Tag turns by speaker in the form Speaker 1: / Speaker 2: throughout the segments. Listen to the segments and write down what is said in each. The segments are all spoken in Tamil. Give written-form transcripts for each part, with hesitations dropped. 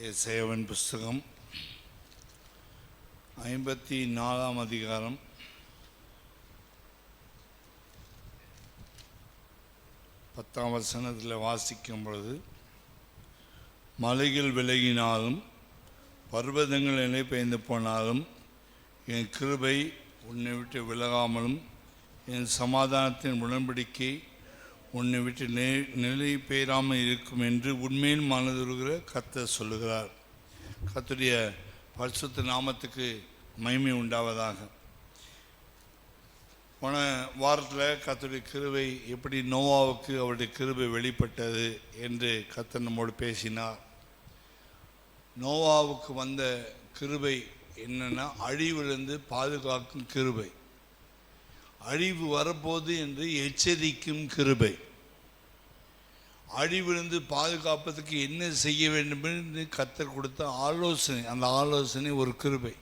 Speaker 1: ஏசாயாவின் புஸ்தகம் 54 அதிகாரம் 10 வசனத்தில் வாசிக்கும் பொழுது, மலைகள் விலகினாலும் பர்வதங்கள் நிலை பெய்ந்து போனாலும் என் கிருபை உன்னை விட்டு விலகாமலும் என் சமாதானத்தின் உடன்படிக்கை உன்னை விட்டு நிலை பெயராமல் இருக்கும் என்று உண்மையில் மனதுருகிற கர்த்தர் சொல்லுகிறார். கர்த்தருடைய பரிசுத்த நாமத்துக்கு மகிமை உண்டாவதாக. போன வாரத்தில் கர்த்தருடைய கிருபை எப்படி நோவாவுக்கு அவருடைய கிருபை வெளிப்பட்டது என்று கர்த்தர் நம்மோடு பேசினார். நோவாவுக்கு வந்த கிருபை என்னன்னா, அழிவிலிருந்து பாதுகாக்கும் கிருபை, அழிவு வரப்போது என்று எச்சரிக்கும் கிருபை, அழிவிலிருந்து பாதுகாப்பதற்கு என்ன செய்ய வேண்டும் என்று கர்த்தர் கொடுத்த ஆலோசனை, அந்த ஆலோசனை ஒரு கிருபை.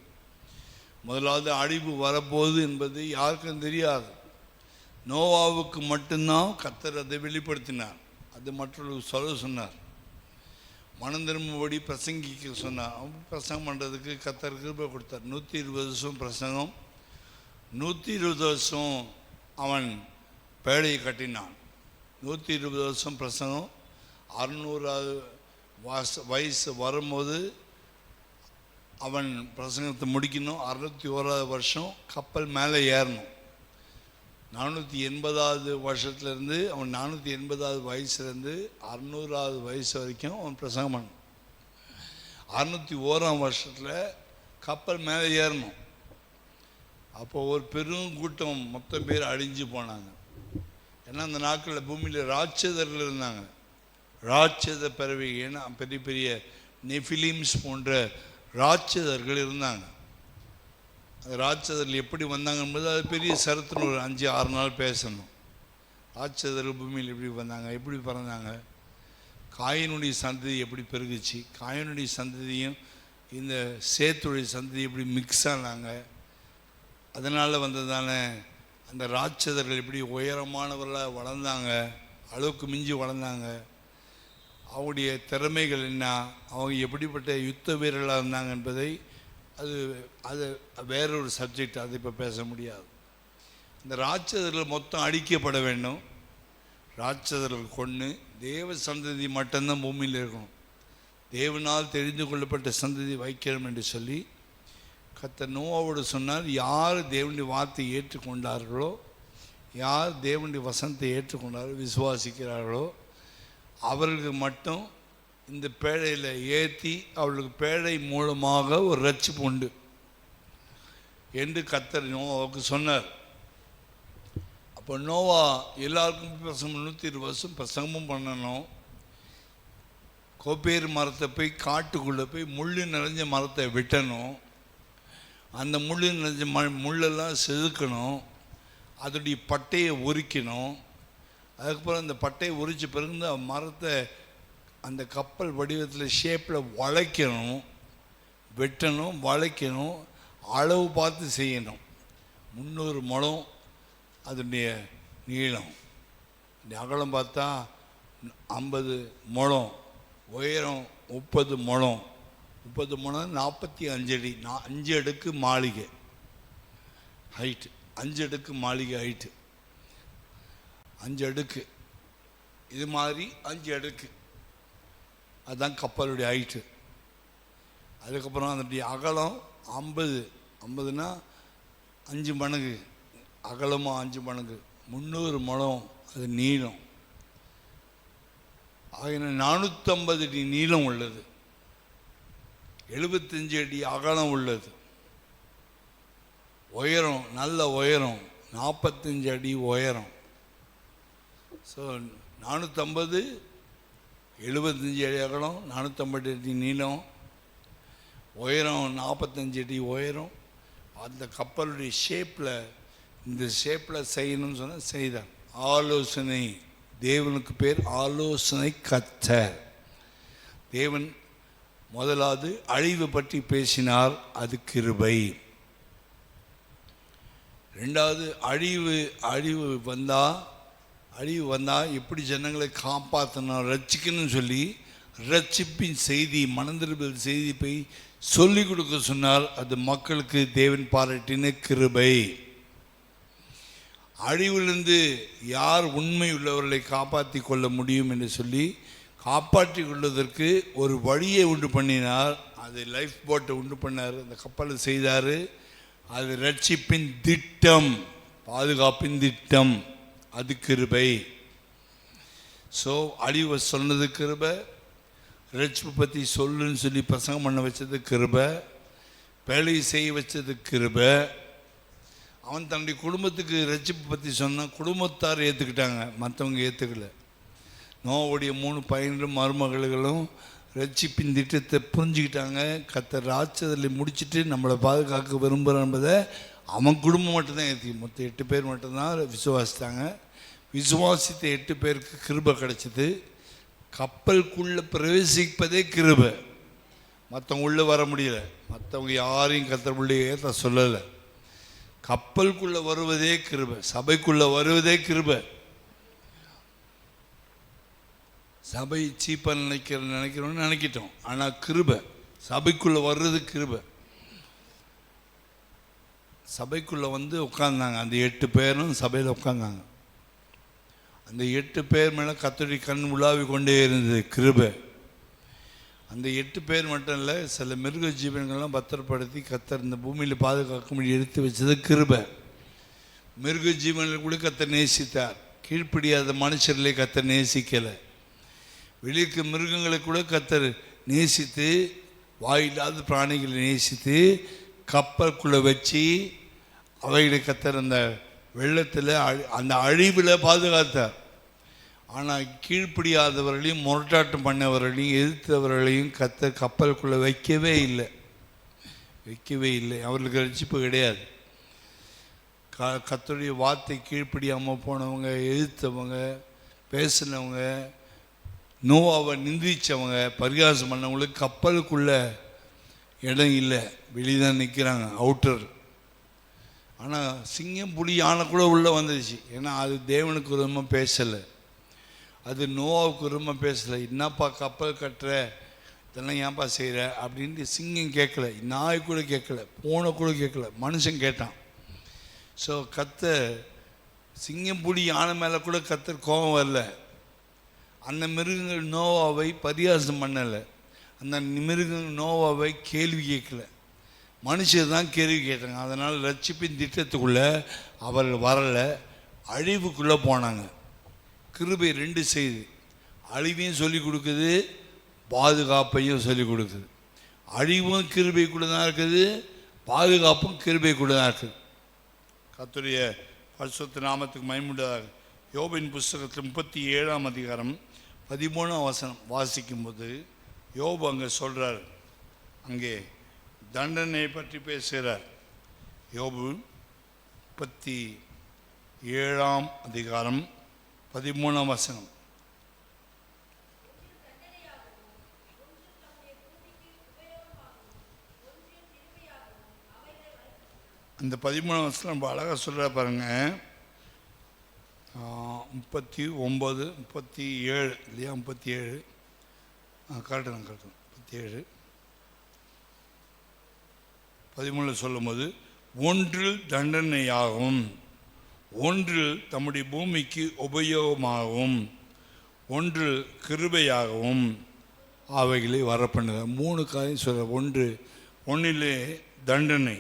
Speaker 1: முதலாவது, அழிவு வரப்போகுது என்பது யாருக்கும் தெரியாது. நோவாவுக்கு மட்டும்தான் கர்த்தர் அதை வெளிப்படுத்தினார். அது மற்றவர்களுக்கு சொல்ல சொன்னார், மனம் திரும்பும்படி பிரசங்கிக்க சொன்னார். பிரசங்கம் பண்ணுறதுக்கு கர்த்தர் கிருபை கொடுத்தார். 120 வருஷம் பிரசங்கம், 120 வருஷம் அவன் பேழையை கட்டினான். 120 வருஷம் பிரசங்கம். 600வது வயசு வரும்போது அவன் பிரசங்கத்தை முடிக்கணும். 601வது வருஷம் கப்பல் மேலே ஏறணும். 480வது வருஷத்துலேருந்து அவன் 480வது வயசுலேருந்து 600வது வயசு வரைக்கும் அவன் பிரசங்கம் பண்ணணும். 601ஆம் வருஷத்தில் கப்பல் மேலே ஏறணும். அப்போது ஒரு பெரும் கூட்டம், மொத்தம் பேர் அழிஞ்சு போனாங்க. ஏன்னா அந்த நாட்களில் பூமியில் ராட்சதர்கள் இருந்தாங்க, ராட்சத பறவை. ஏன்னா பெரிய பெரிய நெஃபிலிம்ஸ் போன்ற ராட்சதர்கள் இருந்தாங்க. அந்த ராட்சதர்கள் எப்படி வந்தாங்க என்பது அது பெரிய சரித்திரம். ஒரு 5-6 நாள் பேசணும். ராட்சதர்கள் பூமியில் எப்படி வந்தாங்க, எப்படி பிறந்தாங்க, காயினுடைய சந்ததி எப்படி பெருகுச்சு, காயினுடைய சந்ததியும் இந்த சேத்துடைய சந்ததி எப்படி மிக்ஸ் ஆனாங்க, அதனால் வந்ததான அந்த ராட்சதர்கள் எப்படி உயரமானவர்களாக வளர்ந்தாங்க, அளவுக்கு மிஞ்சி வளர்ந்தாங்க, அவங்களுடைய திறமைகள் என்ன, அவங்க எப்படிப்பட்ட யுத்த வீரர்களாக இருந்தாங்க என்பதை அது வேறொரு சப்ஜெக்ட், அதை இப்போ பேச முடியாது. இந்த ராட்சதர்கள் மொத்தம் அழிக்கப்பட வேண்டும். ராட்சதர்கள் கொன்று தேவ சந்ததி மட்டும்தான் பூமியில் இருக்கணும். தேவனால் தெரிந்து கொள்ளப்பட்ட சந்ததி வைக்கணும் என்று சொல்லி கர்த்தர் நோவாவோடு சொன்னார். யார் தேவனுடைய வார்த்தையை ஏற்றுக்கொண்டார்களோ, யார் தேவனுடைய வசனத்தை ஏற்றுக்கொண்டார்களோ, விசுவாசிக்கிறார்களோ, அவர்களுக்கு மட்டும் இந்த பேழையில் ஏற்றி அவர்களுக்கு பேழை மூலமாக ஒரு ரட்சிப்பு உண்டு என்று கர்த்தர் நோவாவுக்கு சொன்னார். அப்போ நோவா எல்லாருக்கும் பிரசங்கம் 120 வருஷம் பிரசங்கமும் பண்ணணும். கோப்பேறு மரத்தை போய் காட்டுக்குள்ளே போய் முள் நிறைஞ்ச மரத்தை வெட்டணும். அந்த முள் நிறைஞ்ச முள்ளெல்லாம் செதுக்கணும். அதோடைய பட்டையை உரிக்கணும். அதுக்கப்புறம் அந்த பட்டையை உரித்த பிறகு அந்த மரத்தை அந்த கப்பல் வடிவத்தில் ஷேப்பில் வளைக்கணும், வெட்டணும், வளைக்கணும், அளவு பார்த்து செய்யணும். 300 முழம் அதனுடைய நீளம், அகலம் பார்த்தா 50 முழம், உயரம் 30 முழம், 30 முழம் 45 அடி, 5 அடுக்கு மாளிகை ஹைட்டு, 5 அடுக்கு மாளிகை ஹைட்டு, 5 அடுக்கு, இது மாதிரி 5 அடுக்கு, அதுதான் கப்பலுடைய ஹைட்டு. அதுக்கப்புறம் அதனுடைய அகலம் 50னா 5 மடங்கு அகலமாக 5 மடங்கு, 300 முழம் அது நீளம். ஆகிய 450 அடி நீளம் உள்ளது, 75 அடி அகலம் உள்ளது. உயரம், நல்ல உயரம் 45 அடி உயரம். ஸோ 450, 75 அடி அகலம், 450 அடி நீளம், உயரம் 45 அடி உயரம். அந்த கப்பலுடைய ஷேப்பில், இந்த ஷேப்பில் செய்யணும்னு சொன்னால் செய்தார். ஆலோசனை, தேவனுக்கு பேர் ஆலோசனை கர்த்தர். தேவன் முதலாவது அழிவு பற்றி பேசினார், அது கிருபை. ரெண்டாவது, அழிவு வந்தால் எப்படி ஜனங்களை காப்பாற்றணும், ரட்சிக்கணும்னு சொல்லி ரட்சிப்பின் செய்தி, மனந்திருப்பல் செய்தி போய் சொல்லிக் கொடுக்க சொன்னால் அது மக்களுக்கு தேவன் பாராட்டின கிருபை. அழிவிலிருந்து யார் உண்மை உள்ளவர்களை காப்பாற்றி கொள்ள முடியும் என்று சொல்லி காப்பாற்றி கொள்வதற்கு ஒரு வழியை உண்டு பண்ணினார். அது லைஃப் போட்டை உண்டு பண்ணார், அந்த கப்பலை செய்தார். அது ரட்சிப்பின் திட்டம், பாதுகாப்பின் திட்டம், அது கிருபை. ஸோ அழிவை சொன்னது கிருபை, ரட்சிப்பை பற்றி சொல்லுன்னு சொல்லி பிரசங்கம் பண்ண வச்சது கிருபை, வேலையை செய்ய வச்சது கிருபை. அவன் தன்னுடைய குடும்பத்துக்கு ரட்சிப்பை பற்றி சொன்னான், குடும்பத்தார் ஏற்றுக்கிட்டாங்க, மற்றவங்க ஏற்றுக்கல. நோவுடைய 3 பையன்களும் மருமகளும் ரட்சிப்பின் திட்டத்தை புரிஞ்சுக்கிட்டாங்க. கர்த்தர் ராட்சதலை முடிச்சுட்டு நம்மளை பாதுகாக்க விரும்புகிறான் என்பதை அவன் குடும்பம் மட்டும்தான் ஏற்றி, மொத்தம் 8 பேர் மட்டும்தான் விசுவாசித்தாங்க. விசுவாசித்த 8 பேருக்கு கிருபை கிடச்சிது. கப்பலுக்குள்ளே பிரவேசிப்பதே கிருபை, மற்றவங்க உள்ளே வர முடியல. மற்றவங்க யாரையும் கர்த்தர் உள்ளே ஏற்ற சொல்லலை. கப்பலுக்குள்ளே வருவதே கிருபை, சபைக்குள்ளே வருவதே கிருபை. சபை சீப்பாக நினைக்கிறோன்னு நினைக்கிட்டோம், ஆனால் கிருபை சபைக்குள்ளே வர்றது கிருபை. சபைக்குள்ளே வந்து உட்காந்தாங்க, அந்த 8 பேரும் சபையில் உட்காந்தாங்க. அந்த 8 பேர் மேலே கர்த்தருடைய கண் உலாவி கொண்டே இருந்தது கிருபை. அந்த 8 பேர் மட்டும் இல்லை, சில மிருக ஜீவன்கள்லாம் பத்திரப்படுத்தி கர்த்தர் இந்த பூமியில் பாதுகாக்கும்படி எடுத்து வச்சது கிருபை. மிருக ஜீவன்கள் கூட கர்த்தர் நேசித்தார், கீழ்ப்படியாத மனுஷர்களே கர்த்தர் நேசிக்கலை. வெளியிருக்க மிருகங்களை கூட கர்த்தர் நேசித்து, வாயில்லாத பிராணிகளை நேசித்து கப்பலுக்குள்ளே வச்சு அவைகளை கர்த்தர் அந்த வெள்ளத்தில் அந்த அழிவில் பாதுகாத்தார். ஆனால் கீழ்ப்படியாதவர்களையும் முரட்டாட்டம் பண்ணவர்களையும் எதிர்த்தவர்களையும் கர்த்தர் கப்பலுக்குள்ளே வைக்கவே இல்லை. அவர்களுக்கு ரட்சிப்பு கிடையாது. கர்த்தருடைய வார்த்தை கீழ்ப்படியாமல் போனவங்க, எதிர்த்தவங்க, பேசினவங்க, நோவாவை நிந்திச்சவங்க, பரிகாசம் பண்ணவங்களுக்கு கப்பலுக்குள்ளே இடம் இல்லை, வெளிதான் நிற்கிறாங்க, அவுட்டர். ஆனால் சிங்கம் புலி யானை கூட உள்ளே வந்துடுச்சு. ஏன்னா அது தேவனுக்கு விரும்பமாக பேசலை, அது நோவாவுக்கு விரும்பமாக பேசலை. என்னப்பா கப்பல் கட்டுற, இதெல்லாம் ஏன்ப்பா செய்கிற அப்படின்ட்டு சிங்கம் கேட்கல, நாய் கூட கேட்கல, பூனை கூட கேட்கல, மனுஷன் கேட்டான். ஸோ கர்த்தர் சிங்கம் புலி யானை மேலே கூட கர்த்தர் கோபம் வரல. அந்த மிருகங்கள் நோவாவை பரிகாசம் பண்ணலை, அந்த மிருகங்கள் நோவாவை கேள்வி கேட்கல, மனுஷர் தான் கேள்வி கேட்டாங்க. அதனால் ரட்சிப்பின் திட்டத்துக்குள்ளே அவர்கள் வரலை, அழிவுக்குள்ளே போனாங்க. கிருபை 2 செய்து, அழிவையும் சொல்லிக் கொடுக்குது, பாதுகாப்பையும் சொல்லிக் கொடுக்குது. அழிவும் கிருபைக்குள்ளே தான் இருக்குது, பாதுகாப்பும் கிருபைக்குள்ளே தான் இருக்குது. கர்த்தருடைய பரிசுத்த நாமத்துக்கு மகிமையுண்டாக. யோபின் புஸ்தகத்தில் 37ஆம் அதிகாரம் 13ஆம் வசனம் வாசிக்கும்போது யோபு அங்கே சொல்கிறார், அங்கே தண்டனை பற்றி பேசுகிறார். யோபு 37ஆம் அதிகாரம் 13ஆம் வசனம். அந்த 13ஆம் வசனம் ரொம்ப அழகாக சொல்கிற பாருங்க. 39, 37 இல்லையா, 37 கரெக்டு 37 13 சொல்லும்போது, ஒன்றில் தண்டனையாகவும், ஒன்றில் தம்முடைய பூமிக்கு உபயோகமாகவும், ஒன்றில் கிருபையாகவும் அவைகளை வரப்பண்ணுங்க. 3 காரியம் சொல்ல. ஒன்றிலே தண்டனை,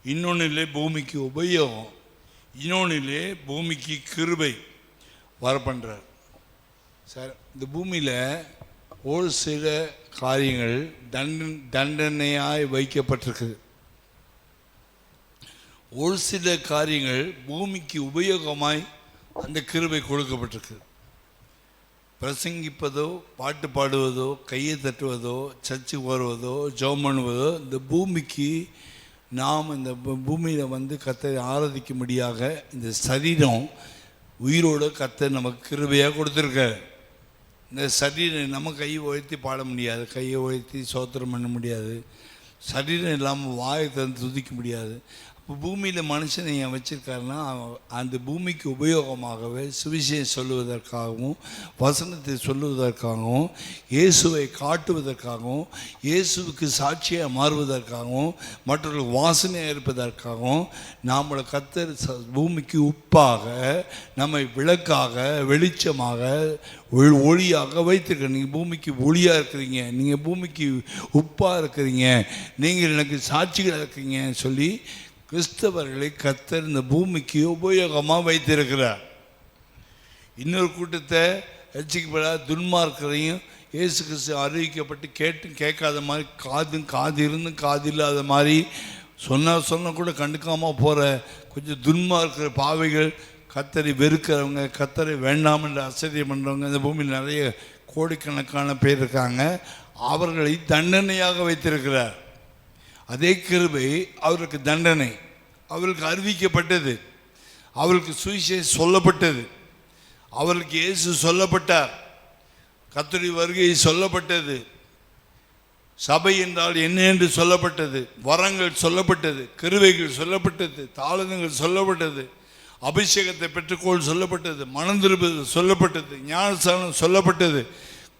Speaker 1: இன்னொன்றிலே பூமிக்கு உபயோகம், இன்னொன்றிலே பூமிக்கு கிருபை வரப்பண்றார். சார், இந்த பூமியில் ஒரு சில காரியங்கள் தண்டனையாய் வைக்கப்பட்டிருக்குது, ஒரு சில காரியங்கள் பூமிக்கு உபயோகமாய் அந்த கிருபை கொடுக்கப்பட்டிருக்கு. பிரசங்கிப்பதோ, பாட்டு பாடுவதோ, கையை தட்டுவதோ, சர்ச்சுக்கு வருவதோ, ஜெபம் பண்ணுவதோ, இந்த பூமிக்கு நாம் இந்த பூமியில் வந்து கர்த்தரை ஆராதிக்கும்படியாக இந்த சரீரம் உயிரோடு கர்த்தர் நமக்கு கிருபையாக கொடுத்துருக்காரு. இந்த சரீரம் நம்ம கையை உயர்த்தி பாட முடியாது, கையை உயர்த்தி சோத்திரம் பண்ண முடியாது, சரீரம் இல்லாமல் வாயை தந்து துதிக்க முடியாது. அப்போ பூமியில் மனுஷனை ஏன் வச்சிருக்காருன்னா அந்த பூமிக்கு உபயோகமாகவே சுவிசேஷம் சொல்லுவதற்காகவும் வசனத்தை சொல்லுவதற்காகவும் இயேசுவை காட்டுவதற்காகவும் இயேசுவுக்கு சாட்சியாக மாறுவதற்காகவும் மற்றவர்கள் வாசனையாக இருப்பதற்காகவும் நம்மளை கர்த்தர் பூமிக்கு உப்பாக நம்மை விளக்காக வெளிச்சமாக ஒளியாக வைத்திருக்க. நீங்கள் பூமிக்கு ஒளியாக இருக்கிறீங்க, நீங்கள் பூமிக்கு உப்பாக இருக்கிறீங்க, நீங்கள் எனக்கு சாட்சிகளாக இருக்கிறீங்கன்னு சொல்லி கிறிஸ்தவர்களை கர்த்தர் இந்த பூமிக்கு உபயோகமாக வைத்திருக்கிறார். இன்னொரு கூட்டத்தை ரட்சிக்கப்படாத துன்மார்க்கரையும் இயேசு கிறிஸ்து அறிவிக்கப்பட்டு கேட்டும் கேட்காத மாதிரி, காது இருந்தும் காது இல்லாத மாதிரி, சொன்ன கூட கண்டுக்காமல் போகிற கொஞ்சம் துன்மார்க்கிற பாவைகள், கர்த்தரை வெறுக்கிறவங்க, கர்த்தரை வேண்டாம் என்று அசதியம் பண்ணுறவங்க இந்த பூமியில் நிறைய கோடிக்கணக்கான பேர் இருக்காங்க. அவர்களை தண்டனையாக வைத்திருக்கிறார். அதே கிருபை அவருக்கு தண்டனை, அவருக்கு அறிவிக்கப்பட்டது, அவருக்கு சுவிசேஷம் சொல்லப்பட்டது, அவருக்கு இயேசு சொல்லப்பட்டார், கர்த்தருடைய வருகை சொல்லப்பட்டது, சபை என்றால் என்ன என்று சொல்லப்பட்டது, வரங்கள் சொல்லப்பட்டது, கிருபைகள் சொல்லப்பட்டது, தாளங்கள் சொல்லப்பட்டது, அபிஷேகத்தை பெற்றுக்கொள் சொல்லப்பட்டது, மனம் திரும்புவது சொல்லப்பட்டது, ஞானஸ்நானம் சொல்லப்பட்டது.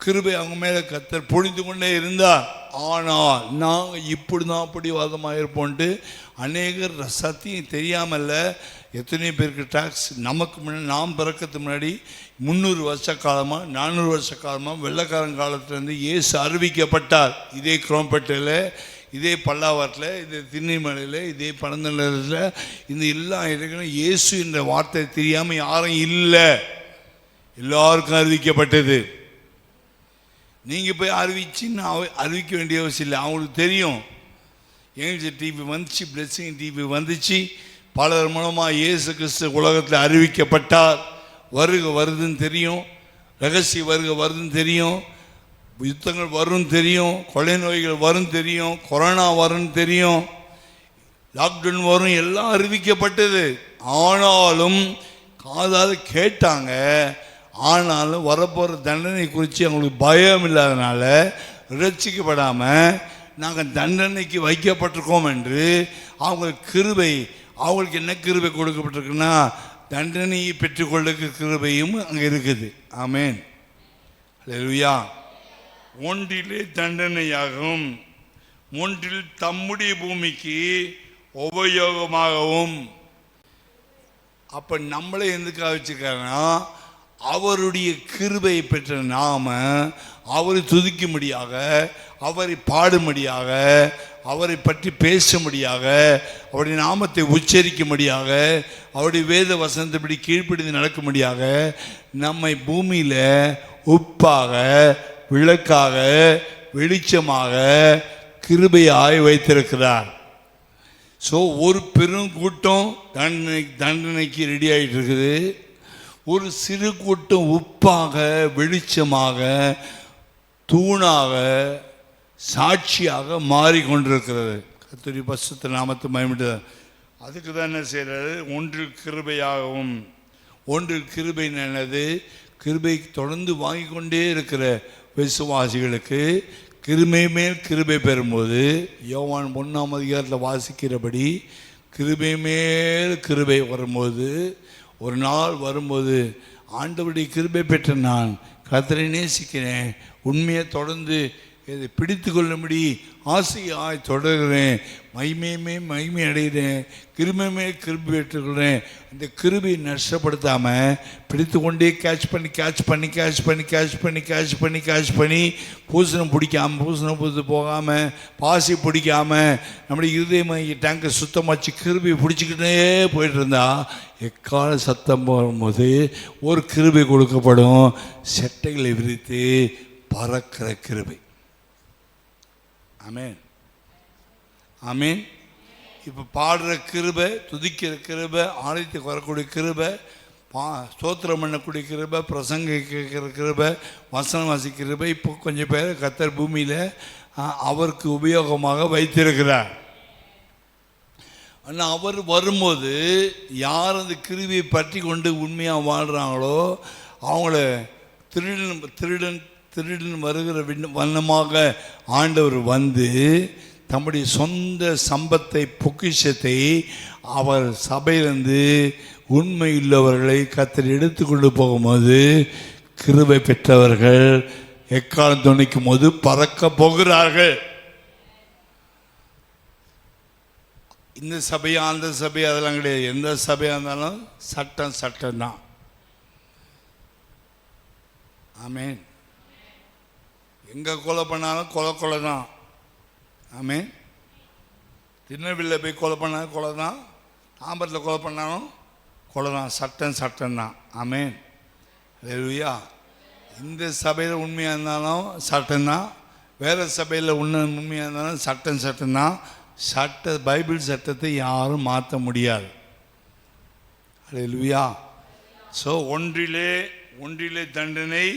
Speaker 1: கிருபை அவங்க மேலே கர்த்தர் பொழிந்து கொண்டே இருந்தார். ஆனால் நாங்கள் இப்படி தான் அப்படி வாதமாக இருப்போன்ட்டு அநேகர் சத்தியம் தெரியாமல்ல. எத்தனையோ பேருக்கு டாக்ஸ் நமக்கு முன்னாடி, நாம் பிறக்கிறதுக்கு முன்னாடி 300 வருஷ காலமாக 400 வருஷ காலமாக வெள்ளைக்காரன் காலத்துலேருந்து இயேசு அறிவிக்கப்பட்டார். இதே குரோம்பேட்டையில், இதே பல்லாவரத்தில், இதே திண்ணைமலையில், இதே பழந்தநிலத்தில், இந்த எல்லா இடங்களும் இயேசு என்ற வார்த்தை தெரியாமல் யாரும் இல்லை. எல்லாருக்கும் அறிவிக்கப்பட்டது. நீங்கள் போய் அறிவிச்சின்னு அறிவிக்க வேண்டிய அவசியம் இல்லை, அவங்களுக்கு தெரியும். ஏஞ்சல் டிவி வந்துச்சு, பிளெஸிங் டிவி வந்துச்சு, பலர் மூலமாக இயேசு கிறிஸ்து உலகத்தில் அறிவிக்கப்பட்டார். வருதுன்னு தெரியும், ரகசிய வருதுன்னு தெரியும், யுத்தங்கள் வரும்னு தெரியும், கொலை நோய்கள் வரும் தெரியும், கொரோனா வரும்னு தெரியும், லாக்டவுன் வரும், எல்லாம் அறிவிக்கப்பட்டது. ஆனாலும் காதால் கேட்டாங்க. ஆனாலும் வரப்போகிற தண்டனை குறித்து அவங்களுக்கு பயம் இல்லாதனால ரட்சிக்கப்படாமல் நாங்கள் தண்டனைக்கு வைக்கப்பட்டிருக்கோம் என்று அவங்களுக்கு கிருபை, அவங்களுக்கு என்ன கிருபை கொடுக்கப்பட்டிருக்குன்னா தண்டனையை பெற்றுக்கொள்ள கிருபையும் அங்கே இருக்குது. ஆமேன், அல்லேலூயா. ஒன்றிலே தண்டனையாகவும் ஒன்றில் தம்முடைய பூமிக்கு உபயோகமாகவும். அப்போ நம்மளே எதுக்காக வச்சுருக்காருன்னா அவருடைய கிருபையை பெற்ற நாம அவரை துதிக்கும்படியாக, அவரை பாடும்படியாக, அவரை பற்றி பேசும்படியாக, அவருடைய நாமத்தை உச்சரிக்கும்படியாக, அவருடைய வேத வசனத்தைப்படி கீழ்ப்படிந்து நடக்கும்படியாக நம்மை பூமியில் உப்பாக, விளக்காக, வெளிச்சமாக, கிருபையாய் வைத்திருக்கிறார். ஸோ ஒரு பெரும் கூட்டம் தண்டனைக்கு ரெடி ஆகிட்டு இருக்குது. ஒரு சிறு கூட்டம் உப்பாக, வெளிச்சமாக, தூணாக, சாட்சியாக மாறிக்கொண்டிருக்கிறது. கர்த்தருடைய பரிசுத்த நாமத்தை மகிமைப்படுத்துகிறார். அதுக்கு தான் என்ன செய்கிறாரு? ஒன்றில் கிருபையாகவும். ஒன்றில் கிருபை என்னது? கிருபை தொடர்ந்து வாங்கி கொண்டே இருக்கிற விசுவாசிகளுக்கு கிருபை மேல் கிருபை பெறும்போது, யோவான் 1ஆம் அதிகாரத்தில் வாசிக்கிறபடி கிருபை மேல் கிருபை வரும்போது, ஒரு நாள் வரும்போது ஆண்டவருடைய கிருபை பெற்ற நான் கர்த்தரை நேசிக்கிறேன், உண்மையை தொடர்ந்து இதை பிடித்து கொள்ளும்படி ஆசையாய் தொடர்கிறேன், மகிமை அடைகிறேன், கிருபையுமே கிருபை பெற்றுக்கொள்கிறேன். இந்த கிருபையை நஷ்டப்படுத்தாமல் பிடித்து கொண்டே கேட்ச் பண்ணி பூசணம் பிடிக்காமல் போகாமல், பாசி பிடிக்காமல், நம்முடைய இருதய டேங்கை சுத்தமாச்சு கிருபையை பிடிச்சிக்கிட்டே போயிட்டு இருந்தா எக்கால சத்தம் போகும்போது ஒரு கிருபை கொடுக்கப்படும். செட்டைகளை விரித்து பறக்கிற கிருபை. ஆமேன், ஆமேன். இப்போ பாடுற கிருபை, துதிக்கிற கிருபை, ஆலயத்துக்கு வரக்கூடிய கிருபை, ஸ்தோத்திரம் பண்ணக்கூடிய கிருபை, பிரசங்க கேட்கிற கிருபை, வசனம் வாசிக்கிற கிருபை, இப்போ கொஞ்சம் பேர் கர்த்தர் பூமியில் அவருக்கு உபயோகமாக வைத்திருக்கிறார். ஆனால் அவர் வரும்போது யார் அந்த கிருபியை பற்றி கொண்டு உண்மையாக வாழ்கிறாங்களோ அவங்கள திருடன் வருகிற வண்ணமாக ஆண்டவர் வந்து தம்முடைய சொந்த சம்பத்தை பொக்கிஷத்தை அவர் சபையிலிருந்து உண்மையுள்ளவர்களை கர்த்தர் எடுத்துக்கொண்டு போகும்போது கிருபை பெற்றவர்கள் எக்காலம் துணிக்கும் போது பறக்க போகிறார்கள். இந்த சபையா அந்த சபை அதெல்லாம் கிடையாது. எந்த சபையாக இருந்தாலும் சட்டம் சட்டம் தான். ஆமேன். எங்கே கொலை பண்ணாலும் கொலை தான். ஆமேன். திருநெல்வேலியில் போய் கொலை பண்ணாலும் கொலை தான், தாம்பரத்தில் கொலை பண்ணாலும் கொலை தான். சட்டம் சட்டம் தான். ஆமேன். அல்லேலூயா. இந்த சபையில் உண்மையாக இருந்தாலும் சட்டம்தான், வேறு சபையில் உண்மையாக இருந்தாலும் சட்டம் சட்டம்தான். பைபிள் சட்டத்தை யாரும் மாற்ற முடியாது. அல்லேலூயா. ஸோ ஒன்றிலே தண்டனை,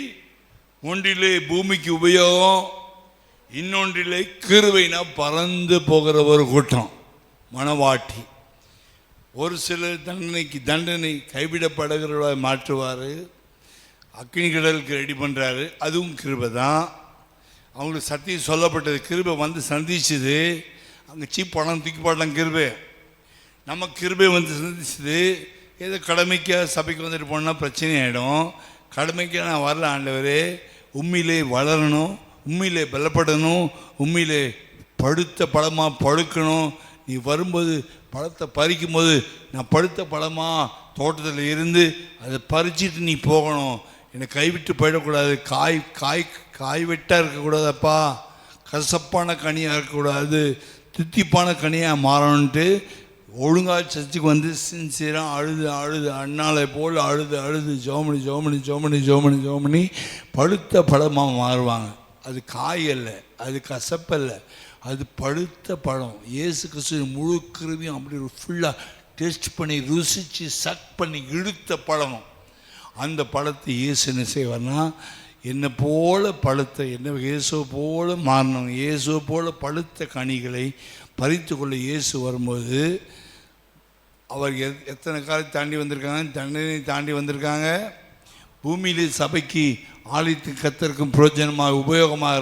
Speaker 1: ஒன்றிலே பூமிக்கு உபயோகம், இன்னொன்றிலே கிருபைனா பறந்து போகிற ஒரு கூட்டம் மனவாட்டி. ஒரு சில தண்டனை கைவிடப்படுகிறவர்களாக மாற்றுவார், அக்கினி கடலுக்கு ரெடி பண்ணுறாரு, அதுவும் கிருபை தான். அவங்களுக்கு சத்தியம் சொல்லப்பட்டது, கிருபை வந்து சந்திச்சுது. அங்கே பணம் தூக்கி போடலாம் கிருபை. நம்ம கிருபை வந்து சந்திச்சுது. ஏதோ கடமைக்காக சபைக்கு வந்துட்டு போனால் பிரச்சனை ஆகிடும். கடமைக்காக நான் வரல ஆண்டவரே, உண்மையிலே வளரணும், உண்மையிலே பலப்படணும், உண்மையிலே படுத்த பழமாக படுக்கணும். நீ வரும்போது பழத்தை பறிக்கும் போது நான் படுத்த பழமாக தோட்டத்தில் இருந்து அதை பறிச்சிட்டு நீ போகணும். என்னை கைவிட்டு போயிடக்கூடாது. காய் வெட்டாக இருக்கக்கூடாதப்பா, கசப்பான கனியாக இருக்கக்கூடாது, தித்திப்பான கனியாக மாறணுன்ட்டு ஒழுங்காக சர்ச்சுக்கு வந்து சின்சியராக அழுது அண்ணாலை போல் அழுது ஜோமனி பழுத்த பழமாக மாறுவாங்க. அது காய் அல்ல, அது கசப்பல்ல, அது பழுத்த பழம். இயேசு கிறிஸ்து முழு கிருபியும் அப்படி ஃபுல்லாக டேஸ்ட் பண்ணி ருசித்து சக் பண்ணி இழுத்த பழம். அந்த பழத்தை இயேசு என்ன செய்வார்னா, என்னை போல பழுத்த, என்ன இயேசுவை போல மாறணும், இயேசுவை போல பழுத்த கனிகளை பறித்து கொள்ள இயேசு வரும்போது அவர் எத்தனை காலத்தை தாண்டி வந்திருக்காங்க, தண்டனை தாண்டி வந்திருக்காங்க. பூமியிலே சபைக்கு ஆலயத்து கர்த்தருக்கும் பிரயோஜனமாக உபயோகமாக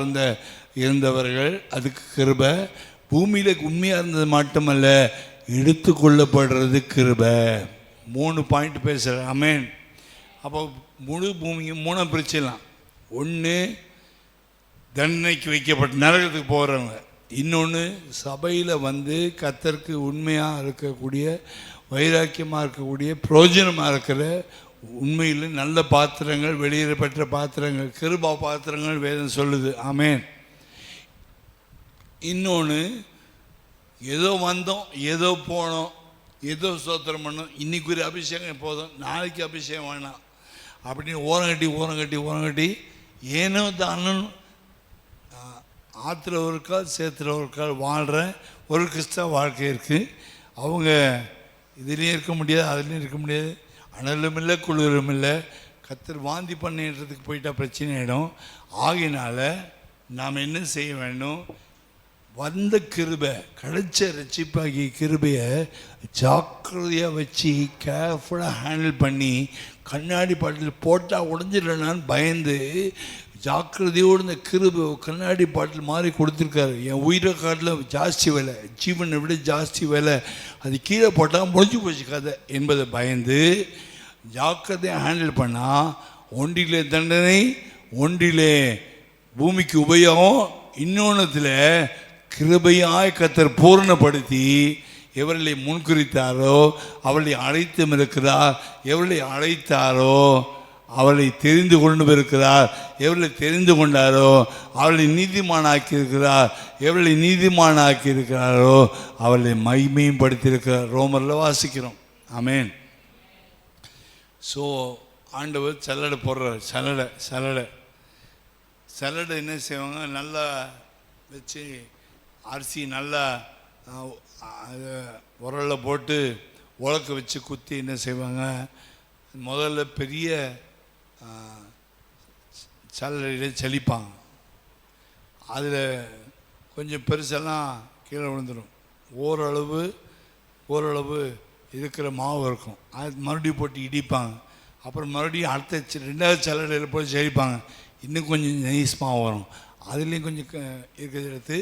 Speaker 1: இருந்தவர்கள், அதுக்கு கிருபை. பூமியில் உண்மையாக இருந்தது மட்டுமல்ல, எடுத்துக்கொள்ளப்படுறது கிருபை. 3 பாயிண்ட் பேசுகிறேன். ஆமேன். அப்போ முழு பூமியும் 3 பிரிச்சிடலாம். ஒன்று தண்டனைக்கு வைக்கப்பட்ட நரகத்துக்கு போகிறவங்க, இன்னொன்று சபையில் வந்து கர்த்தருக்கு உண்மையாக இருக்கக்கூடிய, வைராக்கியமாக இருக்கக்கூடிய, பிரயோஜனமாக இருக்கிற உண்மையில் நல்ல பாத்திரங்கள், வெளியேற பெற்ற பாத்திரங்கள், கிருபா பாத்திரங்கள் வேதம் சொல்லுது. ஆமேன். இன்னொன்று ஏதோ வந்தோம், ஏதோ போனோம், ஏதோ ஸ்தோத்திரம் பண்ணோம், இன்றைக்கி ஒரு அபிஷேகம் போதும், நாளைக்கு அபிஷேகம் வேணாம் அப்படின்னு ஓரங்கட்டி ஏனோ தானோ ஆற்றுல ஒரு கால் சேத்துல ஒரு கால் வாழ்கிற ஒரு கிறிஸ்தவ வாழ்க்கை இருக்குது. அவங்க இதுலேயும் இருக்க முடியாது, அதுலேயும் இருக்க முடியாது, அனலும் இல்லை குளிரும் இல்லை. கர்த்தர் வாந்தி பண்ணிடுறதுக்கு போயிட்டால் பிரச்சனை ஆகிடும். ஆகினால நாம் என்ன செய்ய வேண்டும், வந்த கிருபை, கிடைச்ச ரட்சிப்பாகிய கிருபையை ஜாக்கிரதையாக வச்சு கேர்ஃபுல்லாக ஹேண்டில் பண்ணி, கண்ணாடி பாட்டில் போட்டால் உடஞ்சிடலான்னு பயந்து ஜாக்கிரதையோடு இந்த கிருபை கண்ணாடி பாட்டில் மாதிரி கொடுத்துருக்காரு. என் உயிரை காட்டில் ஜாஸ்தி விலை, ஜீவனை விட ஜாஸ்தி விலை, அது கீழே போட்டால் முடிஞ்சு போச்சு கதை என்பதை பயந்து ஜாக்கிரதையாக ஹேண்டில் பண்ணால், ஒன்றிலே தண்டனை, ஒன்றிலே பூமிக்கு உபயோகம், இன்னொன்றுத்தில் கிருபையாய் கர்த்தர் பூரணப்படுத்தி எவர்களை முன்குறித்தாரோ அவர்களை அழைத்தும் இருக்கிறார், எவர்களை அழைத்தாரோ அவர்களை தெரிந்து கொண்டு இருக்கிறார், எவர்களை தெரிந்து கொண்டாரோ அவர்களை நீதிமானாக்கி இருக்கிறார், எவர்களை நீதிமானாக்கி இருக்கிறாரோ அவர்களை மகிமையும் படுத்தியிருக்கிறார். ரோமரில் வாசிக்கிறோம். ஆமேன். ஸோ ஆண்டவர் சல்லடை போடுறார். சல்லடை என்ன செய்வாங்க, நல்லா வச்சு அரிசி நல்லா உரலில் போட்டு உலக்க வச்சு குத்தி என்ன செய்வாங்க, முதல்ல பெரிய சல்லடையில் செழிப்பாங்க. அதில் கொஞ்சம் பெருசெல்லாம் கீழே விழுந்துடும். ஓரளவு இருக்கிற மாவு இருக்கும், அது மறுபடியும் போட்டு இடிப்பாங்க. அப்புறம் மறுபடியும் அடுத்த 2வது சல்லடையில் போட்டு செழிப்பாங்க. இன்னும் கொஞ்சம் நைஸ் மாவு வரும். அதுலேயும் கொஞ்சம் இருக்கிறத எடுத்து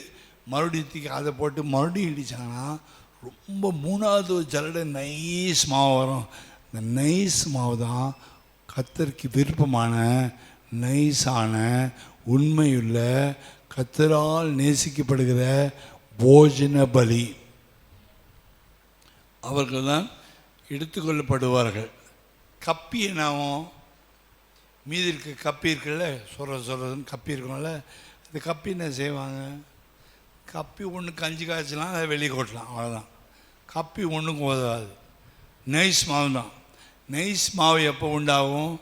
Speaker 1: மறுபடியும் அதை போட்டு மறுபடியும் இடித்தாங்கன்னா ரொம்ப 3வது ஜல்லடை நைஸ் மாவு வரும். இந்த நைஸ் மாவு தான் கர்த்தருக்கு விருப்பமான நைஸான உண்மையுள்ள கர்த்தரால் நேசிக்கப்படுகிற போஜன பலி. அவர்கள் தான் எடுத்துக்கொள்ளப்படுவார்கள். கப்பி என்னாகும்? மீதி இருக்க கப்பி இருக்குல்ல, சொல்கிறதுன்னு கப்பி இருக்கும்ல, அந்த கப்பி என்ன செய்வாங்க? கப்பி ஒன்று கஞ்சி காய்ச்சலாம், அதை வெளியே கொட்டலாம், அவ்வளோதான். கப்பி ஒன்றுக்கும் உதவாது. நைஸ் மாவு தான். நைஸ் மாவு எப்போ உண்டாகும்?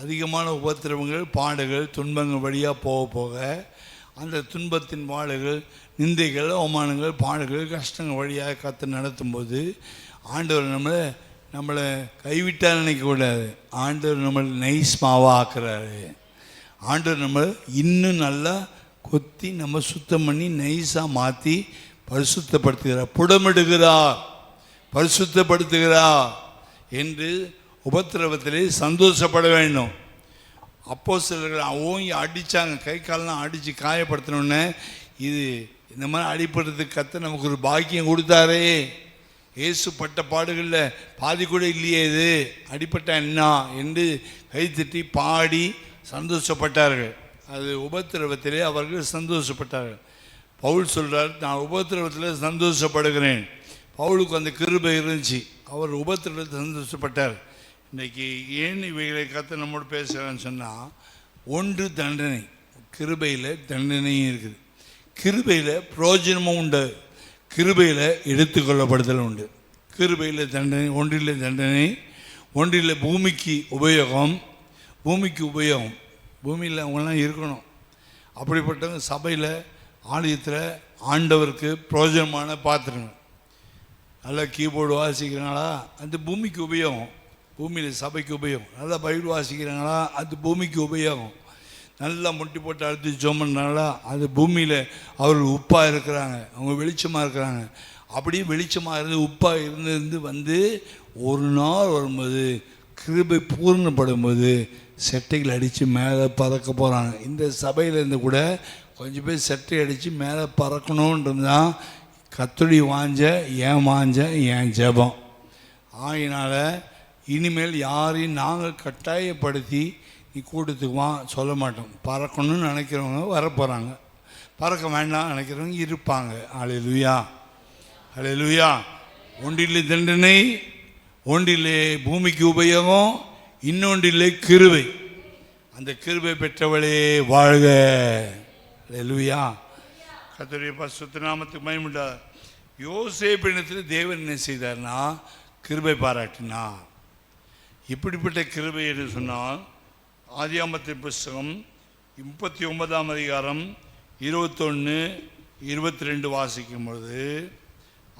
Speaker 1: அதிகமான உபத்திரவங்கள், பாடுகள், துன்பங்கள் வழியாக போக போக அந்த துன்பத்தின் பாடுகள், நிந்தைகள், அவமானங்கள், பாடுகள், கஷ்டங்கள் வழியாக கற்று நடத்தும்போது ஆண்டவர் நம்மளை கைவிட்டால் நினைக்கக்கூடாது. ஆண்டவர் நம்மளை நைஸ் மாவாக ஆக்குறாரு. ஆண்டவர் நம்ம இன்னும் நல்லா கொத்தி நம்ம சுத்தம் பண்ணி நைஸாக மாற்றி பரிசுத்தப்படுத்துகிறார், புடமிடுகிறார், பரிசுத்தப்படுத்துகிறார் என்று உபத்திரவத்திலே சந்தோஷப்பட வேண்டும். அப்போஸ்தலர்கள் ஓங்கி அடித்தாங்க, கை காலெலாம் அடித்து காயப்படுத்தினோடனே இது இந்த மாதிரி அடிப்படுறதுக்கு கர்த்தர் நமக்கு ஒரு பாக்கியம் கொடுத்தாரே. இயேசு பட்ட பாடுகளில் பாதி கூட இல்லையே, இது அடிப்பட்ட என்ன என்று கைத்தட்டி பாடி சந்தோஷப்பட்டார்கள். அது உபத்திரவத்திலே அவர்கள் சந்தோஷப்பட்டார்கள். பவுல் சொல்கிறார், நான் உபத்திரவத்தில் சந்தோஷப்படுகிறேன். பவுலுக்கு அந்த கிருபை இருந்துச்சு, அவர் உபத்திரவத்தில் சந்தோஷப்பட்டார். இன்றைக்கி ஏன் இவைகளை கற்று நம்மோடு பேசுகிறான்னு சொன்னால், ஒன்று தண்டனை, கிருபையில் தண்டனையும் இருக்குது. கிருபையில் பிரயோஜனமும் உண்டு, கிருபையில் எடுத்துக்கொள்ளப்படுதல் உண்டு. கிருபையில் தண்டனை, ஒன்றில் தண்டனை, ஒன்றில் பூமிக்கு உபயோகம். பூமிக்கு உபயோகம், பூமியில் அவங்களாம் இருக்கணும். அப்படிப்பட்ட சபையில் ஆலயத்தில் ஆண்டவருக்கு பிரயோஜனமான பாத்திரங்கள். நல்லா கீபோர்டு வாசிக்கிறாங்களா, அது பூமிக்கு உபயோகம், பூமியில் சபைக்கு உபயோகம். நல்லா பைபிள் வாசிக்கிறாங்களா, அது பூமிக்கு உபயோகம். நல்லா முட்டி போட்டு அழுத்தி ஜெபம் பண்ணுறாங்களா, அது பூமியில் அவர்கள் உப்பாக இருக்கிறாங்க, அவங்க வெளிச்சமாக இருக்கிறாங்க. அப்படியே வெளிச்சமாக இருந்து உப்பாக இருந்து வந்து ஒரு நாள் வரும்போது கிருபை பூர்ணப்படும்போது செட்டைகள் அடித்து மேலே பறக்க போகிறாங்க. இந்த சபையிலேருந்து கூட கொஞ்சம் பேர் செட்டை அடித்து மேலே பறக்கணுன்றது தான் கர்த்தருடைய வாஞ்ச, ஏன் வாஞ்ச, ஏன் ஜெபம். ஆகினால இனிமேல் யாரையும் நாங்கள் கட்டாயப்படுத்தி நீ கூட்டத்துக்கு வா சொல்ல மாட்டோம். பறக்கணும்னு நினைக்கிறவங்க வரப்போகிறாங்க, பறக்க வேண்டாம் நினைக்கிறவங்க இருப்பாங்க. அல்லேலூயா, அல்லேலூயா. ஒன்றிலே தண்டனை, ஒன்றிலே பூமிக்கு உபயோகம், இன்னொன்றிலே கிருபை. அந்த கிருபை பெற்றவளே வாழ்க. அல்லேலூயா. கர்த்தருடைய பரிசுத்த நாமத்துக்கு மகிமையுண்டாக. யோசேப்பினிடத்தில் தேவன் என்ன செய்தார்னா கிருபை பாராட்டினார். இப்படிப்பட்ட கிருபை என்று சொன்னால் ஆதியாகமத்தின் புஸ்தகம் 39ஆம் அதிகாரம் 21, 22 வாசிக்கும் பொழுது,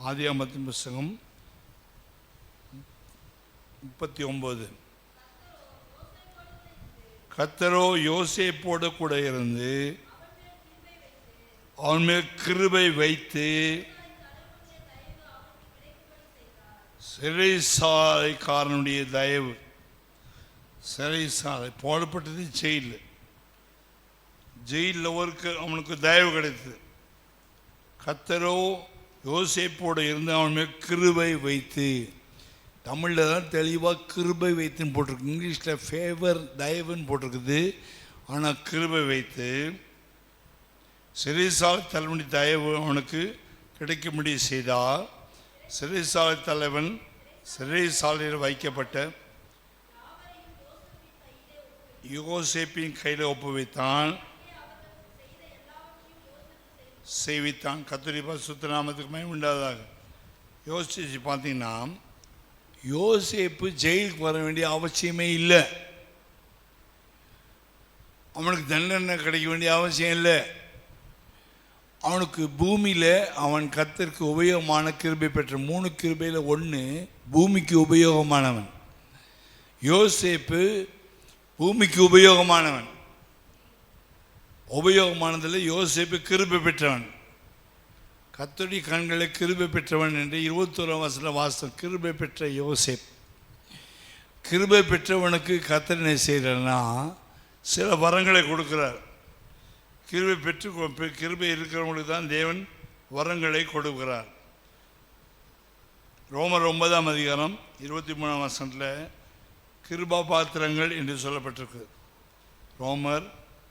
Speaker 1: ஆதியாகமத்தின் புஸ்தகம் 39, கர்த்தரோ யோசேப்போடு கூட இருந்து அவன் மேல் கிருபை வைத்து சிறைசாலைக்காரனுடைய தயவு, சிறைசாலை போடப்பட்டது ஜெயிலில் அவனுக்கு தயவு கிடைத்தது. கர்த்தரோ யோசேப்போடு இருந்து அவன் மேல் கிருபை வைத்து, தமிழில் தான் தெளிவாக கிருபை வைத்துன்னு போட்டிருக்கு, இங்கிலீஷில் ஃபேவர், தயவுன்னு போட்டிருக்குது. ஆனால் கிருபை வைத்து சிறைசாலை தலைவனுடைய தயவு அவனுக்கு கிடைக்கும்படி செய்தார். சிறைசாலை தலைவன் சிறைசாலையில் வைக்கப்பட்ட யோசேப்பின் கையில் ஒப்புவித்தான், செய்வித்தான். கர்த்தருடைய பரிசுத்த நாமத்துக்கு மகிமை உண்டாவதாக. யோசிச்சு பார்த்தீங்கன்னா, யோசேப்பு ஜெயிலுக்கு வர வேண்டிய அவசியமே இல்லை, அவனுக்கு தண்டனை கிடைக்க வேண்டிய அவசியம் இல்லை. அவனுக்கு பூமியில் அவன் கர்த்தருக்கு உபயோகமான கிருபை பெற்ற 3 கிருபையில் 1 பூமிக்கு உபயோகமானவன். யோசேப்பு பூமிக்கு உபயோகமானவன். உபயோகமானதில் யோசேப்பு கிருபை பெற்றவன், கர்த்தருடைய கண்களை கிருபை பெற்றவன் என்று 21ஆம் வசனம் வாசம். கிருபை பெற்ற யோசேப். கிருபை பெற்றவனுக்கு கர்த்தர் என்ன செய்கிறார்னா சில வரங்களை கொடுக்குறார். கிருபை இருக்கிறவங்களுக்கு தான் தேவன் வரங்களை கொடுக்கிறார். ரோமர் 9ஆம் அதிகாரம் 23ஆம் வசனத்தில் கிருபா பாத்திரங்கள் என்று சொல்லப்பட்டிருக்கு. ரோமர்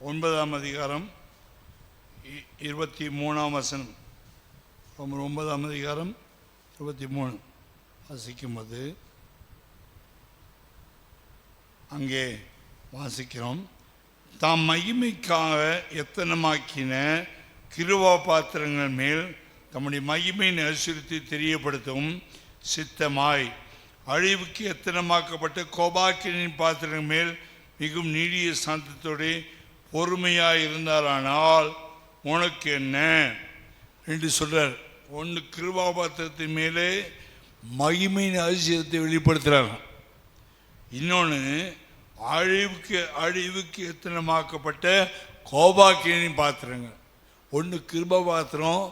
Speaker 1: 9ஆம் அதிகாரம் 23ஆம் வசனம். ரோமர் 9ஆம் அதிகாரம் 23 வாசிக்கும்போது அங்கே வாசிக்கிறோம், தாம் மகிமைக்காக எத்தனமாக்கின கிருபா பாத்திரங்கள் மேல் தம்முடைய மகிமையின் ஐஸ்வரியத்தை தெரியப்படுத்தும் சித்தமாய் அழிவுக்கு எத்தனமாக்கப்பட்ட கோபாக்கினின் பாத்திரங்கள் மேல் மிகவும் நீடிய சாந்தத்தோடு பொறுமையாக இருந்தாரானால் உனக்கு என்ன என்று சொல்றார். ஒன்று கிருபா பாத்திரத்தின் மேலே மகிமையின் ஐஸ்வரியத்தை வெளிப்படுத்துகிறார். இன்னொன்று அழிவுக்கு எத்தனமாக்கப்பட்ட கோபாக்கினின் பாத்திரங்கள். ஒன்று கிருபா பாத்திரம்,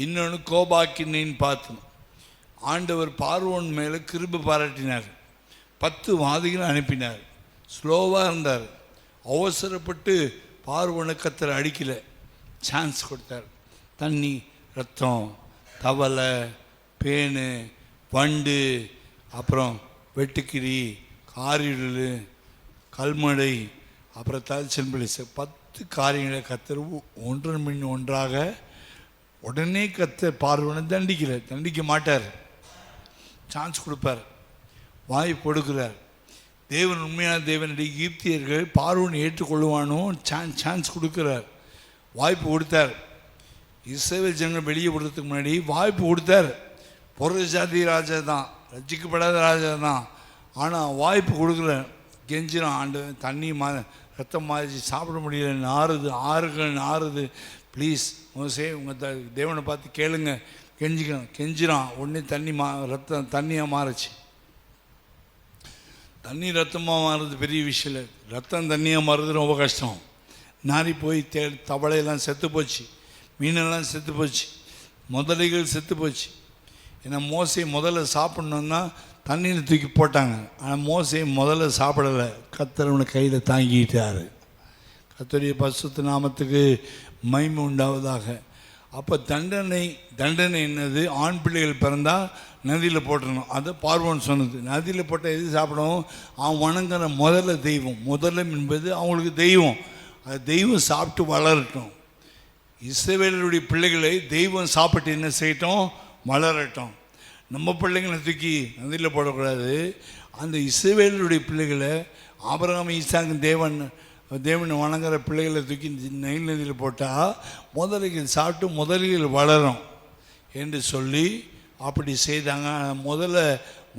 Speaker 1: இன்னொன்று கோபாக்கினின் பாத்திரம். ஆண்டவர் பார்வோன் மேலே கிருபை பாராட்டினார். 10 வாதிகளை அனுப்பினார். ஸ்லோவாக இருந்தார். அவசரப்பட்டு பார்வோனை கத்தரை அடிக்கலை, சான்ஸ் கொடுத்தார். தண்ணி, ரத்தம், தவளை, பேனு, வண்டு, அப்புறம் வெட்டுக்கிளி, காரிடல், கல்மழை, அப்புறம் தலைச்சன்பளி, 10 காரியங்களை கத்தர் ஒன்றன் பின் ஒன்றாக உடனே கத்தர் பார்வோனை தண்டிக்க மாட்டார். சான்ஸ் கொடுப்பார், வாய் கொடுக்கிறார். தேவன் உண்மையான தேவனுடைய ஈப்தியர்கள் பார்வோனை ஏற்றுக்கொள்ளுவானோ சான்ஸ் கொடுக்கிறார், வாய்ப்பு கொடுத்தார். இஸ்ரவேல் ஜனங்கள் வெளியே விடுறதுக்கு முன்னாடி வாய்ப்பு கொடுத்தார். பொருள் ஜாதி ராஜா தான், ரட்சிக்கப்படாத ராஜா தான். ஆனால் வாய்ப்பு கொடுக்கல. கெஞ்சினான், ஆண்டு தண்ணி ரத்தம் மாதிரி சாப்பிட முடியல, நாறுது, ஆறுகள் நாறுது, ப்ளீஸ் மோசே உங்கள் தேவனை பார்த்து கேளுங்க, கெஞ்சினான். உடனே ரத்தம் தண்ணியாக மாறுச்சு. தண்ணி ரத்தமாக மாறுறது பெரிய விஷயம் இல்லை, ரத்தம் தண்ணியாக மாறுறது ரொம்ப கஷ்டம். நாரி போய் தவளையெல்லாம் செத்து போச்சு, மீனெல்லாம் செத்து போச்சு, முதலைகள் செத்து போச்சு. ஏன்னா மோசை முதல்ல சாப்பிட்ணுன்னா தண்ணியில் தூக்கி போட்டாங்க. ஆனால் மோசை முதல்ல சாப்பிடலை, கத்தரவனை கையில் தாங்கிட்டார். கத்தருடைய பரிசுத்த நாமத்துக்கு மகிமை உண்டாவதாக. அப்போ தண்டனை என்னது? ஆண் பிள்ளைகள் பிறந்தால் நதியில் போட்டுடணும். அதை பார்வோன்னு சொன்னது. நதியில் போட்டால் எது சாப்பிடணும்? அவன் வணங்குற முதல்ல தெய்வம், முதலம் என்பது அவங்களுக்கு தெய்வம். அது தெய்வம் சாப்பிட்டு வளரட்டும். இஸ்ரவேலருடைய பிள்ளைகளை தெய்வம் சாப்பிட்டு என்ன செய்யட்டும்? வளரட்டும். நம்ம பிள்ளைங்களை தூக்கி நதியில் போடக்கூடாது. அந்த இஸ்ரவேலருடைய பிள்ளைகளை, ஆபிரகாம், ஈசாக்கு, தேவனை வணங்குற பிள்ளைகளை தூக்கி நைல் நதியில் போட்டால் முதலைகள் சாப்பிட்டு முதலைகள் வளரும் என்று சொல்லி அப்படி செய்தாங்க. முதல்ல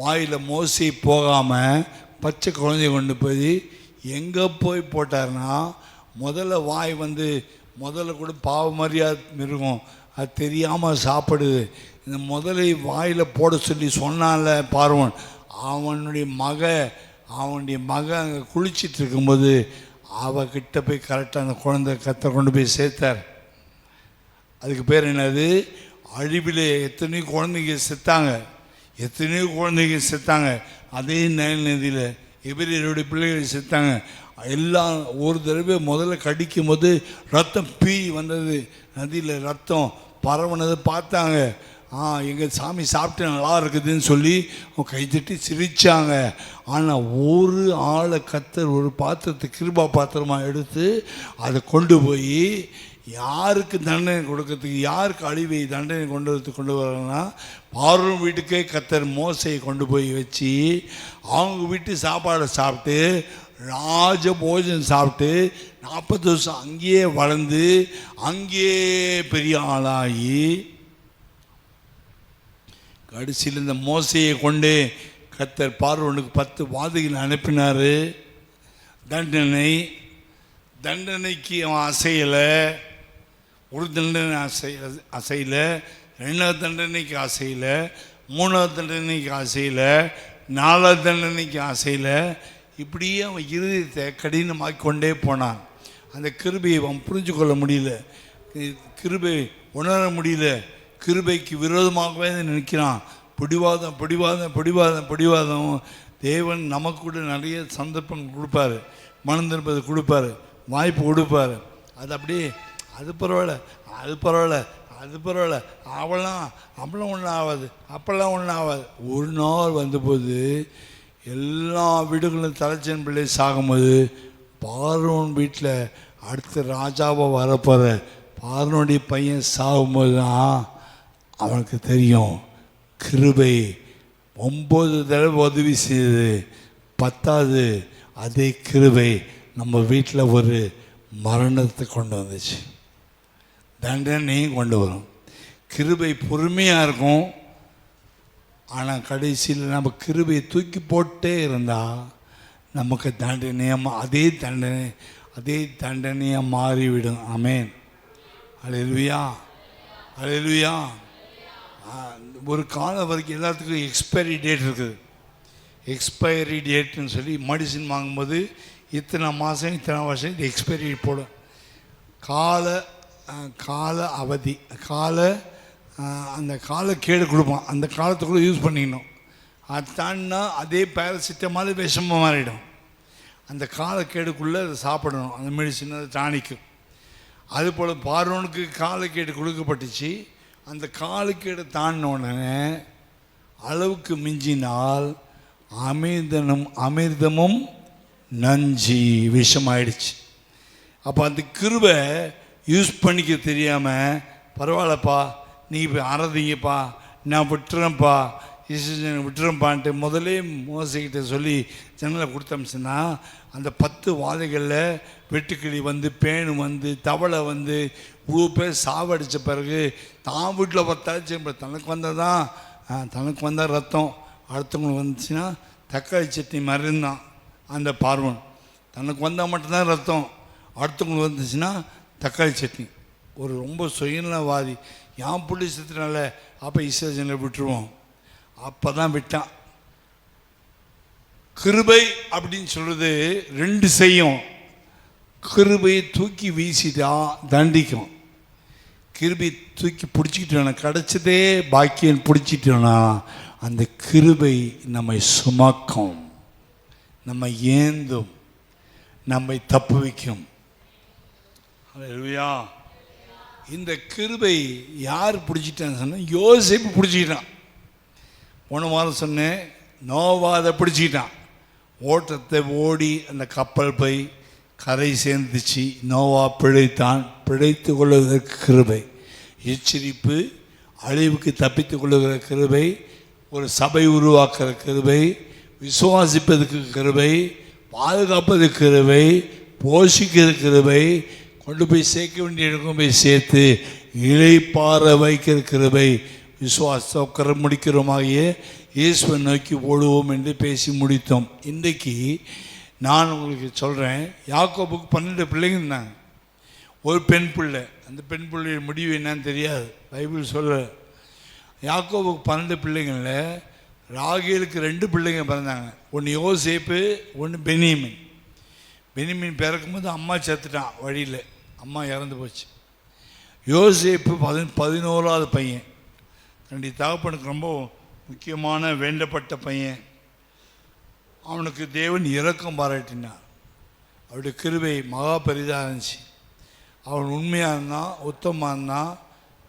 Speaker 1: வாயில் மோசி போகாமல் பச்சை குழந்தைய கொண்டு போய் எங்கே போய் போட்டார்னா, முதல்ல வாய் முதல்ல கூட பாவ மரியாதை மிருகம், அது தெரியாமல் சாப்பிடுது. இந்த முதலை வாயில் போட சொல்லி சொன்னால பார்வோன், அவனுடைய மக அங்கே குளிச்சிட்டு இருக்கும்போது அவகிட்ட போய் கரெக்டாக அந்த குழந்தை கொண்டு போய் சேர்த்தார். அதுக்கு பேர் என்னது? அழிவில் எத்தனையோ குழந்தைங்க செத்தாங்க. அதே நைல் நதியில் எபிரேயருடைய பிள்ளைகள் செத்தாங்க. எல்லாம் ஒரு தடவை முதல்ல கடிக்கும் போது ரத்தம் வந்தது, நதியில் ரத்தம் பரவுனதை பார்த்தாங்க. எங்கள் சாமி சாப்பிட்டு நல்லா இருக்குதுன்னு சொல்லி கைத்தட்டி சிரித்தாங்க. ஆனால் ஒரு ஆளை கத்தர் ஒரு பாத்திரத்தை கிருபா பாத்திரமாக எடுத்து அதை கொண்டு போய் யாருக்கு தண்டனை கொடுக்கறதுக்கு, யாருக்கு அழிவை தண்டனை கொண்டு வரனா, பார்வோன் வீட்டுக்கே கத்தர் மோசையை கொண்டு போய் வச்சு அவங்க வீட்டு சாப்பாடை சாப்பிட்டு ராஜ போஜனம் சாப்பிட்டு 40 வருஷம் அங்கேயே வளர்ந்து அங்கேயே பெரிய ஆளாகி கடைசியில் இந்த மோசையை கொண்டு கத்தர் பார்வோனுக்கு 10 வாதைகள் அனுப்பினார். தண்டனைக்கு அவன் அசையலை. ஒரு தண்டனை அசையலை, 2வது தண்டனைக்கு அசையலை, 3வது தண்டனைக்கு அசையலை, 4வது தண்டனைக்கு அசையலை. இப்படியே அவன் இருதயத்தை கடினமாக்கி கொண்டே போனான். அந்த கிருபையை அவன் புரிஞ்சு கொள்ள முடியல, கிருபை உணர முடியல. கிருபைக்கு விரோதமாகவே நினைக்கிறான். பிடிவாதம். தேவன் நமக்கு கூட நிறைய சந்தர்ப்பம் கொடுப்பாரு, மனம் திருப்பது கொடுப்பாரு, வாய்ப்பு கொடுப்பாரு. அது அப்படியே அது பரவாயில்ல அது பரவாயில்ல, அப்பெல்லாம் ஒன்றும் ஆகாது, அப்பெல்லாம் ஒன்றும் ஆகாது. ஒரு நாள் வந்தபோது எல்லா வீடுகளும் தலைச்சன் பிள்ளை சாகும்போது பார்வோன் வீட்டில் அடுத்த ராஜாவாக வரப்போகிற பார்வோனுடைய பையன் சாகும்போது தான் அவனுக்கு தெரியும் கிருபை 9 தடவை உதவி செய்யுது, 10வது அதே கிருபை நம்ம வீட்டில் ஒரு மரணத்தை கொண்டு வந்துச்சு, தண்டனையும் கொண்டு வரும். கிருபை பொறுமையாக இருக்கும், ஆனால் கடைசியில் நம்ம கிருபையை தூக்கி போட்டே இருந்தால் நமக்கு அதே தண்டனையாக மாறிவிடும். ஆமென், அல்லேலூயா, அல்லேலூயா. ஒரு காலம் வரைக்கும் எல்லாத்துக்கும் எக்ஸ்பைரி டேட் இருக்குது. எக்ஸ்பைரி டேட்டுன்னு சொல்லி மெடிசின் வாங்கும்போது இத்தனை மாதம் இத்தனை வருஷம் இது எக்ஸ்பைரி போடும். கால அவதி, அந்த காலக்கேடு கொடுப்பான், அந்த காலத்துக்குள்ளே யூஸ் பண்ணிக்கணும். அது தாண்டினா அதே பேராசிட்டமால் விஷமாக மாறிடும். அந்த காலக்கேடுக்குள்ளே அதை சாப்பிடணும், அந்த மெடிசின், அது டானிக்கும். அதுபோல் பார்வோனுக்கு காலக்கேடு கொடுக்கப்பட்டுச்சு. அந்த காலக்கேடு தாண்டின உடனே அளவுக்கு மிஞ்சினால் அமிர்தமும் நஞ்சி விஷமாயிடுச்சு. அப்போ அந்த கிருபை யூஸ் பண்ணிக்க தெரியாமல், பரவாயில்லப்பா நீ இப்போ அறதிங்கப்பா, நான் விட்டுறேன்ப்பா, விட்டுறேன்ப்பான்ட்டு முதலே மோசைக்கிட்ட சொல்லி ஜன்னலை கொடுத்தமிச்சுன்னா அந்த 10 வாதைகளில் வெட்டுக்கிளி வந்து, பேணு வந்து, தவளை வந்து, இவ்வளோ பேர் சாவடித்த பிறகு தான் வீட்டில் பார்த்தாச்சு தனக்கு வந்தால் ரத்தம், அடுத்தவங்களுக்கு வந்துச்சுன்னா தக்காளி சட்னி மருந்தான். அந்த பார்வன் தனக்கு வந்தால் மட்டும்தான் ரத்தம், அடுத்தவங்களுக்கு வந்துச்சுன்னா தக்காளி சட்னி. ஒரு ரொம்ப சுயநலவாதி, என் பிள்ளை செத்துனால அப்போ இஸ்ரவேலை விட்டுருவோம். அப்போ தான் விட்டான். கிருபை அப்படின்னு சொல்கிறது 2 செய்யும். கிருபையை தூக்கி வீசிட்டா தண்டிக்கும். கிருபை தூக்கி பிடிச்சிக்கிட்டோன்னா, கிடச்சதே பாக்கியம் பிடிச்சிட்டோன்னா அந்த கிருபை நம்மை சுமக்கும், நம்ம ஏந்தும், நம்மை தப்பு வைக்கும். அல்லேலூயா. இந்த கிருபை யார் பிடிச்சிட்டான்னு சொன்னால் யோசேப்பு பிடிச்சிக்கிட்டான். போன வாரம் சொன்னேன், நோவாதை பிடிச்சிக்கிட்டான். ஓட்டத்தை ஓடி அந்த கப்பல் போய் கரை சேர்ந்துச்சு. நோவா பிழைத்தான். பிழைத்து கொள்வதற்கு கிருபை, எச்சரிப்பு, அழிவுக்கு தப்பித்து கொள்ளுகிற கிருபை, ஒரு சபை உருவாக்குற கிருபை, விசுவாசிப்பதற்கு கிருபை, பாதுகாப்பதற்கு கிருபை, போஷிக்கிற கிருபை, கொண்டு போய் சேர்க்க வேண்டிய இடக்கும் போய் சேர்த்து இளைப்பாற வைக்கிற கிருபை, விசுவாசம் முடிக்கிறோமாகிய இயேசுவை நோக்கி ஓடுவோம் என்று பேசி முடித்தோம். இன்றைக்கு நான் உங்களுக்கு சொல்கிறேன், யாக்கோபுக்கு 12 பிள்ளைங்க இருந்தாங்க, ஒரு பெண் பிள்ளை. அந்த பெண் பிள்ளைய முடிவு என்னன்னு தெரியாது, பைபிள் சொல்ல. யாக்கோபுக்கு 12 பிள்ளைங்களில் ராகேலுக்கு 2 பிள்ளைங்க பிறந்தாங்க. ஒன்று யோசேப்பு, ஒன்று பெனியமின். பெனியமின் பிறக்கும்போது அம்மா செத்துட்டான், வழியில் அம்மா இறந்து போச்சு. யோசேப்பு 11வது பையன். தன்னுடைய தகப்பனுக்கு ரொம்ப முக்கியமான வேண்டப்பட்ட பையன். அவனுக்கு தேவன் இரக்கம் பாராட்டினார். அவருடைய கிருபை மகா பெரிதாக இருந்துச்சு. அவன் உண்மையாக இருந்தான், உத்தமாக இருந்தான்.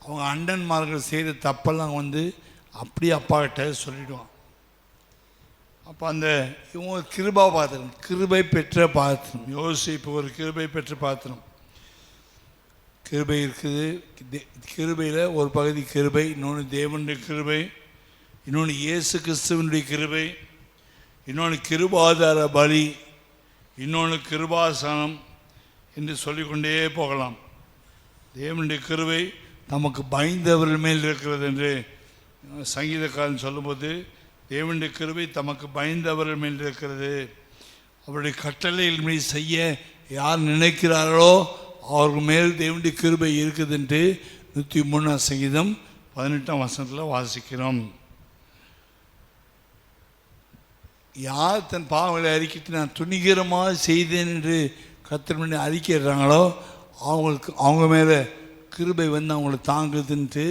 Speaker 1: அவங்க அண்ணன்மார்கள் செய்த தப்பெல்லாம் அப்படியே அப்பா கிட்ட சொல்லிவிடுவான். அப்போ அந்த இவங்க கிருபா பாத்திரம், கிருபை பெற்ற பாத்திரம். யோசிப்பு ஒரு கிருபை பெற்ற பாத்திரம். கிருபை இருக்குது. கிருபையில் ஒரு பகுதி கிருபை, இன்னொன்று தேவனுடைய கிருபை, இன்னொன்று இயேசு கிறிஸ்துவனுடைய கிருபை, இன்னொன்று கிருபாதார பலி, இன்னொன்று கிருபாசனம் என்று சொல்லிக்கொண்டே போகலாம். தேவனுடைய கிருபை நமக்கு பயந்தவர்கள் மேல் இருக்கிறது என்று சங்கீதக்காரன் சொல்லும்போது, தேவனுடைய கிருபை தமக்கு பயந்தவர்கள் மேல் இருக்கிறது. அவருடைய கட்டளைகள் மீது செய்ய யார் நினைக்கிறார்களோ அவர்கள் மேல் தேவனுடைய கிருபை இருக்குது என்று 103 சங்கீதம் 18ஆம் வசனத்தில் வாசிக்கிறோம். யார் தன் பாவங்களை அறிக்கிட்டு நான் துணிகரமாக செய்தேன் என்று கர்த்தர் முன்னே அறிக்கிறாங்களோ அவங்க மேலே கிருபை அவங்கள தாங்குதுன்ட்டு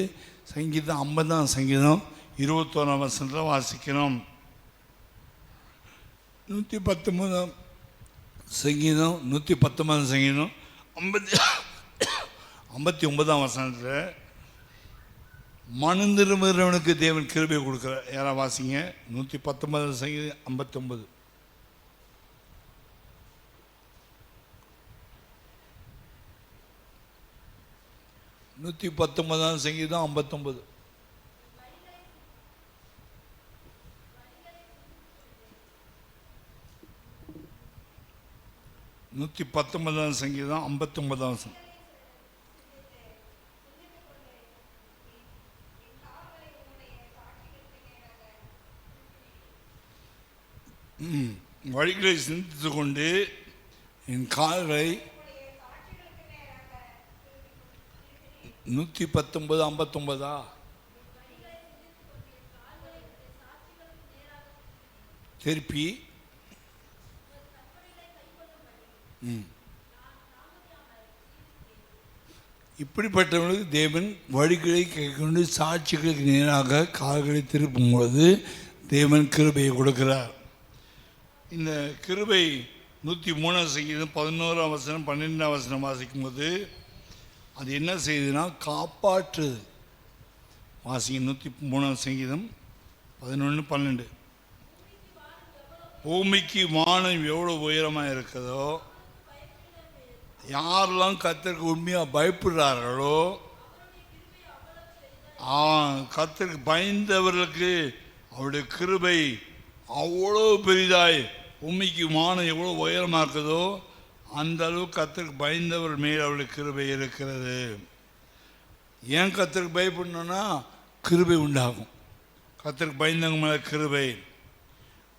Speaker 1: சங்கீதம் 50ஆம் சங்கீதம் 21ஆம் வசனத்தில் வாசிக்கிறோம். 119ஆம் சங்கீதம் 119ஆம் சங்கீதம் 59ஆம் வசனத்தில் மனம் திரும்புகிறவனுக்கு தேவன் கிருபை கொடுக்குறார். யாரா வாசிங்க 119 சங்கீதம் 59. 119 சங்கீதம் 59. சங்கீதம் 59. வழிகளை சிந்தித்து கொண்டு என் கால்களை 119 59 திருப்பி இப்படிப்பட்டவர்களுக்கு தேவன் வழிகளை கைக்கொண்டு சாட்சிகளுக்கு நேராக கால்களை திருப்பும் பொழுது தேவன் கிருபையை கொடுக்கிறார். இந்த கிருபை 103 சங்கீதம் 11 வசனம் 12 வசனம் வாசிக்கும் போது அது என்ன செய்யுதுன்னா காப்பாற்றுது. வாசிங்க 103 சங்கீதம் 11 12. பூமிக்கு வானம் எவ்வளோ உயரமாக இருக்குதோ, யாரெல்லாம் கர்த்தருக்கு உண்மையாக பயப்படுறார்களோ, கர்த்தருக்கு பயந்தவர்களுக்கு அவருடைய கிருபை அவ்வளோ பெரிதாய், பூமிக்கு வானம் எவ்வளோ உயரமாக இருக்குதோ அந்த அளவுக்கு கர்த்தருக்கு பயந்தவர் மேல் அவருடைய கிருபை இருக்கிறது. ஏன் கர்த்தருக்கு பயப்படணும்னா கிருபை உண்டாகும். கர்த்தருக்கு பயந்தவங்க மேலே கிருபை.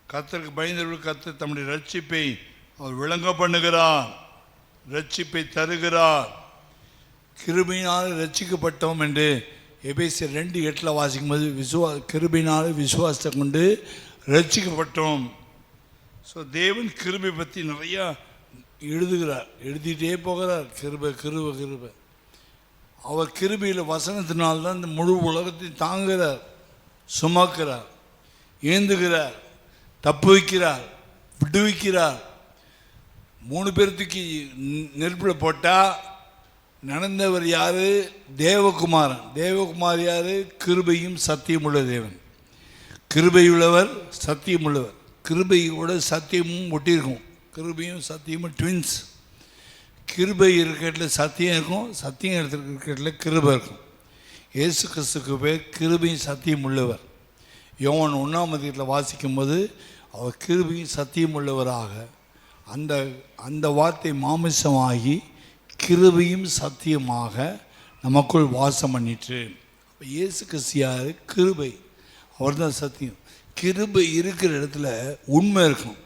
Speaker 1: கர்த்தருக்கு பயந்தவர்கள் கர்த்தர் தம்முடைய ரட்சிப்பை அவர் விளங்க பண்ணுகிறார், ரட்சிப்பை தருகிறார். கிருபையினால் ரட்சிக்கப்பட்டோம் என்று எபேசியர் 2:8 வாசிக்கும் போது கிருபையினால் விசுவாசத்தை கொண்டு ரட்சிக்கப்பட்டோம். ஸோ தேவன் கிருபை பற்றி நிறையா எழுதுகிறார், எழுதிட்டே போகிறார். கிருபை கிருபை கிருபை. அவர் கிருபையில் வசனத்தினால்தான் இந்த முழு உலகத்தை தாங்குகிறார், சுமக்கிறார், ஏந்துகிறார், தப்பு வைக்கிறார், விடுவிக்கிறார். 3 பேர்த்துக்கு நெருப்பில் போட்டால் நடந்தவர் யார்? தேவகுமாரன். தேவகுமார் யார்? கிருபையும் சத்தியம் உள்ள தேவன். கிருபையுள்ளவர் சத்தியம் உள்ளவர். கிருபையோட சத்தியமும் ஒட்டியிருக்கும். கிருபையும் சத்தியமும் ட்வின்ஸ். கிருபை இருக்கிற சத்தியம் இருக்கும், சத்தியம் இருக்கிற கிருபை இருக்கும். இயேசு கிறிஸ்துக்கு பேர் கிருபையும் சத்தியம் உள்ளவர். யோவான் 1 வாசிக்கும் போது அவர் கிருபையும் சத்தியம் உள்ளவராக அந்த வார்த்தை மாமிசமாகி கிருபையும் சத்தியமாக நமக்குள் வாசம் பண்ணிட்டு. அப்போ இயேசு கிறிஸ்து யார்? கிருபை. அவர் தான் சத்தியம். கிருபை இருக்கிற இடத்துல உண்மை இருக்கும்,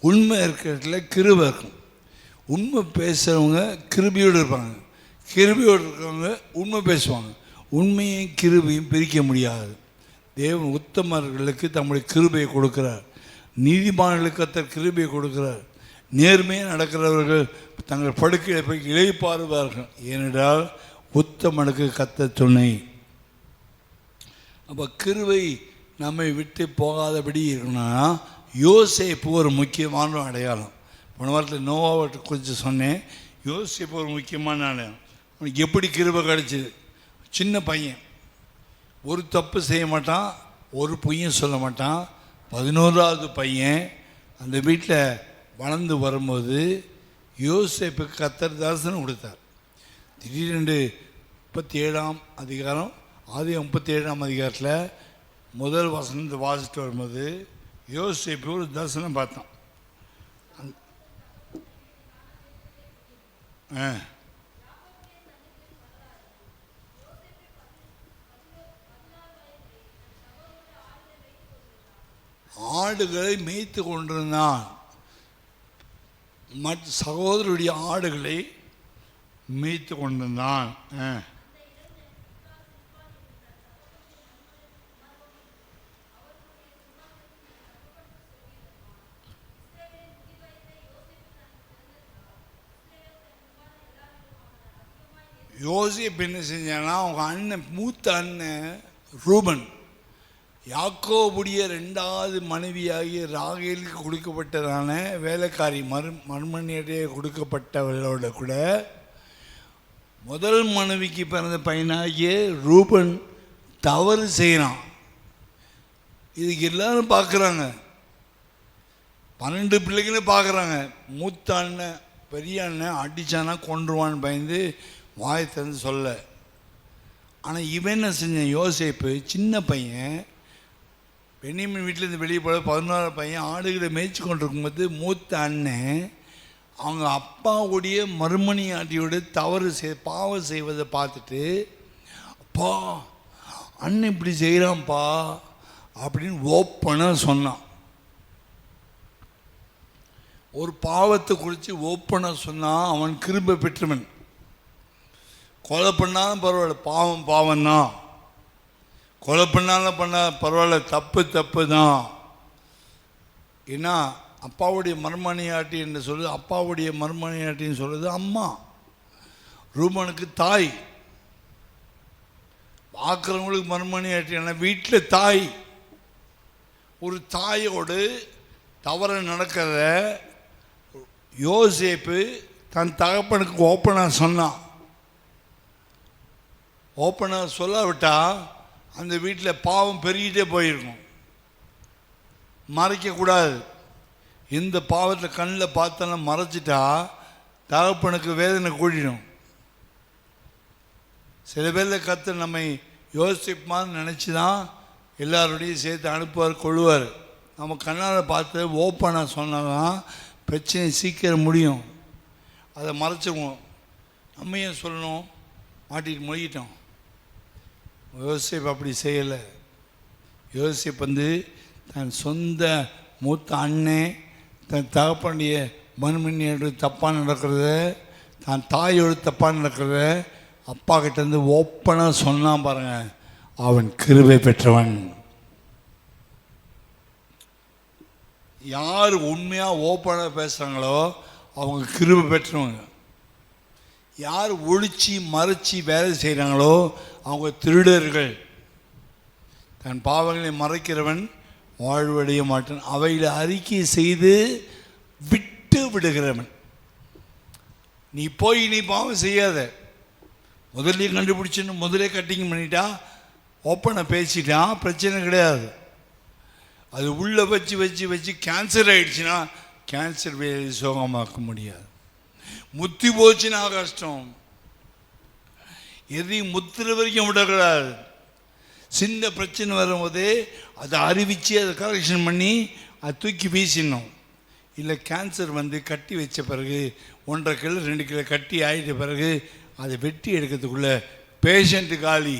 Speaker 1: உண்மை இருக்கிற இடத்துல கிருபை இருக்கும். உண்மை பேசுகிறவங்க கிருபையோடு இருப்பாங்க, கிருபையோடு இருக்கிறவங்க உண்மை பேசுவாங்க. உண்மையும் கிருபையும் பிரிக்க முடியாது. தேவன் உத்தமர்களுக்கு தம்முடைய கிருபையை கொடுக்கிறார், நீதிமான்களுக்கு கர்த்தர் கிருபையை கொடுக்கிறார். நேர்மையாக நடக்கிறவர்கள் தங்கள் படுக்கையை போய் இளைப்பாறுவார்கள், ஏனென்றால் உத்தமனுக்கு கர்த்தர் துணை. அப்போ கிருபை நம்மை விட்டு போகாதபடி இருக்கணும்னா யோசேப்பு ஒரு முக்கியமான அடையாளம். போன வாரத்தில் நோவாவை கொஞ்சம் சொன்னேன். யோசேப்பு ஒரு முக்கியமான அடையாளம். அவனுக்கு எப்படி கிருபை கிடச்சிது? சின்ன பையன், ஒரு தப்பு செய்ய மாட்டான், ஒரு பொய்யும் சொல்ல மாட்டான். 11வது பையன். அந்த வீட்டில் வளர்ந்து வரும்போது யோசேப்புக்கு கர்த்தர் தரிசனம் கொடுத்தார். திடீரென்று 37ஆம் அதிகாரம், ஆதி 37ஆம் அதிகாரத்தில் முதல் வசனத்தை வாசிட்டு வரும்போது யோசேப்பு ஒரு தரிசனம் பார்த்தான். ஆடுகளை மேய்த்து கொண்டிருந்தான். மற்ற சகோதரருடைய ஆடுகளை மேய்த்து கொண்டிருந்தான். யோசேப்பு என்ன செஞ்சான்னா, அவங்க அண்ணன், மூத்த அண்ணன் ரூபன், யாக்கோபுடைய 2வது மனைவியாகிய ராகேலுக்கு கொடுக்கப்பட்டதான வேலைக்காரி மறுமணியிடையே கொடுக்கப்பட்டவர்களோட கூட முதல் மனைவிக்கு பிறந்த பையனாகிய ரூபன் தவறு செய்கிறான். இதுக்கு எல்லாரும் பார்க்குறாங்க, 12 பிள்ளைங்களும் பார்க்குறாங்க. மூத்த அண்ணன் பெரிய அண்ணன் அடித்தானா கொன்றுவான்னு பயந்து வாயை திறந்து சொல்ல. ஆனால் இவன் என்ன செஞ்சான்? யோசேப்பு சின்ன பையன், பெண்ணியம்மன் வீட்டிலேருந்து வெளியே போட 16 பையன் ஆடுகளை மேய்ச்சி கொண்டிருக்கும்போது மூத்த அண்ணன் அவங்க அப்பாவுடைய மறுமணியாட்டியோட தவறு பாவம் செய்வதை பார்த்துட்டு, அப்பா அண்ணன் இப்படி செய்கிறான்ப்பா அப்படின்னு ஓப்பனாக சொன்னான். ஒரு பாவத்தை குறித்து ஓப்பனாக சொன்னான். அவன் கிருபை பெற்றவன். கொலை பண்ணாலும் பரவாயில்ல, பாவம் பாவம்தான். கொலை பண்ணாலும் பரவாயில்ல, தப்பு தான். ஏன்னா அப்பாவுடைய மர்மணியாட்டி என்று சொல்லுது, அப்பாவுடைய மர்மணியாட்டின்னு சொல்லுது அம்மா, ரூபனுக்கு தாய். பார்க்குறவங்களுக்கு மர்மணியாட்டி, ஆனால் வீட்டில் தாய். ஒரு தாயோடு தவறு நடக்கிறத யோசேப்பு தன் தகப்பனுக்கு ஓப்பனாக சொன்னான். ஓப்பனாக சொல்லாவிட்டா அந்த வீட்டில் பாவம் பெருகிட்டே போயிருக்கும். மறைக்கக்கூடாது. இந்த பாவத்தில் கண்ணில் பார்த்தோன்னா மறைச்சிட்டா தகப்பனுக்கு வேதனை கூடிடும். சில பேரில் கர்த்தர் நம்மை யோசிப்பான்னு நினச்சி தான் எல்லாரோடையும் சேர்த்து அனுப்புவார், கொள்வார். நம்ம கண்ணால் பார்த்து ஓப்பனாக சொன்னாதான் பிரச்சனை சீக்கிரம் முடியும். அதை மறைச்சிடுவோம். நம்ம ஏன் சொல்லணும்? மாட்டிட்டு மொழிகிட்டோம். யோசேப்பு அப்படி செய்யலை. யோசேப்பு தன் சொந்த மூத்த அண்ணன் தன் தகப்பனுடைய மறுமணியோடு தப்பாக நடக்கிறத, தன் தாயோடு தப்பாக நடக்கிறத அப்பா கிட்டேருந்து ஓப்பனாக சொன்னான் பாருங்க. அவன் கிருபை பெற்றவன். யார் உண்மையாக ஓப்பனாக பேசுகிறாங்களோ அவங்க கிருபை பெற்றவங்க. யார் ஒழிச்சு மறைச்சி வேலை செய்கிறாங்களோ அவங்க திருடர்கள். தன் பாவங்களை மறைக்கிறவன் வாழ்வடைய மாட்டான். அவைகளை அறிக்கை செய்து விட்டு விடுகிறவன். நீ போய் நீ பாவம் செய்யாத, முதல்ல கண்டுபிடிச்சுன்னு முதலே கட்டிங் பண்ணிட்டா, ஓப்பனாக பேசிட்டான், பிரச்சனை கிடையாது. அது உள்ளே வச்சு வச்சு வச்சு கேன்சர் ஆகிடுச்சுன்னா கேன்சர் வேலை சுகமாக்க முடியாது. முத்தி போச்சுன்னா கஷ்டம். எதையும் முத்துற வரைக்கும் விடக்கூடாது. சின்ன பிரச்சனை வரும்போதே அதை அறிவித்து அதை கரெக்ஷன் பண்ணி அதை தூக்கி வீசிடணும். இல்லை கேன்சர் கட்டி வச்ச பிறகு 1.5 கிலோ 2 கிலோ கட்டி ஆகிட்ட பிறகு அதை வெட்டி எடுக்கிறதுக்குள்ளே பேஷண்ட்டு காலி.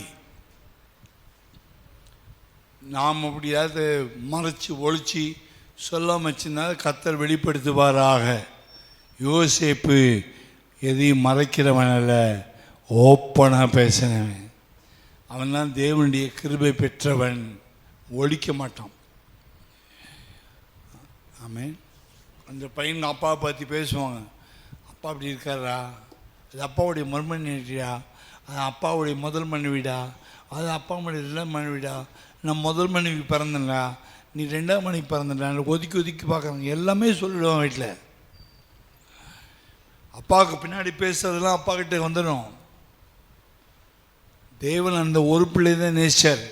Speaker 1: நாம் அப்படியாவது மறைச்சி ஒழிச்சு சொல்லாமல் வச்சுருந்தா கர்த்தர் வெளிப்படுத்துவாராக. யோசேப்பு எதையும் மறைக்கிறவன் அல்ல, ஓப்பனாக பேசினவன். அவன் தான் தேவனுடைய கிருபை பெற்றவன், ஒழிக்க மாட்டான். ஆமென். அந்த பையன் அப்பாவை பற்றி பேசுவாங்க. அப்பா அப்படி இருக்காரா, அது அப்பாவுடைய மறுமணியா, அது அப்பாவுடைய முதல் மனைவிடா, அது அப்பாவுடைய 2ஆம் மனைவிடா, நான் முதல் மனைவி பிறந்தேன்டா, நீ 2ஆம் மனைவி பிறந்தடா, ஒதுக்கி ஒதுக்கி பார்க்குறாங்க. எல்லாமே சொல்லிடுவான் வீட்டில். அப்பாவுக்கு பின்னாடி பேசுறதெல்லாம் அப்பா கிட்ட வந்துடும். தேவன் அந்த ஒரு பிள்ளை தான் நேசிச்சார்.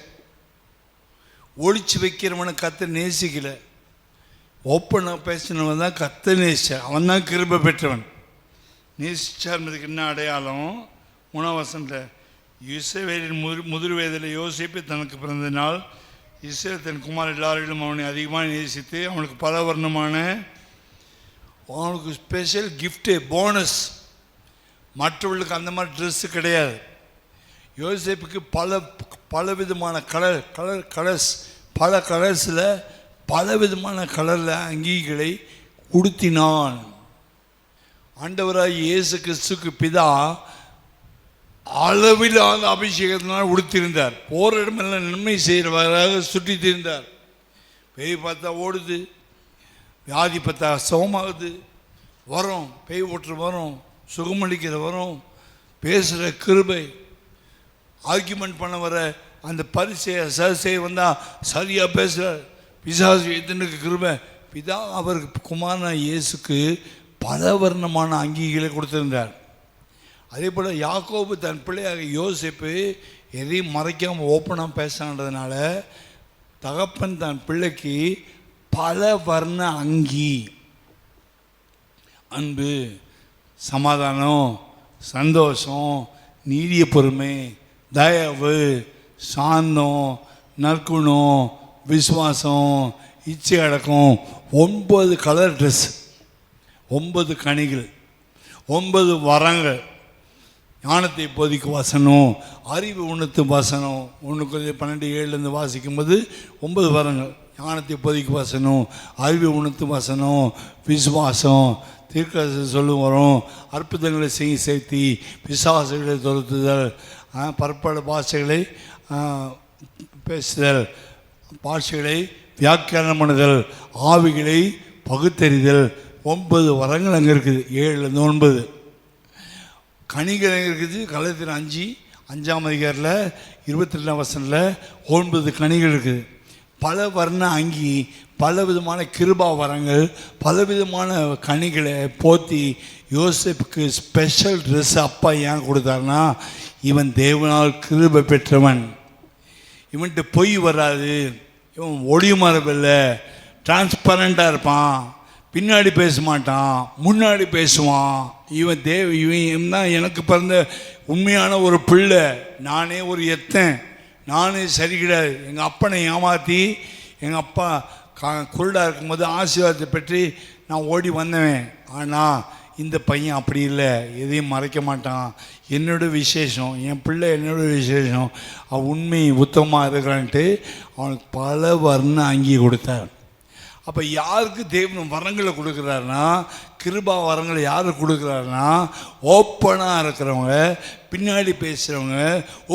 Speaker 1: ஒழிச்சு வைக்கிறவனை கர்த்தர் நேசிக்கல. ஓப்பனாக பேசினவன் தான் கர்த்தர் நேசிச்சார். அவன் தான் கிருபை பெற்றவன். நேசிச்சார்ன்றதுக்கு என்ன அடையாளம்? 3ஆம் வசனத்தில், இஸ்ரவேலின் முதிர் வயதில் யோசேப்பு தனக்கு பிறந்த நாள் இஸ்ரவேல் தன் குமார் எல்லாரிலும் அவனை அதிகமாக நேசித்து அவனுக்கு பல வர்ணமான அவனுக்கு ஸ்பெஷல் கிஃப்ட்டு போனஸ். மற்றவர்களுக்கு அந்த மாதிரி ட்ரெஸ்ஸு கிடையாது. யோசேப்புக்கு பல விதமான பல கலர்ஸில் பல விதமான கலரில் அங்கிகளை உடுத்தினான். ஆண்டவராய் இயேசு கிறிஸ்துக்கு பிதா அளவில்லாத அபிஷேகத்தினால் உடுத்திருந்தார். போகிற இடமெல்லாம் நன்மை செய்கிறவராக சுற்றி திரிந்தார். பேய் பார்த்தா ஓடுது, வியாதி பார்த்தா சுகமாகுது, வரும் பேய் ஓட்டுற வரும், சுகமளிக்கிற வரும், பேசுகிற கிருபை, ஆர்கியூமெண்ட் பண்ண வர அந்த பரிசையை சரிசெய்ய வந்தால் சரியாக பேசுகிறார். பிசாசு எத்தனுக்கு கிருபை. பிதா அவருக்கு குமாரன இயேசுக்கு பல வர்ணமான அங்கிகளை கொடுத்திருந்தார். அதே போல் யாக்கோபு தன் பிள்ளையாக யோசேப்பு எதையும் மறைக்காமல் ஓப்பனாக பேசுறதுனால தகப்பன் தன் பிள்ளைக்கு பல வர்ண அங்கி, அன்பு, சமாதானம், சந்தோஷம், நீடிய பொறுமை, தயவு, சாந்தம், நற்குணம், விசுவாசம், இச்சை அடக்கம், 9 கலர் ட்ரெஸ், 9 கனிகள், 9 வரங்கள், ஞானத்தை போதிக்கும் வசனம், அறிவு உணர்த்தும் வசனம். 1-12-7 வாசிக்கும்போது 9 வரங்கள். ஞானத்தை போதிக்கும் வசனம், அறிவு உணர்த்தும் வசனம், விசுவாசம், தீர்க்க சொல்லும் வரும், அற்புதங்களை செய்ய சேர்த்தி, பிசாசுகளை துரத்துதல், பற்பல பாஷைகளை பேசுதல், பாஷைகளை வியாக்கியானம் பண்ணுதல், ஆவிகளை பகுத்தறிதல். 9 வரங்கள் அங்கே இருக்குது. 7-9 கனிகள் அங்கே இருக்குது. கலாத்தியர் 5-5 22 9 கனிகள் இருக்குது. பல வர்ண அங்கி, பல விதமான கிருபா வரங்கள், பலவிதமான கனிகளை போத்தி யோசேப்புக்கு ஸ்பெஷல் ட்ரெஸ் அப்பா ஏன் கொடுத்தாருன்னா, இவன் தேவனால் கிருபை பெற்றவன், இவன்ட்டு பொய் வராது, இவன் ஒளி மரபில்லை, டிரான்ஸ்பரண்டாக இருப்பான், பின்னாடி பேச மாட்டான், முன்னாடி பேசுவான், இவன் தான் எனக்கு பிறந்த உண்மையான ஒரு பிள்ளை, நானே ஒரு எத்தன், நானே சரி கிடையாது. எங்கள் அப்பனை ஏமாற்றி எங்கள் அப்பா குருடாக இருக்கும்போது ஆசீர்வாதத்தை பற்றி நான் ஓடி வந்தவன். ஆனால் இந்த பையன் அப்படி இல்லை, எதையும் மறைக்க மாட்டான், என்னோட விசேஷம், என் பிள்ளை என்னோட விசேஷம், அவன் உண்மை உத்தமமாக இருக்கிறான்ட்டு அவனுக்கு பல வர்ண அங்கி கொடுத்தார். அப்போ யாருக்கு தேவன் வரங்களை கொடுக்குறாருன்னா, கிருபா வரங்களை யாருக்கு கொடுக்குறாருன்னா, ஓப்பனாக இருக்கிறவங்க, பின்னாடி பேசுகிறவங்க,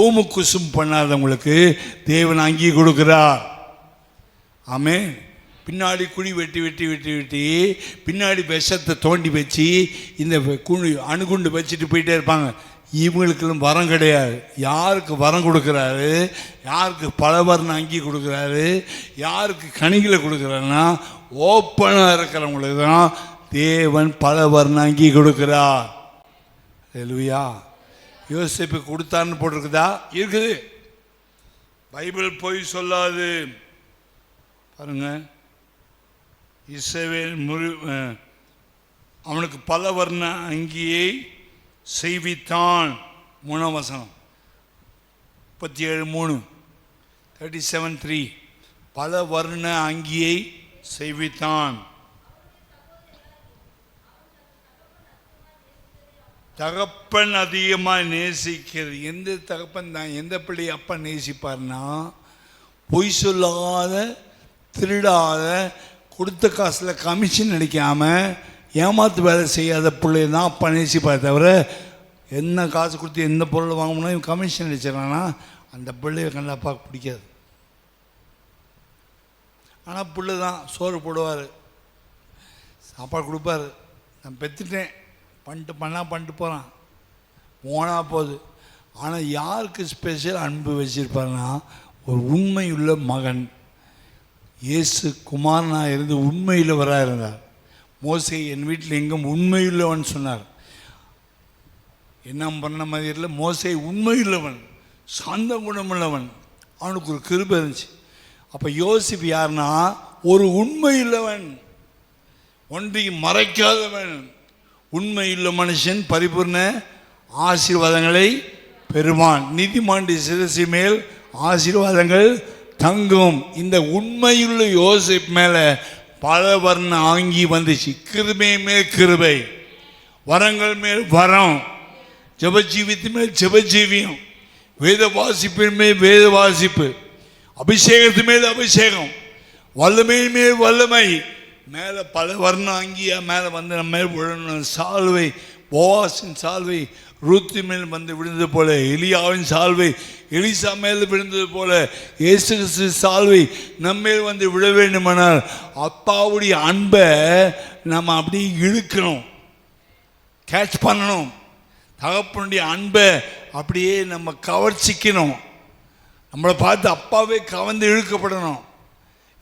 Speaker 1: ஓமு குசும் பண்ணாதவங்களுக்கு தேவன் அங்கி கொடுக்குறார். ஆமே. பின்னாடி குழி வெட்டி பின்னாடி விஷத்தை தோண்டி வச்சு இந்த அணுகுண்டு வச்சுட்டு போயிட்டே இருப்பாங்க. இவங்களுக்கெல்லாம் வரம் கிடையாது. யாருக்கு வரம் கொடுக்குறாரு, யாருக்கு பல வர்ண அங்கி கொடுக்குறாரு, யாருக்கு கனிகளை கொடுக்குறாருன்னா, ஓப்பனாக இருக்கிறவங்களுக்கு தான் தேவன் பல வர்ண அங்கி கொடுக்குறார். அல்லேலூயா. யோசேப்பு கொடுத்தான்னு போட்டிருக்குதா? இருக்குது. பைபிள் பொய் சொல்லாது. பாருங்க, இஸ்ரவேல் அவனுக்கு பல வர்ண அங்கியை செய்வித்தான். 3 37:3 37:3 பல வர்ண அங்கியை செய்வித்தான். தகப்பன் அதிகமாக நேசிக்கிறது. எந்த தகப்பன் தான் எந்த பிள்ளை அப்பா நேசிப்பார்னா, பொய் சொல்லாத, திருடாத, கொடுத்த காசில் கமிஷன் அடிக்காமல் ஏமாத்து வேலை செய்யாத பிள்ளைய தான் அப்பா நேசிப்பார். தவிர என்ன காசு கொடுத்து எந்த பொருளை வாங்கணும்னா இவன் கமிஷன் அடிச்சிடறான்னா அந்த பிள்ளைய கண்ட அப்பாவுக்கு பிடிக்காது. ஆனால் பிள்ளை தான் சோறு போடுவார், சாப்பாடு கொடுப்பார். நான் பெற்றுட்டேன், பண்ணிட்டு போகிறான், போனால் போகுது. ஆனால் யாருக்கு ஸ்பெஷல் அன்பு வச்சுருப்பாருன்னா, ஒரு உண்மையுள்ள மகன், இயேசு குமாரனாக இருந்து உண்மையுள்ளவராக இருந்தார். மோசே என் வீட்டில் எங்கும் உண்மையுள்ளவன் சொன்னார். என்ன பண்ண மாதிரி இல்லை, மோசே உண்மையுள்ளவன், சாந்த குணமுள்ளவன், அவனுக்கு ஒரு கிருபை இருந்துச்சு. அப்போ யோசிப்பு யாருன்னா, ஒரு உண்மையுள்ளவன், ஒன்றையும் மறைக்காதவன். உண்மையுள்ள மனுஷன் பரிபூர்ண ஆசீர்வாதங்களை பெறுவான். நீதிமானுடைய சிரசி மேல் ஆசீர்வாதங்கள் தங்கும். இந்த உண்மையுள்ள யோசேப்பு மேலே பல வர்ண ஆங்கி வந்துச்சு. கிருபை மேல் கிருபை, வரங்கள் மேல் வரம், ஜபஜீவித்து மேல் ஜபஜீவியம், வேத வாசிப்பின் மேல் வேத வாசிப்பு, அபிஷேகத்து மேல் அபிஷேகம், வல்லமை மேல் வல்லமை, மேலே பல வர்ண அங்கியா மேலே வந்து நம்ம மேல் விழணும். சால்வை, போவாசின் சால்வை ரூத்து மேல் வந்து விழுந்தது போல, எலியாவின் சால்வை எலிசா மேல் விழுந்தது போல, இயேசு கிறிஸ்து சால்வை நம்மேல் வந்து விழ வேண்டுமானால் அப்பாவுடைய அன்பை நம்ம அப்படியே இழுக்கணும், கேட்ச் பண்ணணும். தகப்பனுடைய அன்பை அப்படியே நம்ம கவர்ச்சிக்கணும். நம்மளை பார்த்து அப்பாவே கவர்ந்து இழுக்கப்படணும்.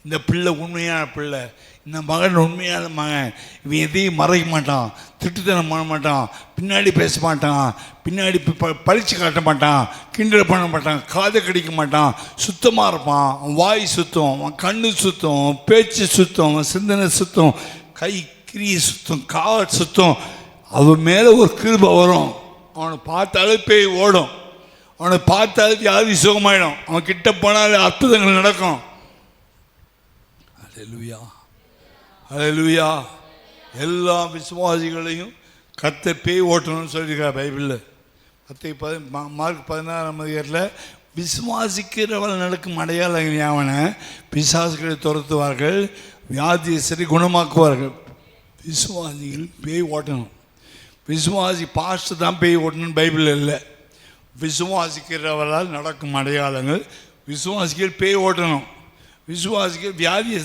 Speaker 1: இந்த பிள்ளை உண்மையான பிள்ளை, இந்த மகன் உண்மையான மகன், இவன் எதையும் மறைக்க மாட்டான், திட்டுத்தனம் பண்ண மாட்டான், பின்னாடி பேச மாட்டான், பின்னாடி பழிச்சு காட்ட மாட்டான், கிண்டல் பண்ண மாட்டான், காது கடிக்க மாட்டான், சுத்தமாக இருப்பான், அவன் வாய் சுத்தம், அவன் கண்ணு சுத்தம், அவன் பேச்சு சுத்தம், அவன் சிந்தனை சுத்தம், கை கிரிய சுத்தம், கால் சுத்தம். அவன் மேலே ஒரு கிருபை வரும். அவனை பார்த்தாலே பேய் ஓடும், அவனை பார்த்தாலே வியாதி சுகமாயிடும், அவன் கிட்ட போனாலே அற்புதங்கள் நடக்கும். அல்லேலூயா, அல்லேலூயா. எல்லா விசுவாசிகளையும் கர்த்தர் பேய் ஓட்டணும்னு சொல்லியிருக்கார் பைபிளில். மார்க் 16 விசுவாசிக்கிறவள் நடக்கும் அடையாளங்கள் யாவன, பிசாசுகளை துரத்துவார்கள், வியாதியை சரி குணமாக்குவார்கள். விசுவாசிகள் பேய் ஓட்டணும். விசுவாசி பாஸ்ட் தான் பேய் ஓட்டணும் பைபிளில் இல்லை. விசுவாசிக்கிறவர்களால் நடக்கும் அடையாளங்கள், விசுவாசிகள் பேய் ஓட்டணும். விசுவாசிகள் வியாதியை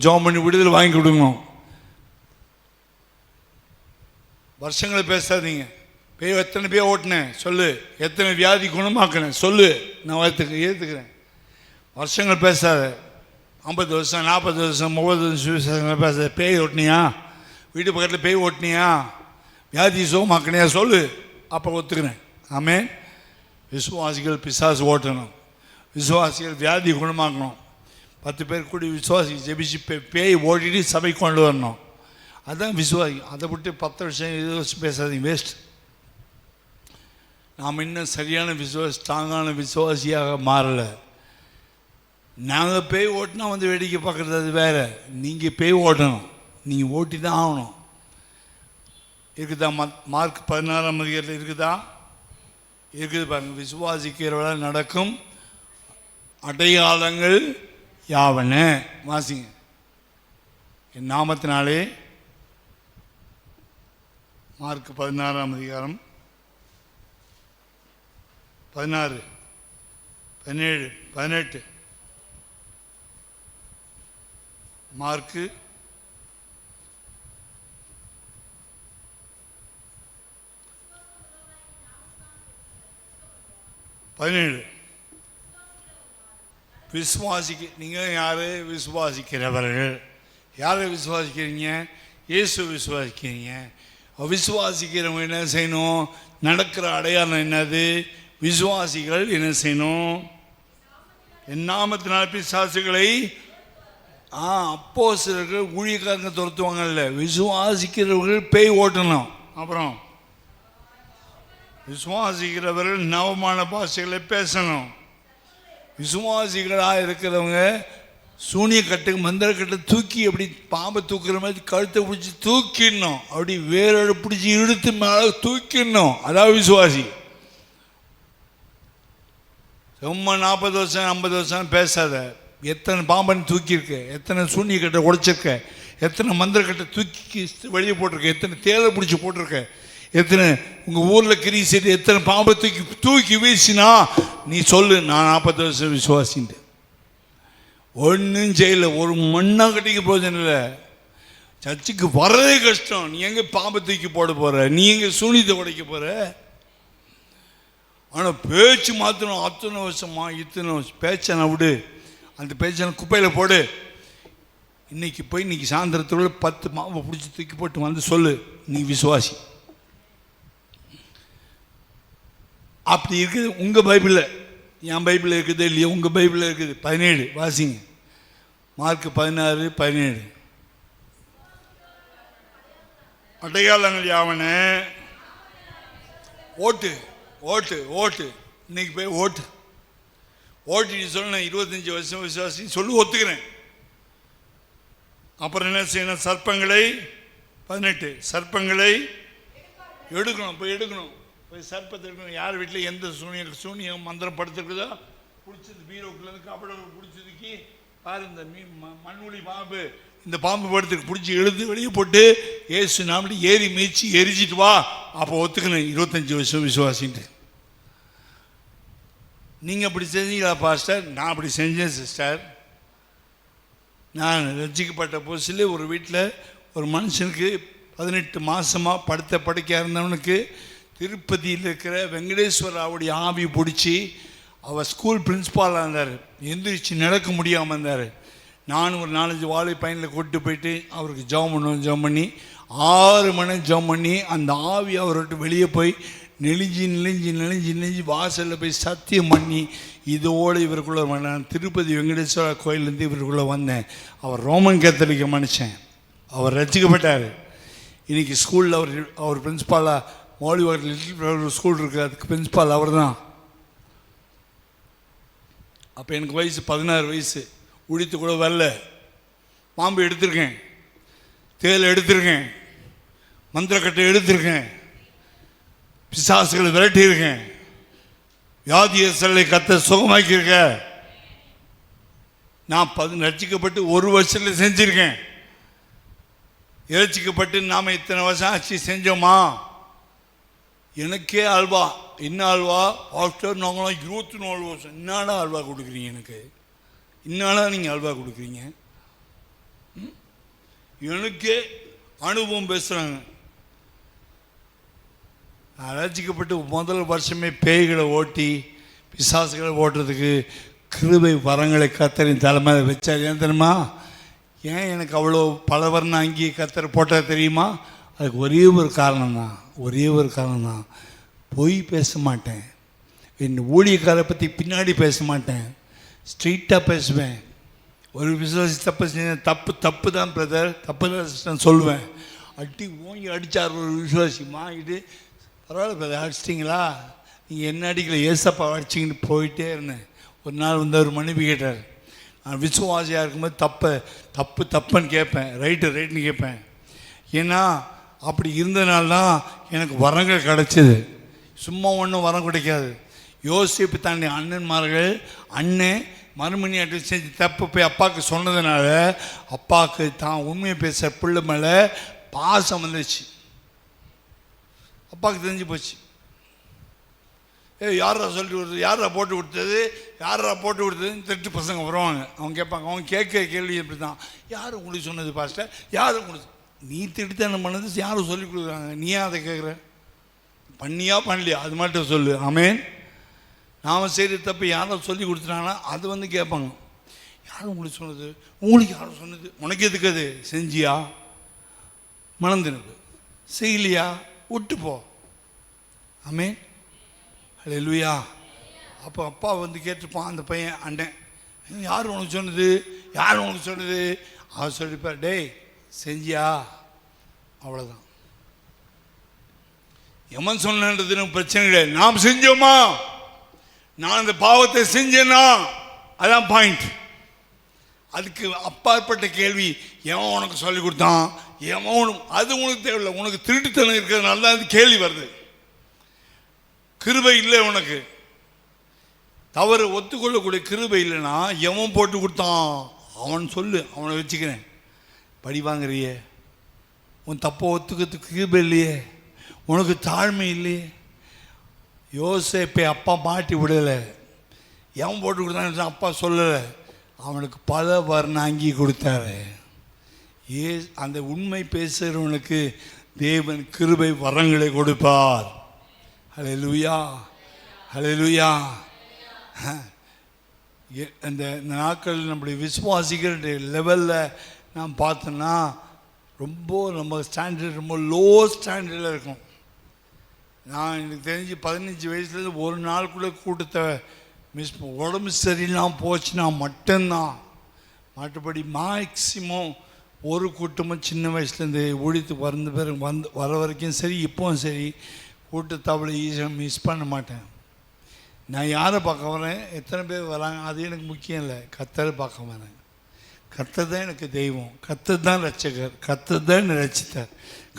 Speaker 1: ஜோம் பண்ணி விடுதலை வாங்கி கொடுக்கணும். வருஷங்களை பேசாதீங்க. பேய் எத்தனை பேய் ஓட்டினேன் சொல்லு, எத்தனை வியாதி குணமாக்கினேன் சொல்லு, நான் ஏற்றுக்கிறேன். வருஷங்கள் பேசாத. 50 வருஷம் 40 வருஷம் 30 வருஷம் பேசாத. பேய் ஓட்டினியா, வீட்டு பக்கத்தில் பேய் ஓட்டினியா, வியாதி சுகமாக்கினியா சொல்லு, அப்போ ஒத்துக்கிறேன். ஆமென். விசுவாசிகள் பிசாசு ஓட்டணும், விசுவாசிகள் வியாதி குணமாக்கணும். 10 பேர் கூடி விசுவாசி ஜெபிச்சு பேய் ஓட்டிட்டு சபை கொண்டு வரணும். அதுதான் விசுவாசி. அதை விட்டு 10 வருஷம் 20 வருஷம் பேசாதீங்க, வேஸ்ட். நாம் இன்னும் சரியான விசுவாசி, ஸ்ட்ராங்கான விசுவாசியாக மாறலை. நாங்கள் பேய் ஓட்டினா வந்து வேடிக்கை பார்க்குறது அது வேறு. நீங்கள் பேய் ஓட்டணும், நீங்கள் ஓட்டி தான் ஆகணும். இருக்குதா? மார்க் 16 இருக்குதா? இருக்குது பாருங்க. விசுவாசிக்கிறவர்களால் நடக்கும் அடையாளங்கள் யாவன, வாசிங்க. என் நாமத்தினாலே, மார்க் 16 16, 17, 18. மார்க்கு 17. விசுவாசிக்க, நீங்கள் யார்? விசுவாசிக்கிறவர்கள். யாரை விசுவாசிக்கிறீங்க? இயேசு விசுவாசிக்கிறீங்க. விசுவாசிக்கிறவங்க என்ன செய்யணும்? நடக்கிற அடையாளம் என்னது? விசுவாசிகள் என்ன செய்யணும்? என் நாமத்தினால் பிசாசுகளை அப்போஸ்தலர்கள் ஊழியக்காரங்க துரத்துவாங்கல்ல, விசுவாசிக்கிறவர்கள் பேய் ஓட்டணும். அப்புறம் விசுவாசிக்கிறவர்கள் நவமான பாஷைகளை பேசணும். விசுவாசிகளாக இருக்கிறவங்க சூனிய கட்டுக்கு மந்திரக்கட்டை தூக்கி அப்படி பாம்பை தூக்குற மாதிரி கழுத்தை பிடிச்சி தூக்கிடணும், அப்படி வேரோடு பிடிச்சி இழுத்து மேலே தூக்கிடணும். அதாவது விசுவாசி. ரொம்ப 40 வருஷம் 50 வருஷம் பேசாத. எத்தனை பாம்பன் தூக்கியிருக்க, எத்தனை சூனிய கட்டை உடைச்சிருக்க, எத்தனை மந்திரக்கட்டை தூக்கி வெளியே போட்டிருக்க, எத்தனை தேலை பிடிச்சி போட்டிருக்க, எத்தனை உங்கள் ஊரில் கிரி செய்து எத்தனை பாம்பை தூக்கி வீசினா நீ சொல்லு, நான் 40 வருஷம் விசுவாசின்ட்டு. ஒன்றும் செய்யலை, ஒரு மண்ணா கட்டிக்க போதும் இல்லை. சர்ச்சுக்கு வர்றதே கஷ்டம். நீ எங்கே பாம்பை தூக்கி போட போகிற, நீ எங்கே சூனியத்தை உடைக்க போகிற? ஆனால் பேச்சு மாற்றணும். அத்தனை வருஷமா இத்தனை வருஷம் பேச்சை நான் விடு, அந்த பேச்சை குப்பையில் போடு. இன்னைக்கு போய் இன்னைக்கு சாயந்தரத்துக்குள்ள 10 மாவை பிடிச்சி தூக்கி போட்டு வந்து சொல்லு, நீ விசுவாசி. அப்படி இருக்குது உங்கள் பைபிளில். என் பைபிளில் இருக்குது இல்லையா? உங்கள் பைபிளில் இருக்குது. 17 வாசிங்க. மார்க் 16, 17. அடையாளங்கள் யாவன? ஓட்டு ஓட்டு ஓட்டு. இன்னைக்கு போய் ஓட்டு ஓட்டிட்டு சொல்ல 25 வருஷம் விசுவாசி சொல்லு, ஒத்துக்கிறேன். அப்புறம் என்ன செய்யணும்? சர்ப்பங்களை 18 சர்ப்பங்களை எடுக்கணும். போய் எடுக்கணும், போய் சர்ப்பத்தை எடுக்கணும். யார் வீட்டில் எந்த சூனியம் மந்திரம் படுத்துருக்குதோ பிடிச்சது பீரோக்குலேருந்து கபடை பிடிச்சதுக்கு பாரு, இந்த மண்ணுளி பாம்பு, இந்த பாம்பு படுத்துக்கு பிடிச்சி எழுது வெளியே போட்டு ஏசு நாமடி ஏறி மீச்சு எரிச்சிட்டு வா. அப்போ ஒத்துக்கணும் 25 வருஷம் விசுவாசின்ட்டு. நீங்கள் அப்படி செஞ்சீங்களா பாஸ்டர்? நான் அப்படி செஞ்சேன் சிஸ்டர். நான் ரட்சிக்கப்பட்ட புதுசில் ஒரு வீட்டில் ஒரு மனுஷனுக்கு 18 மாதமாக படுத்த படுக்கையாக இருந்தவனுக்கு திருப்பதியில் இருக்கிற வெங்கடேஸ்வராவுடைய ஆவி பிடிச்சி அவர் ஸ்கூல் பிரின்ஸ்பாலாக இருந்தார். எந்திரிச்சு நடக்க முடியாமல் இருந்தார். நான் ஒரு 4-5 வாழை பையனில் கூப்பிட்டு போயிட்டு அவருக்கு ஜெபம் பண்ணி 6 மணி ஜெபம் பண்ணி அந்த ஆவி அவர்கிட்ட வெளியே போய் நெளிஞ்சு வாசலில் போய் சத்தியம் பண்ணி இதோடு இவருக்குள்ளே நான் திருப்பதி வெங்கடேஸ்வரர் கோயிலேருந்து இவருக்குள்ளே வந்தேன். அவர் ரோமன் கேத்தலிக்க மனுஷன், அவர் ரசிக்கப்பட்டார். இன்றைக்கி ஸ்கூலில் அவர் பிரின்ஸ்பாலாக மோலிவார் லிட்டில் ஸ்கூல் இருக்குது, அதுக்கு பிரின்ஸ்பால் அவர் தான். அப்போ எனக்கு வயசு 16 வயசு, உடித்து கூட வரல. பாம்பு எடுத்திருக்கேன், தேல் எடுத்திருக்கேன், மந்திரக்கட்டை எடுத்திருக்கேன், பிசாசுகளை விரட்டியிருக்கேன், வியாதியஸ்தலை கத்த சுகமாக்கியிருக்க. நான் ரட்சிக்கப்பட்டு 1 வருஷத்தில் செஞ்சுருக்கேன். இறைச்சிக்கப்பட்டு நாம் இத்தனை வருஷம் ஆச்சு செஞ்சோமா? எனக்கே அல்வா, என்ன அல்வா ஆஃப்டர் நாங்களாம் 24 வருஷம். என்னாடா அல்வா கொடுக்குறீங்க எனக்கு? என்னாடா நீங்கள் அல்வா கொடுக்குறீங்க? எனக்கே அனுபவம் பேசுகிறாங்க. ரட்சிக்கப்பட்டு முதல் வருஷமே பேய்களை ஓட்டி பிசாசுகளை ஓட்டுறதுக்கு கிருபை வரங்களை கத்தரின் தலைமையில் வச்சார். ஏன் தெரியுமா? ஏன் எனக்கு அவ்வளோ பல வர்ணம் அங்கேயே கத்தரை போட்டால் தெரியுமா? அதுக்கு ஒரே ஒரு காரணம்தான். பொய் பேச மாட்டேன், என் ஊழியக்காரை பற்றி பின்னாடி பேச மாட்டேன், ஸ்ட்ரெயிட்டாக பேசுவேன். ஒரு விசுவாசி தப்பு செஞ்ச தப்பு தான் பிரதர், தப்பு தான் சொல்லுவேன். ஓங்கி அடித்தார் ஒரு விசுவாசி. மாங்கிட்டு பரவாயில்ல பிரதர், அடிச்சிட்டிங்களா? நீங்கள் என்ன அடிக்கல, ஏசப்பா அடிச்சிங்கன்னு போயிட்டே இருந்தேன். ஒரு நாள் வந்து அவர் மன்னிப்பு கேட்டார். நான் விசுவாசியாக இருக்கும்போது தப்புன்னு கேட்பேன், ரைட்டுன்னு கேட்பேன். ஏன்னா அப்படி இருந்ததுனால்தான் எனக்கு வரங்கள் கிடச்சிது. சும்மா ஒன்றும் வரம் கிடைக்காது. யோசிப்பு தாண்டி அண்ணன்மார்கள் மறுமணியாட்டு செஞ்சு தப்பு போய் அப்பாவுக்கு சொன்னதுனால அப்பாவுக்கு தான் உண்மையை பேச பிள்ளை மேலே பாசம் வந்துச்சு. அப்பாவுக்கு தெரிஞ்சு போச்சு. யாரா சொல்லி கொடுத்தது, யாரா போட்டு கொடுத்ததுன்னு 8 பசங்க வருவாங்க. அவங்க கேட்பாங்க, அவங்க கேட்க கேள்வி எப்படி தான், யார் உங்களுக்கு சொன்னது பாஸ்டர், யார் உங்களுக்கு? நீ திட்டத்தனம் பண்ணது யாரும் சொல்லி கொடுக்குறாங்க, நீ ஏன் அதை கேட்குற? பண்ணியா பண்ணலையா அது மட்டும் சொல்லு. ஆமேன். நாம் செய்கிற தப்பு யாரும் சொல்லி கொடுத்துட்டாங்கன்னா அது வந்து கேட்பாங்க, யாரும் உங்களுக்கு சொன்னது, உங்களுக்கு யாரும் சொன்னது, உனக்கு எதுக்கு அது செஞ்சியா, மணந்தினது செய்யலையா, விட்டு போ. ஆமேன். அல்லேலூயா. அப்போ அப்பா வந்து கேட்டுருப்பான் அந்த பையன், அண்ணன் யார் உனக்கு சொன்னது, அவர் சொல்லிப்பார், டேய் செஞ்சியா, அவ்வளோதான். எமன் சொன்னது பிரச்சனை கிடையாது, நாம் செஞ்சோமா, நான் அந்த பாவத்தை செஞ்சேன்னா அதான் பாயிண்ட். அதுக்கு அப்பாற்பட்ட கேள்வி எவன் உனக்கு சொல்லி கொடுத்தான், அது உனக்கு தேவையில்லை. உனக்கு திருட்டுத்தனம் இருக்கிறதுனால தான் அது கேள்வி வருது. கிருபை இல்லை, உனக்கு தவறு ஒத்துக்கொள்ளக்கூடிய கிருபை இல்லைன்னா எவன் போட்டு கொடுத்தான் அவன் சொல்லு, அவனை வச்சுக்கிறேன். படி வாங்குறியே, உன் தப்பை ஒத்துக்கிறதுக்கு கிருபை இல்லையே, உனக்கு தாழ்மை இல்லையே. யோசேப்பை அப்பா மாட்டி விடலை, எவன் போட்டு கொடுத்தான்னு அப்பா சொல்லலை, அவனுக்கு பல வர்ண அங்கி கொடுத்தாரு. அந்த உண்மை பேசுகிறவனுக்கு தேவன் கிருபை வரங்களை கொடுப்பார். ஹல்லேலூயா, ஹல்லேலூயா. அந்த நாட்கள் நம்முடைய விசுவாசிக்கிற லெவலில் நாம் பார்த்தோன்னா ரொம்ப நம்ம ஸ்டாண்டர்ட் ரொம்ப லோ ஸ்டாண்டர்டில் இருக்கும். நான் எனக்கு தெரிஞ்சு 15 வயசுலேருந்து ஒரு நாள் கூட கூட்டத்தை உடம்பு சரியில்லாமல் போச்சுன்னா மட்டும்தான். மற்றபடி மேக்சிமம் ஒரு கூட்டமும் சின்ன வயசுலேருந்து ஊழியத்துக்கு வர வரைக்கும் சரி, இப்போவும் சரி, கூட்டத்தை அவ்வளோ ஈஸியாக மிஸ் பண்ண மாட்டேன். நான் யாரை பார்க்க வரேன், எத்தனை பேர் வராங்க, அது எனக்கு முக்கியம் இல்லை. கர்த்தரை பார்க்க வரேன். கர்த்தர் தான் எனக்கு தெய்வம், கர்த்தர் தான் ரட்சகர், கர்த்தர் தான் என்னை ரட்சித்தார்,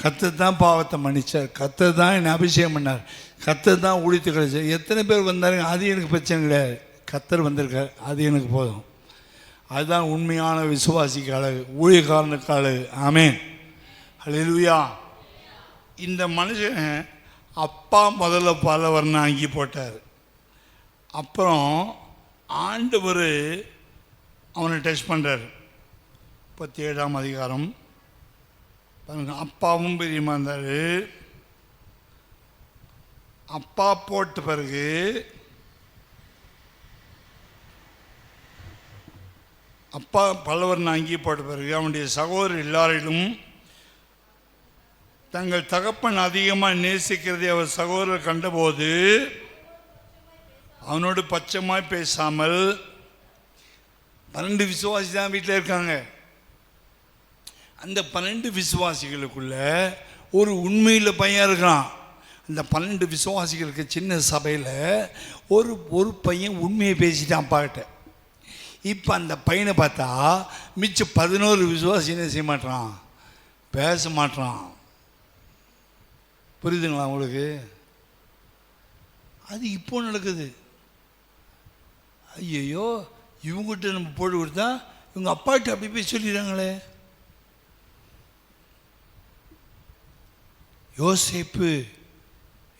Speaker 1: கர்த்தர் தான் பாவத்தை மன்னிச்சார், கர்த்தர் தான் என்னை அபிஷேகம் பண்ணார், கர்த்தர் தான் ஊழித்து கிடைச்சார். எத்தனை பேர் வந்தாருங்க, அது எனக்கு பிரச்சனை கிடையாது. கர்த்தர் வந்திருக்கார், அது எனக்கு போதும். அதுதான் உண்மையான விசுவாசிக்கு அழகு, ஊழியக்காரனுக்கு அழகு. ஆமேன். ஹல்லேலூயா. இந்த மனுஷன் அப்பா முதல்ல பல வர்ணம் அங்கி போட்டார். அப்புறம் ஆண்டவர் அவனை டச் பண்ணுறார். 37ஆம் அதிகாரம் பாருங்க. அப்பாவும் பெரியமா இருந்தார். அப்பா போட்ட பிறகு
Speaker 2: அப்பா பல்லவர் அங்கி போட்ட பிறகு அவனுடைய சகோதரர் எல்லாரிலும் தங்கள் தகப்பன் அதிகமாக நேசிக்கிறதை அவர் சகோதரர் கண்டபோது அவனோடு பச்சமாய் பேசாமல், 12 விசுவாசி தான் வீட்டில் இருக்காங்க. அந்த 12 விசுவாசிகளுக்குள்ள ஒரு உண்மையில் பையன் இருக்கான். அந்த 12 விசுவாசிகளுக்கு சின்ன சபையில் ஒரு பையன் உண்மையை பேசிட்டான் அப்பாக்கிட்ட. இப்போ அந்த பையனை பார்த்தா மிச்சம் 11 விசுவாசி என்ன செய்ய மாட்டான், பேச மாட்டான். புரியுதுங்களா உங்களுக்கு? அது இப்போ நடக்குது. ஐயோ, இவங்ககிட்ட நம்ம போட்டு கொடுத்தா இவங்க அப்பாட்ட அப்படி போய் சொல்லிடுறாங்களே.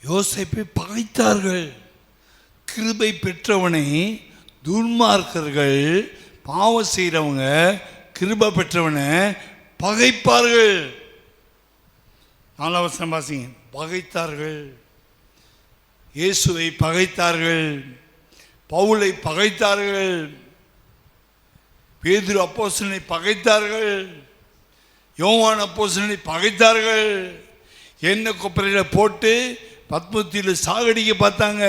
Speaker 2: யோசேப்பை பகைத்தார்கள். கிருபை பெற்றவனை துன்மார்க்கர்கள், பாவம் செய்கிறவங்க கிருபை பெற்றவனை பகைப்பார்கள். 4 வசனம் வாசிங்க. பகைத்தார்கள். இயேசுவை பகைத்தார்கள், பவுலை பகைத்தார்கள், பேதுரு அப்போஸ்தலனை பகைத்தார்கள், யோவான் அப்போஸ்தலனை பகைத்தார்கள். என்ன கொப்பரையில் போட்டு பத்மத்தில் சாகடிக்க பார்த்தாங்க.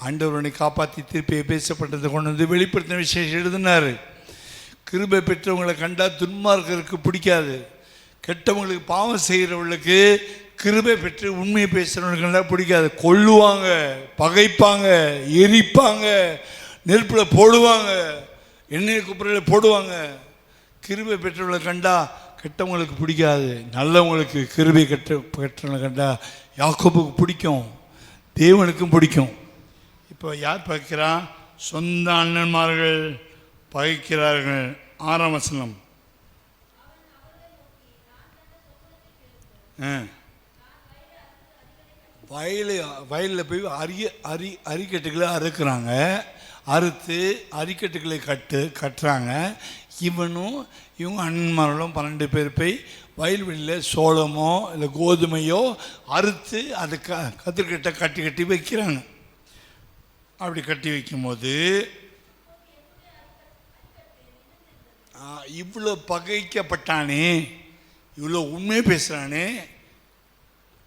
Speaker 2: ஆண்டவரனை காப்பாற்றி திருப்பி பேசப்பட்டதை கொண்டு வந்து வெளிப்படுத்தின விசேஷம் எழுதினார். கிருபை பெற்றவங்களை கண்டா துன்மார்க்கருக்கு பிடிக்காது. கெட்டவங்களுக்கு, பாவம் செய்கிறவங்களுக்கு, கிருபை பெற்று உண்மையை பேசுகிறவங்களுக்கெல்லாம் பிடிக்காது. கொல்லுவாங்க, பகைப்பாங்க, எரிப்பாங்க, நெருப்பில் போடுவாங்க, எண்ணெய் குப்பரையில் போடுவாங்க. கிருபை பெற்றவங்களை கண்டா கெட்டவங்களுக்கு பிடிக்காது. நல்லவங்களுக்கு கிருபை பெற்றவங்களை கண்டா யாக்கோபுக்கு பிடிக்கும், தேவனுக்கும் பிடிக்கும். இப்போ யார் பகைக்கிறான்? சொந்த அண்ணன்மார்கள் பகைக்கிறார்கள். 6ஆம் வசனம். வயலில் போய் அரிக்கட்டுகளை அறுக்கிறாங்க. அறுத்து அரிக்கட்டுகளை கட்டுறாங்க. இவங்க அண்ணன்மார்களும் 12 பேர் போய் வயல்வெளியில் சோளமோ இல்லை கோதுமையோ அறுத்து அதை கத்திரிக்கட்டை கட்டி வைக்கிறாங்க. அப்படி கட்டி வைக்கும்போது இவ்வளோ பகைக்கப்பட்டானே, இவ்வளோ உண்மையை பேசுகிறானே,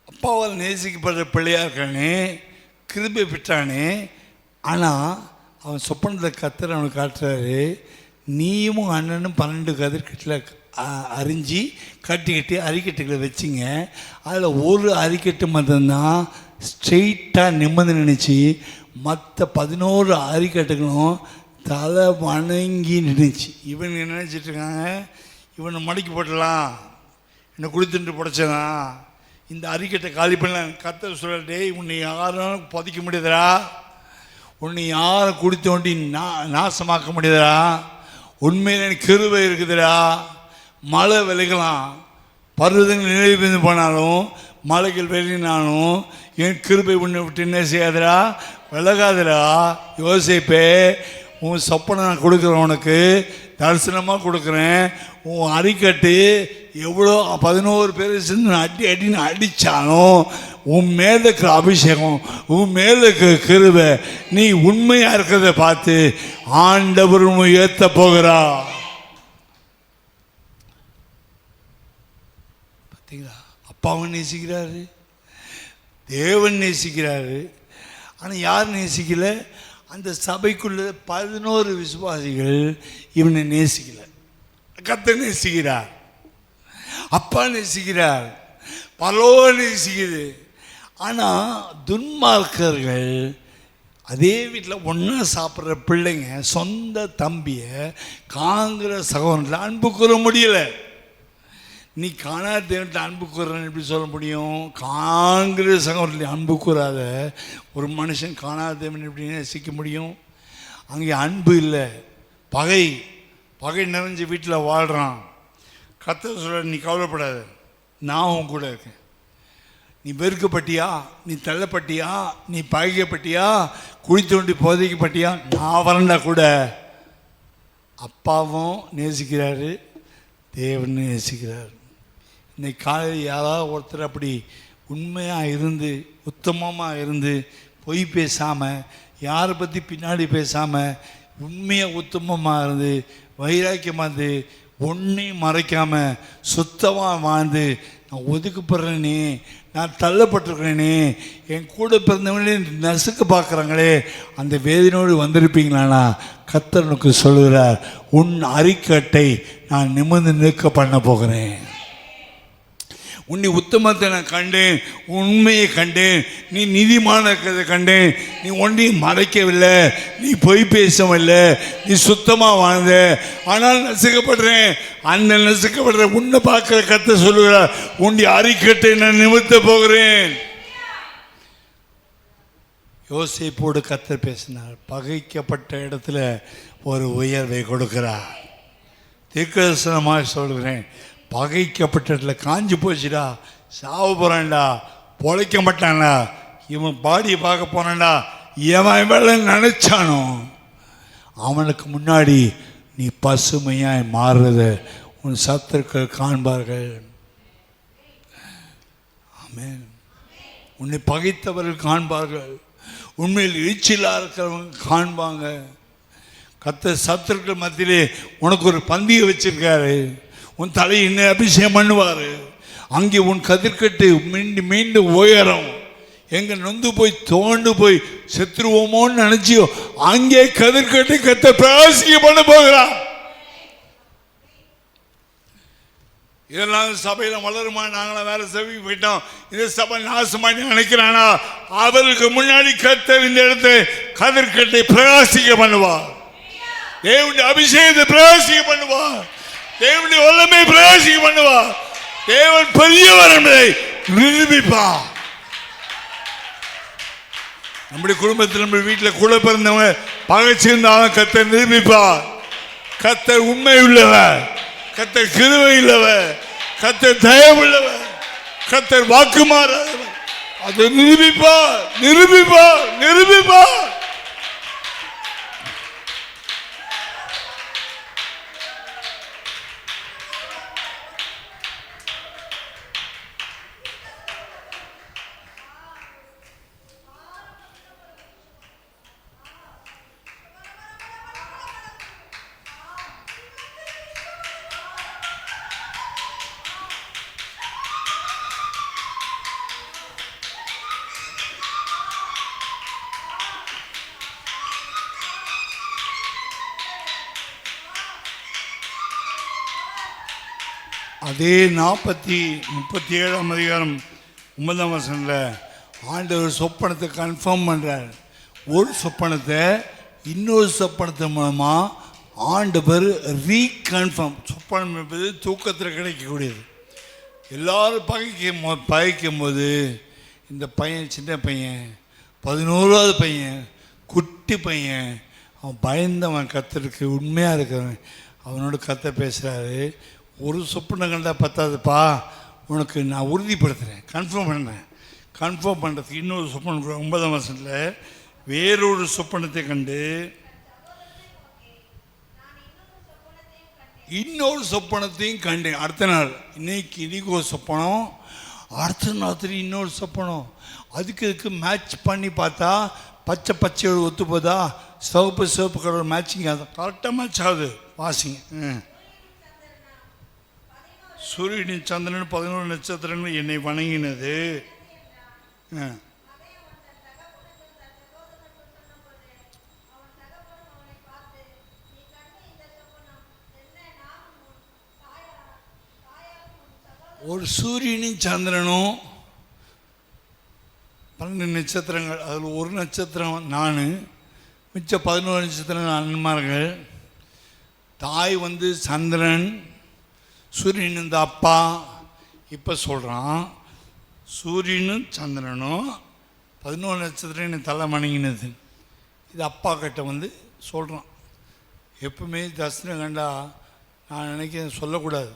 Speaker 2: அப்பாவால் நேசிக்கப்படுற பிள்ளையாக இருக்கானே, கிருபை பெற்றானே, ஆனால் அவன் சொப்பனத்தில் கத்தர் அவனுக்கு காட்டுறாரு, நீயும் அண்ணனும் 12 கதிர்கட்டில் அரிஞ்சு கட்டி அரிக்கட்டுகளை வச்சிங்க. அதில் ஒரு அரிக்கட்டு மட்டும்தான் ஸ்ட்ரெயிட்டாக நிம்மதி நினச்சி, மற்ற 11 அரிக்கட்டுகளும் தலை வணங்கி நினைச்சு. இவன் நினச்சிட்ருக்காங்க, இவனை மடக்கி போட்டலாம், என்னை குளித்துட்டு புடைச்சதான், இந்த அரிக்கட்டை காலி பண்ணலாம். கத்தர் சொல்லிட்டே, உன்னை யாரும் புதைக்க முடியுதுரா, உன்னை யாரும் குடித்து ஒண்டி நாசமாக்க முடியுதுரா, உண்மையில் எனக்கு கிருபை இருக்குதுடா. மழை விளைக்கலாம், பருவதங்கள் நினைவு பெய்து போனாலும், மலைகள் வெளியினாலும் என் கிருபை உன்னை விட்டு என்ன செய்யாதுடா, விலகாதுடா. யோசேப்பே, உன் சொப்பனை நான் கொடுக்குறேன், உனக்கு தரிசனமாக கொடுக்குறேன். உன் அரிக்கட்டு எவ்வளோ 11 பேர் சேர்ந்து அடின்னு அடித்தாலும் உன் மேலே இருக்கிற அபிஷேகம், உன் மேலே இருக்கிற கிருபை, நீ உண்மையாக இருக்கிறத பார்த்து ஆண்டவர் ஏற்ற போகிறா. பார்த்தீங்களா? அப்பாவும் நேசிக்கிறாரு, தேவன் நேசிக்கிறாரு. ஆனால் யார் நேசிக்கல? அந்த சபைக்குள்ள 11 விசுவாசிகள் இவனை நேசிக்கல. கர்த்தர் நேசிக்கிறார், அப்பா நேசிக்கிறார், பரலோகம் நேசிக்குது. ஆனால் துன்மார்க்கர்கள் அதே வீட்டில் ஒன்றா சாப்பிட்ற பிள்ளைங்க சொந்த தம்பியை காங்கிற சகோதரத்தில் அன்பு கூற முடியலை. நீ காணாத தேவன்கிட்ட அன்பு கூறுறன்னு எப்படி சொல்ல முடியும்? காங்கிற சகோதரத்தில் அன்பு கூறாத ஒரு மனுஷன் காணாத தேவன் எப்படி நேசிக்க முடியும்? அங்கே அன்பு இல்லை, பகை நிறைஞ்ச வீட்டில் வாழ்கிறான். கர்த்தர் சொல்ல, நீ கவலைப்படாத, நான் உன் கூட இருக்கேன். நீ வெறுக்கப்பட்டியா, நீ தள்ளப்பட்டியா, நீ பகைக்கப்பட்டியா, குழி தோண்டி போதைக்கப்பட்டியா, நான் வரண்டா கூட. அப்பாவும் நேசிக்கிறாரு, தேவன் நேசிக்கிறார். இன்னைக்கு காலையில் யாராவது ஒருத்தர் அப்படி உண்மையாக இருந்து, உத்தமமாக இருந்து, பொய் பேசாமல், யாரை பற்றி பின்னாடி பேசாமல், உண்மையாக உத்தமமாக இருந்து வைராக்கியமாக இருந்து ஒன்றையும் மறைக்காமல் சுத்தமாக வாழ்ந்து நான் ஒதுக்கப்படுறேனே, நான் தள்ளப்பட்டிருக்கிறேனே, என் கூட பிறந்தவங்களே நசுக்க பார்க்குறாங்களே, அந்த வேதனையோடு வந்திருப்பீங்களானா கர்த்தனுக்கு சொல்கிறார், உன் அறிக்கட்டை நான் நிமிர்ந்து நிற்க பண்ண போகிறேன். உன்னை உத்தமத்தை நான் கண்டேன், உண்மையை கண்டேன், நீ நீதிமான இருக்கிறத கண்டேன், நீ ஒன்றையும் மறைக்கவில்லை, நீ பொய் பேசவில்லை, நீ சுத்தமாக வாழ்ந்த, ஆனால் நசுக்கப்படுறேன். அந்த நசுக்கப்படுற உன்னை பார்க்குற கர்த்தர் சொல்லுகிறார், உன்னுடைய அறிக்கட்டை நான் நிமிர்த்த போகிறேன். யோசேப்போடு கர்த்தர் பேசினார். பகைக்கப்பட்ட இடத்துல ஒரு உயர்வை கொடுக்கிறார். தீர்க்கதரிசனமாக சொல்கிறேன், பகைக்கப்பட்ட இடத்துல காஞ்சி போச்சுடா, சாவு போகிறான்டா, பொழைக்க மாட்டான்டா, இவன் பாடியை பார்க்க போனான்டா, எவன் வேலை நினைச்சானோ அவனுக்கு முன்னாடி நீ பசுமையாய் மாறுறத உன் சத்துருக்கள் காண்பார்கள். ஆமென். உன்னை பகைத்தவர்கள் காண்பார்கள், உண்மையில் எரிச்சலாக இருக்கிறவங்க காண்பாங்க. கர்த்தர் சத்துருக்கள் மத்தியிலே உனக்கு ஒரு பந்தியை வச்சிருக்காரு. உன் தலை இன்னும் அபிஷேகம் பண்ணுவார். அங்கே உன் கதிர்கட்டு மீண்டும் மீண்டும் உயரும். எங்கே நொந்து போய் தோண்டு போய் செத்துருவோமோன்னு நினச்சியோ அங்கே கதிர்கட்டு கர்த்தர் பிரகாசிக்க பண்ண போகிறார். இதெல்லாம் சபையில் வளருமா? நாங்களாம் வேற சபைக்கு போயிட்டோம், இந்த சபை நாசமானு நினைக்கிறானா? அவருக்கு முன்னாடி கர்த்தர் இந்த இடத்தை கதிர்கட்டை பிரகாசிக்க பண்ணுவார். தேவனுடைய அபிஷேகத்தை பிரகாசிக்க பண்ணுவார். தேவனுடைய வல்லமை பிரகாசிக்க பண்ணுவார். தேவன் பெரியவர் என்பதை நிரூபிப்பார். நம்முடைய குடும்பத்தில் நம்முடைய வீட்டில் கூட பிறந்தவங்க பகைச்சிருந்தாலும் கர்த்தர் நிரூபிப்பார். கர்த்தர் உண்மை உள்ளவர், கர்த்தர் கிருபை உள்ளவர், கர்த்தர் தயவு உள்ளவர், கர்த்தர் வாக்கு மாறாதவர். அதை நிரூபிப்பார், நிரூபிப்பார், நிரூபிப்பார். அதே 37ஆம் அதிகாரம் 9ஆம் வசனத்தில் ஆண்டவர் சொப்பனத்தை கன்ஃபார்ம் பண்ணுறார். ஒரு சொப்பனத்தை இன்னொரு சொப்பனத்து மூலமாக ஆண்டவர் ரீகன்ஃபார்ம். சொப்பனம் என்பது தூக்கத்தில் கிடைக்கக்கூடியது. எல்லாரும் பகைக்கும் போது இந்த பையன், சின்ன பையன், 11வது பையன், குட்டி பையன், அவன் பயந்தவன், கர்த்தருக்கு உண்மையாக இருக்கிறவன், அவனோட கர்த்தர் பேசுகிறாரு. ஒரு சொப்பனம் கண்டா பத்தாதுப்பா, உனக்கு நான் உறுதிப்படுத்துகிறேன், கன்ஃபார்ம் பண்ணேன். கன்ஃபார்ம் பண்ணுறதுக்கு இன்னொரு சொப்பனம் 9ஆம் வசனத்தில் வேறொரு சொப்பனத்தை கண்டு இன்னொரு சொப்பனத்தையும் கண்டேன். அடுத்த நாள் இன்னைக்கு ஒரு சொப்பனம், அடுத்த ராத்திரி இன்னொரு சொப்பனம். அதுக்கு மேட்ச் பண்ணி பார்த்தா பச்சையோடு ஒத்து போதா, சிவப்பு கலர் மேட்சிங், அது கரெக்டாக மேட்ச் ஆகுது. வாசிங்க. சூரியனின் சந்திரன் 11 நட்சத்திரங்கள் என்னை வணங்கினது. ஒரு சூரியனின் சந்திரனும் 12 நட்சத்திரங்கள், அதில் ஒரு நட்சத்திரம் நான், மிச்ச 11 நட்சத்திரங்கள் அண்ணன்மார்கள். தாய் சந்திரன், சூரியன் இந்த அப்பா. இப்போ சொல்கிறான், சூரியனும் சந்திரனும் 11 நட்சத்திரம் என்னை தலை வணங்கினது. இது அப்பா கிட்ட சொல்கிறான். எப்பவுமே தரிசனம் கண்டா நான் நினைக்கிறேன் சொல்லக்கூடாது,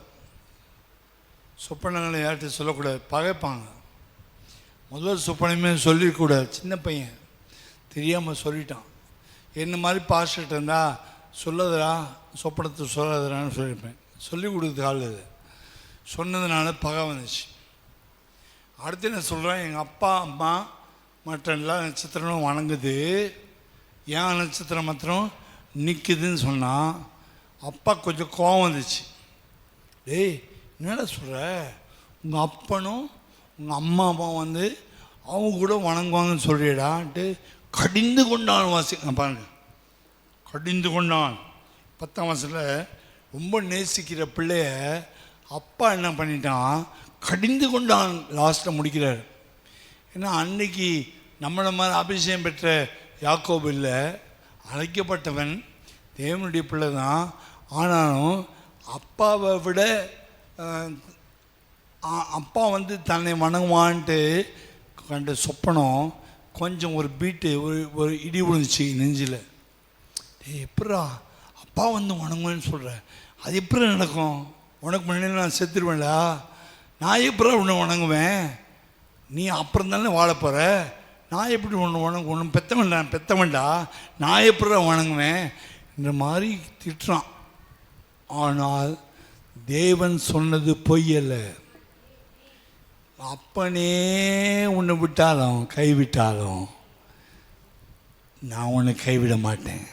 Speaker 2: சொப்பனங்களை யார்கிட்ட சொல்லக்கூடாது, பகைப்பாங்க. முதல் சொப்பனமே சொல்லிக்கூடாது. சின்ன பையன் தெரியாமல் சொல்லிட்டான். என்ன மாதிரி பாஸ்டர்கிட்ட இருந்தால் சொல்லாதரா, சொப்பனத்தை சொல்லாதரான்னு சொல்லியிருப்பேன். சொல்லி கொடுக்குறது ஆள் இது. சொன்னதுனால பகை வந்துச்சு. அடுத்து என்ன சொல்கிறேன், எங்கள் அப்பா அம்மா மற்ற எல்லா நட்சத்திரமும் வணங்குது, என் நட்சத்திரம் மாத்திரம் நிற்குதுன்னு சொன்னால் அப்பா கொஞ்சம் கோவம் வந்துச்சு. டேய் என்னடா சொல்கிற, உங்கள் அப்பனும் உங்கள் அம்மா அம்மாவும் வந்து அவங்க கூட வணங்குவாங்கன்னு சொல்றியடான்ட்டு கடிந்து கொண்டான். பாருங்க, கடிந்து கொண்டான். 10ஆம் வசனத்தில் ரொம்ப நேசிக்கிற பிள்ளைய அப்பா என்ன பண்ணிட்டான், கடிந்து கொண்டான். லாஸ்ட்டில் முடிக்கிறார். ஏன்னா அன்னைக்கு நம்மளை மாதிரி அபிஷேகம் பெற்ற யாக்கோபு இல்லை, அழைக்கப்பட்டவன் தேவனுடைய பிள்ளை தான். ஆனாலும் அப்பாவை விட அப்பா வந்து தன்னை வணங்குவான்ட்டு கண்ட சொப்பனம் கொஞ்சம் ஒரு பீட்டு ஒரு இடி விழுந்துச்சு நெஞ்சில். எப்படா அப்பா வந்து வணங்குவேன்னு சொல்கிற, அது எப்படி நடக்கும்? உனக்கு முன்னாடி நான் செத்துருவேன்டா, நான் எப்படா உன்னை வணங்குவேன்? நீ அப்புறம் தானே வாழ போகிற, நான் எப்படி ஒன்று பெத்தவன்டா நான் எப்படா வணங்குவேன் இந்த மாதிரி திட்டுறான். ஆனால் தேவன் சொன்னது பொய்யல்ல. அப்பனே உன்னை விட்டாலும் கைவிட்டாலும் நான் உன்னை கைவிட மாட்டேன்.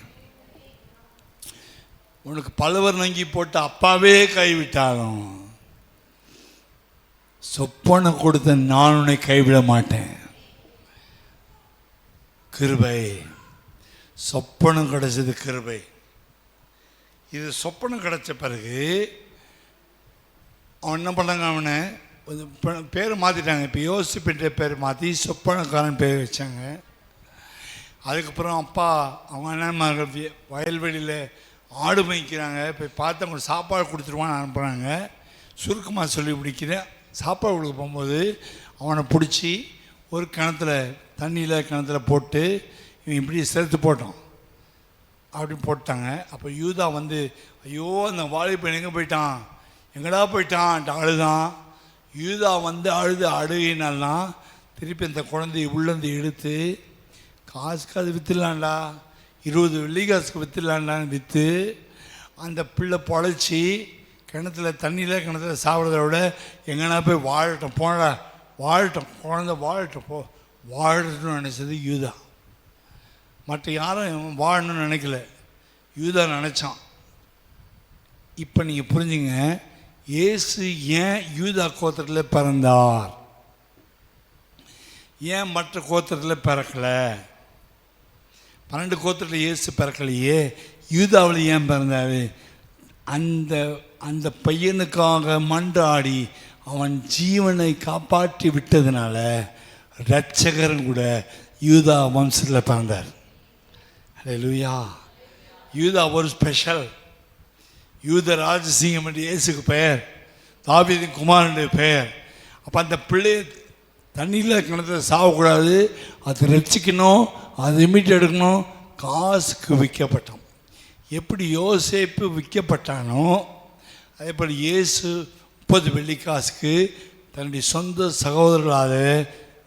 Speaker 2: உனக்கு பலவர் நங்கி போட்ட அப்பாவே கைவிட்டாலும் சொப்பனை கொடுத்த நான் உன்னை கைவிட மாட்டேன். கிருபை, சொப்பனம் கிடைச்சது கிருபை. இது சொப்பனம் கிடைச்ச பிறகு அவன் என்ன பண்ணாங்க, அவனை பேர் மாற்றிட்டாங்க. இப்போ யோசிப்பின்ற பேர் மாற்றி சொப்பனக்காரன் பேர் வச்சாங்க. அதுக்கப்புறம் அப்பா அவங்க அண்ணன்மார்கள் வயல்வெளியில் ஆடு மேய்க்கிறாங்க, போய் பார்த்து அவங்களுக்கு சாப்பாடு கொடுத்துருவான்னு அனுப்புகிறாங்க. சுருக்கமாக சொல்லி பிடிக்கிறேன். சாப்பாடு கொடுக்க போகும்போது அவனை பிடிச்சி ஒரு கிணத்துல போட்டு இவன் இப்படி சேர்த்து போட்டான். அப்படி போட்டாங்க. அப்போ யூதா வந்து ஐயோ அந்த வாலிபன் எங்கே போயிட்டான், எங்கடா போயிட்டான் அழுதான். யூதா வந்து அழுகினாலாம் திருப்பி அந்த குழந்தைய உள்ளேருந்து எடுத்து காசுக்கு அது விற்றுலாண்டா, 20 வெள்ளிக்காசுக்கு விற்றுலாண்டான்னு விற்று அந்த பிள்ளை பொழைச்சி கிணத்துல சாப்பிட்றத விட எங்கன்னா போய் வாழட்டும், போனடா வாழட்டும், குழந்தை வாழட்டும், வாழட்டும்னு நினச்சது யூதா. மற்ற யாரும் வாழணும்னு நினைக்கல, யூதா நினச்சான். இப்போ நீங்கள் புரிஞ்சுங்க, இயேசு ஏன் யூதா கோத்திரத்தில் பிறந்தார், ஏன் மற்ற கோத்திரத்தில் பிறக்கலை? 12 கோத்திரத்தில் இயேசு பிறக்கலையே, யூதாவில் ஏன் பிறந்தார்? அந்த பையனுக்காக மன்றாடி அவன் ஜீவனை காப்பாற்றி விட்டதுனால இரட்சகரும் கூட யூதா வம்சத்தில் பிறந்தார். அல்லேலூயா. யூதா ஒரு ஸ்பெஷல். யூத ராஜசிங்கம் என்று இயேசுக்கு பெயர், தாவீதின் குமாரனுடைய பெயர். அப்போ அந்த பிள்ளை தண்ணியில் கிணத்துல சாகக்கூடாது, அதை ரசிக்கணும், அதை மீட்டு எடுக்கணும், காசுக்கு விற்கப்பட்டோம். எப்படி யோசேப்பு விற்கப்பட்டானோ அதே போல் இயேசு 30 வெள்ளிக்காசுக்கு தன்னுடைய சொந்த சகோதரர்களால்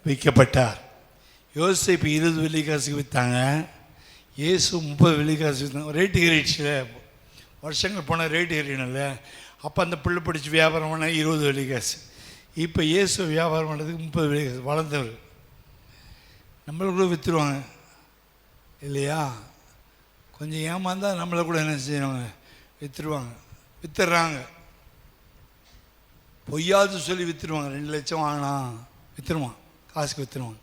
Speaker 2: விற்கப்பட்டார். யோசேப்பு 20 வெள்ளிக்காசுக்கு விற்றாங்க, இயேசு 30 வெள்ளிக்காசு விற்றாங்க. ரேட்டு ஏறிடுச்சுல, வருஷங்கள் போனால் ரேட்டு ஏறினல. அப்போ அந்த பிள்ளை பிடிச்சி வியாபாரம் பண்ணால் 20 வெள்ளிக்காசு. இப்போ இயேசு வியாபாரம் பண்ணுறதுக்கு 30 வெள்ளிக்காசு. வளர்ந்தவர் நம்மளுக்குள்ள விற்றுருவாங்க இல்லையா? கொஞ்சம் ஏமாந்தால் நம்மளை கூட என்ன செய்வாங்க, விற்றுருவாங்க, விற்றுறாங்க. பொய்யாது சொல்லி விற்றுருவாங்க. 2 லட்சம் வாங்கினா விற்றுருவான், காசுக்கு விற்றுருவாங்க.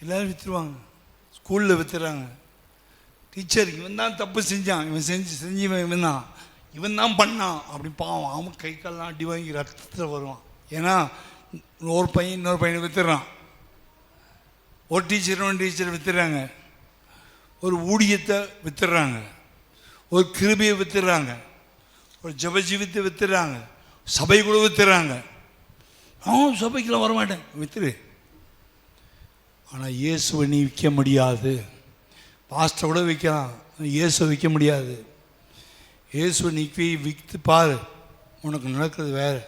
Speaker 2: எல்லோரும் விற்றுருவாங்க. ஸ்கூலில் விற்றுறாங்க. டீச்சருக்கு இவன் தான் தப்பு செஞ்சான், இவன் செஞ்சவன் இவன் தான் பண்ணான் அப்படி பாவம். அவன் கை கால்லாம் அடி வாங்கி ரத்தத்தில் வருவான். ஏன்னா ஒரு பையன் இன்னொரு பையனை விற்றுறான். ஒரு டீச்சரை விற்றுறாங்க, ஒரு ஊழியத்தை விற்றுறாங்க, ஒரு கிருபையை விற்றுறாங்க, ஒரு ஜபஜீவித்தை விற்றுறாங்க, சபை கூட விற்றுறாங்க. சபைக்கெல்லாம் வரமாட்டேன் விற்றுரு. ஆனால் இயேசுவை நீ விற்க முடியாது. பாஸ்டர் கூட விற்கலாம், இயேசுவை விற்க முடியாது. இயேசுவை நீ விற்று பாரு, உனக்கு நடக்கிறது வேறு.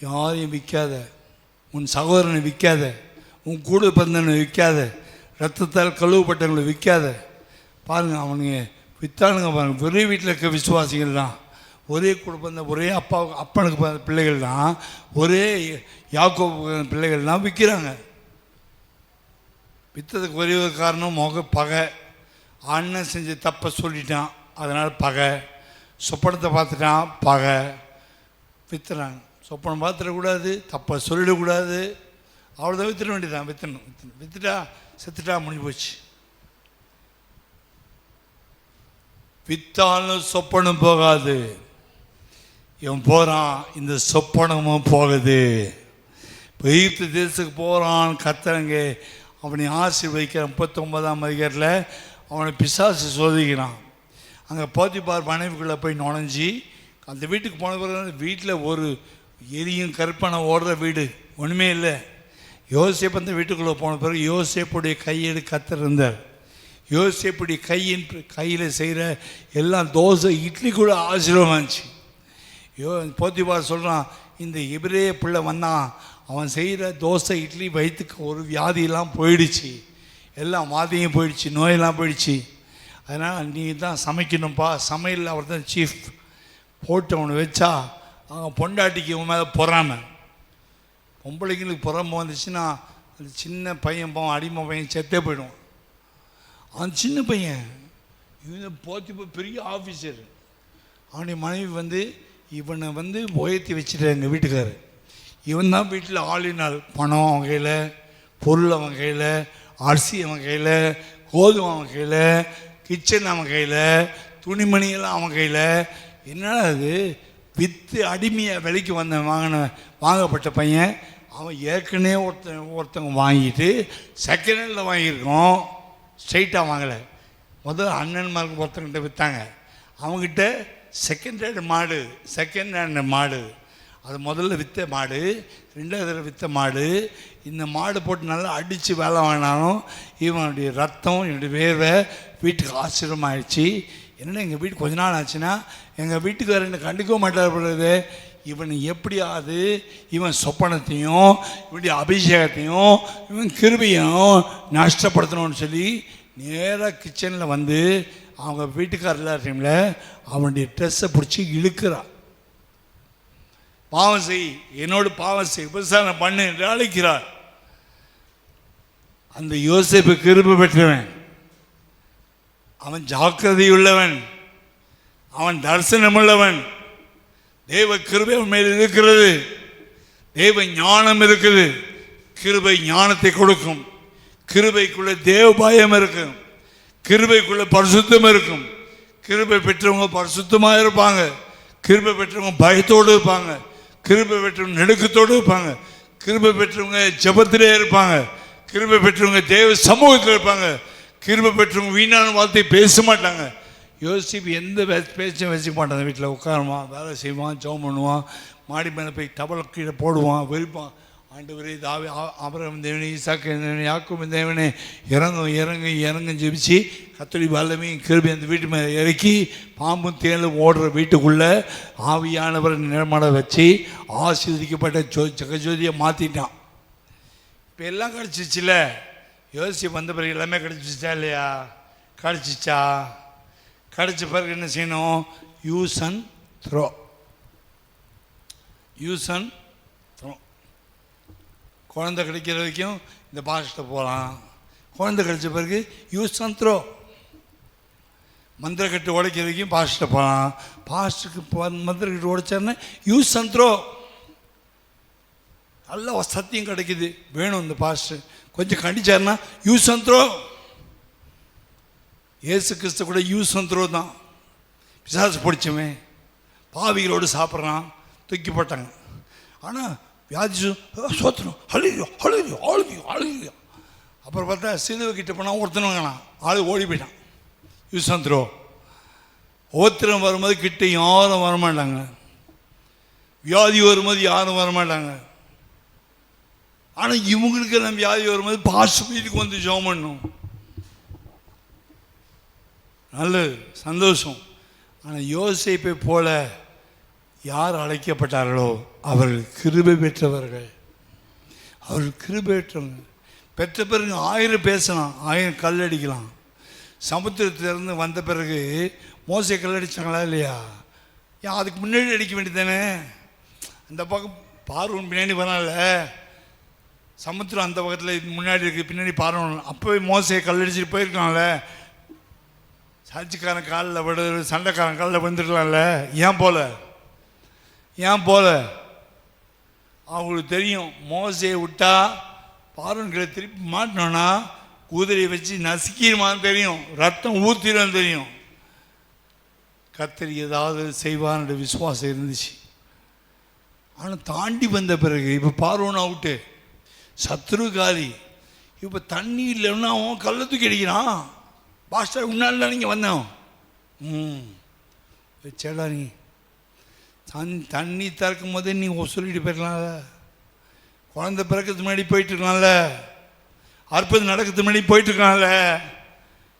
Speaker 2: யாரையும் விற்காத, உன் சகோதரனை விற்காத, உன் கூட பிறந்தவனை விற்காத, ரத்தத்தால் கழுவப்பட்டவங்களை விற்காத. பாருங்கள், அவனுங்க விற்றானுங்க பாருங்கள். ஒரே வீட்டில் இருக்க விசுவாசிகள் தான், ஒரே கூட பிறந்த ஒரே அப்பனுக்கு பிறந்த பிள்ளைகள் தான், ஒரே யாக்கோபு பிள்ளைகள் தான் விற்கிறாங்க. விற்றதுக்கு ஒரே ஒரு காரணம் பகை. அண்ணன் செஞ்ச தப்பை சொல்லிட்டான், அதனால் பகை. சொப்பனத்தை பார்த்துட்டான், பகை. விற்றுறாங்க. சொப்பனம் பார்த்துடக்கூடாது, தப்பை சொல்லிடக்கூடாது, அவ்வளோதான். விற்றுட வேண்டியதான். விற்றுட்டா செத்துட்டா, முடிஞ்சு போச்சு. வித்தாலும் சொப்பனம் போகாது. இவன் போகிறான், இந்த சொப்பனமும் போகுது. இப்போ எகிப்து தேசத்துக்கு போகிறான். கர்த்தரங்க அவனை ஆசீர்வதிக்கிற 39ஆம் அதிகாரத்தில் அவனை பிசாசு சோதிக்கிறான். அங்கே போத்திபார் மனைவிக்குள்ளே போய் நுழைஞ்சி அந்த வீட்டுக்கு போன பிறகு வீட்டில் ஒரு எரியும் கற்பனை ஓடுற வீடு ஒன்றுமே இல்லை. யோசேப்பு அந்த வீட்டுக்குள்ளே போன பிறகு யோசேப்புடைய கையெடு கர்த்தர் இருந்தார். யோசேப்புடைய கையில் செய்கிற எல்லாம் தோசை இட்லி கூட ஆசீர்வாதமாச்சு. போத்திபார் சொல்கிறான், இந்த எபிரேய பிள்ளை வந்தான், அவன் செய்கிற தோசை இட்லி வயிற்றுக்கு ஒரு வியாதியெல்லாம் போயிடுச்சு, எல்லாம் வாதியும் போயிடுச்சு, நோயெல்லாம் போயிடுச்சு. அதனால் நீ தான் சமைக்கணும்ப்பா. சமையலில் அவர் தான் சீஃப். போட்டு அவனை வச்சா அவன் பொண்டாட்டிக்கு இவன் மேலே பொறாமை. பொம்பளைங்களுக்கு பொறாமை வந்துச்சுன்னா அந்த சின்ன பையன் போவான், அடிமை பையன் செத்தே போயிடுவான். அந்த சின்ன பையன் இவன் போத்திபார் பெரிய ஆஃபீஸர். அவனுடைய மனைவி இவனை உயர்த்தி வச்சுட்டு எங்கள் வீட்டுக்காரர். இவன் தான் வீட்டில் ஆளினால் பணம் அவன் கையில், பொருள் அவன் கையில், அரிசி அவன் கையில், கோதுமை அவன் கையில், கிச்சன் அவன் கையில், துணிமணியெல்லாம் அவன் கையில். என்னடா அது, விற்று அடிமையாக விலைக்கு வாங்கப்பட்ட பையன். அவன் ஏற்கனவே ஒருத்தவங்க வாங்கிட்டு செகண்ட் ஹேண்டில் வாங்கியிருக்கோம், ஸ்ட்ரைட்டாக வாங்கலை. முதல் அண்ணன்மாருக்கு ஒருத்தங்கிட்ட விற்றாங்க, அவங்ககிட்ட செகண்ட் ஹேண்ட் மாடு. அது முதல்ல விற்ற மாடு, ரெண்டாவது தடவை விற்ற மாடு. இந்த மாடு போட்டு நல்லா அடித்து வேலை வாங்கினாலும் இவனுடைய ரத்தம், என்னுடைய வேர்வை வீட்டுக்கு ஆச்சரியமாகிடுச்சு. என்னென்னா எங்கள் வீட்டு கொஞ்ச நாள் ஆச்சுன்னா எங்கள் வீட்டுக்காரர் என்னை கண்டுக்க மாட்டார் பொழுது. இவன் எப்படியாவது இவன் சொப்பனத்தையும் இவனுடைய அபிஷேகத்தையும் இவன் கிருபையும் நஷ்டப்படுத்தணும்னு சொல்லி நேராக கிச்சனில் அவங்க வீட்டுக்காரர் இல்லாத டைமில் அவனுடைய ட்ரெஸ்ஸை பிடிச்சி இழுக்கிறான். பாவம் செய், என்னோடு பாவம் செய், விசாரணை பண்ணு என்று அழைக்கிறார். அந்த யோசேப்பு கிருபை பெற்றவன், அவன் ஜாக்கிரதையுள்ளவன், அவன் தரிசனமுள்ளவன். தேவ கிருபை அவன் மேல் இருக்கிறது, தேவ ஞானம் இருக்குது. கிருபை ஞானத்தை கொடுக்கும். கிருபைக்குள்ள தேவ பயம் இருக்கும், கிருபைக்குள்ள பரிசுத்தம் இருக்கும். கிருபை பெற்றவங்க பரிசுத்தமாக இருப்பாங்க, கிருபை பெற்றவங்க பயத்தோடு இருப்பாங்க, கிருபை பெற்றவங்க நெடுக்கத்தோடு இருப்பாங்க, கிருபை பெற்றவங்க ஜெபத்திலே இருப்பாங்க, கிருபை பெற்றவங்க தேவ சமூகத்தில் இருப்பாங்க, கிருபை பெற்றவங்க வீணான வார்த்தை பேச மாட்டாங்க. யோசிப்பு எந்த பேச்சும் வச்சுக்க மாட்டான். வீட்டில் உட்காருவான், வேலை செய்வான், ஜெபம் பண்ணுவான், மாடி மேலே போய் டபல் கீழே போடுவான், வெறுப்பான். ஆண்டவரே, ஆபிரகாம் தேவனே, ஈசாக்கு தேவனே, யாக்கோபு தேவனே, இறங்கும் ஜெபிச்சு கர்த்தருடைய வல்லமையும் கிருபை அந்த வீட்டு மேலே இறக்கி பாம்பும் தேலும் ஓடுற வீட்டுக்குள்ளே ஆவியானவரை நிர்மாண வச்சு ஆசீர்வதிக்கப்பட்ட ஜெகஜோதியை மாற்றிட்டான். இப்போ எல்லாம் கிடச்சிச்சில்ல. யோசிச்சு வந்த பிறகு எல்லாமே கிடச்சிச்சா இல்லையா? கிடச்சிச்சா? கிடச்ச பிறகு என்ன செய்யணும்? Use and throw. குழந்தை கிடைக்கிற வரைக்கும் இந்த பாஸ்ட்டை போகலாம். குழந்தை கிடைச்ச பிறகு யூஸ் அண்ட் த்ரோ. மந்திரக்கட்டு உடைக்கிற வரைக்கும் பாஸ்ட்டை போகலாம். பாஸ்ட்டுக்கு மந்திரக்கட்டு உடைச்சாருன்னா யூஸ் அண்ட் த்ரோ. நல்ல சத்தியம் கிடைக்குது, வேணும் இந்த பாஸ்ட்டு. கொஞ்சம் கண்டிச்சாருன்னா யூஸ் அண்ட் த்ரோ. இயேசு கிறிஸ்து கூட யூஸ் அண்ட் த்ரோ தான். பிசாசு பிடிச்சவன் பாவிகளோடு சாப்பிட்றான், தூக்கி போட்டாங்க. ஆனால் வியாதி சோத்திரம் அழுதியோ. அப்புறம் பார்த்தா சிலுவை கிட்ட போனால் ஒருத்தனவங்கண்ணான், ஆளு ஓடி போயிட்டான். Use and throw. ஒருத்தரம் வரும்போது கிட்ட யாரும் வரமாட்டாங்க, வியாதி வரும்போது யாரும் வரமாட்டாங்க. ஆனால் இவங்களுக்கு நம்ம வியாதி வரும்போது பாஸ்ட் வீட்டுக்கு வந்து ஜெபம் பண்ணணும், நல்லது, சந்தோஷம். ஆனால் யோசேப்பை போல யார் அழைக்கப்பட்டார்களோ அவர்கள் கிருபை பெற்றவர்கள். அவர்கள் கிருபை பெற்றவங்க. பெற்ற பிறகு 1000 பேசலாம், 1000 கல் அடிக்கலாம். சமுத்திரத்திலிருந்து வந்த பிறகு மோசே கல் அடித்தாங்களா இல்லையா? ஏன் அதுக்கு முன்னாடி அடிக்க வேண்டியதானே? அந்த பக்கம் பார்வன் பின்னாடி வரால, சமுத்திரம் அந்த பக்கத்தில் முன்னாடி இருக்குது, பின்னாடி பார்வோன். அப்போவே மோசையை கல்லடிச்சிட்டு போயிருக்கலாம்ல, சாட்சிக்காரன் காலில் விட, சண்டைக்காரன் காலில் விழுந்துருக்கலாம்ல. ஏன் போல அவங்களுக்கு தெரியும், மோசையை விட்டா பார்வோன்களை திருப்பி மாட்டினோன்னா குதிரையை வச்சு நசுக்கிடுமான்னு தெரியும், ரத்தம் ஊற்றிடும் தெரியும். கர்த்தர் ஏதாவது செய்வார்ன்ற விசுவாசம் இருந்துச்சு. ஆனால் தாண்டி வந்த பிறகு இப்போ பார்வோன் அவுட்டு, சத்ரு காலி. இப்போ தண்ணி இல்லைன்னா அவன் கல்லை தூக்கி அடிக்கிறான். பாஸ்டர் உன்னால நீங்கள் வந்தோம் வச்சேடா, நீ தண்ணி திறக்கும் போதே நீ சொல்லிட்டு போயிருக்கலாம்ல, குழந்தை பிறக்கிறதுக்கு முன்னாடி போயிட்டுருக்கலாம்ல, அற்புதம் நடக்கிறதுக்கு முன்னாடி போயிட்டுருக்கலாம்ல.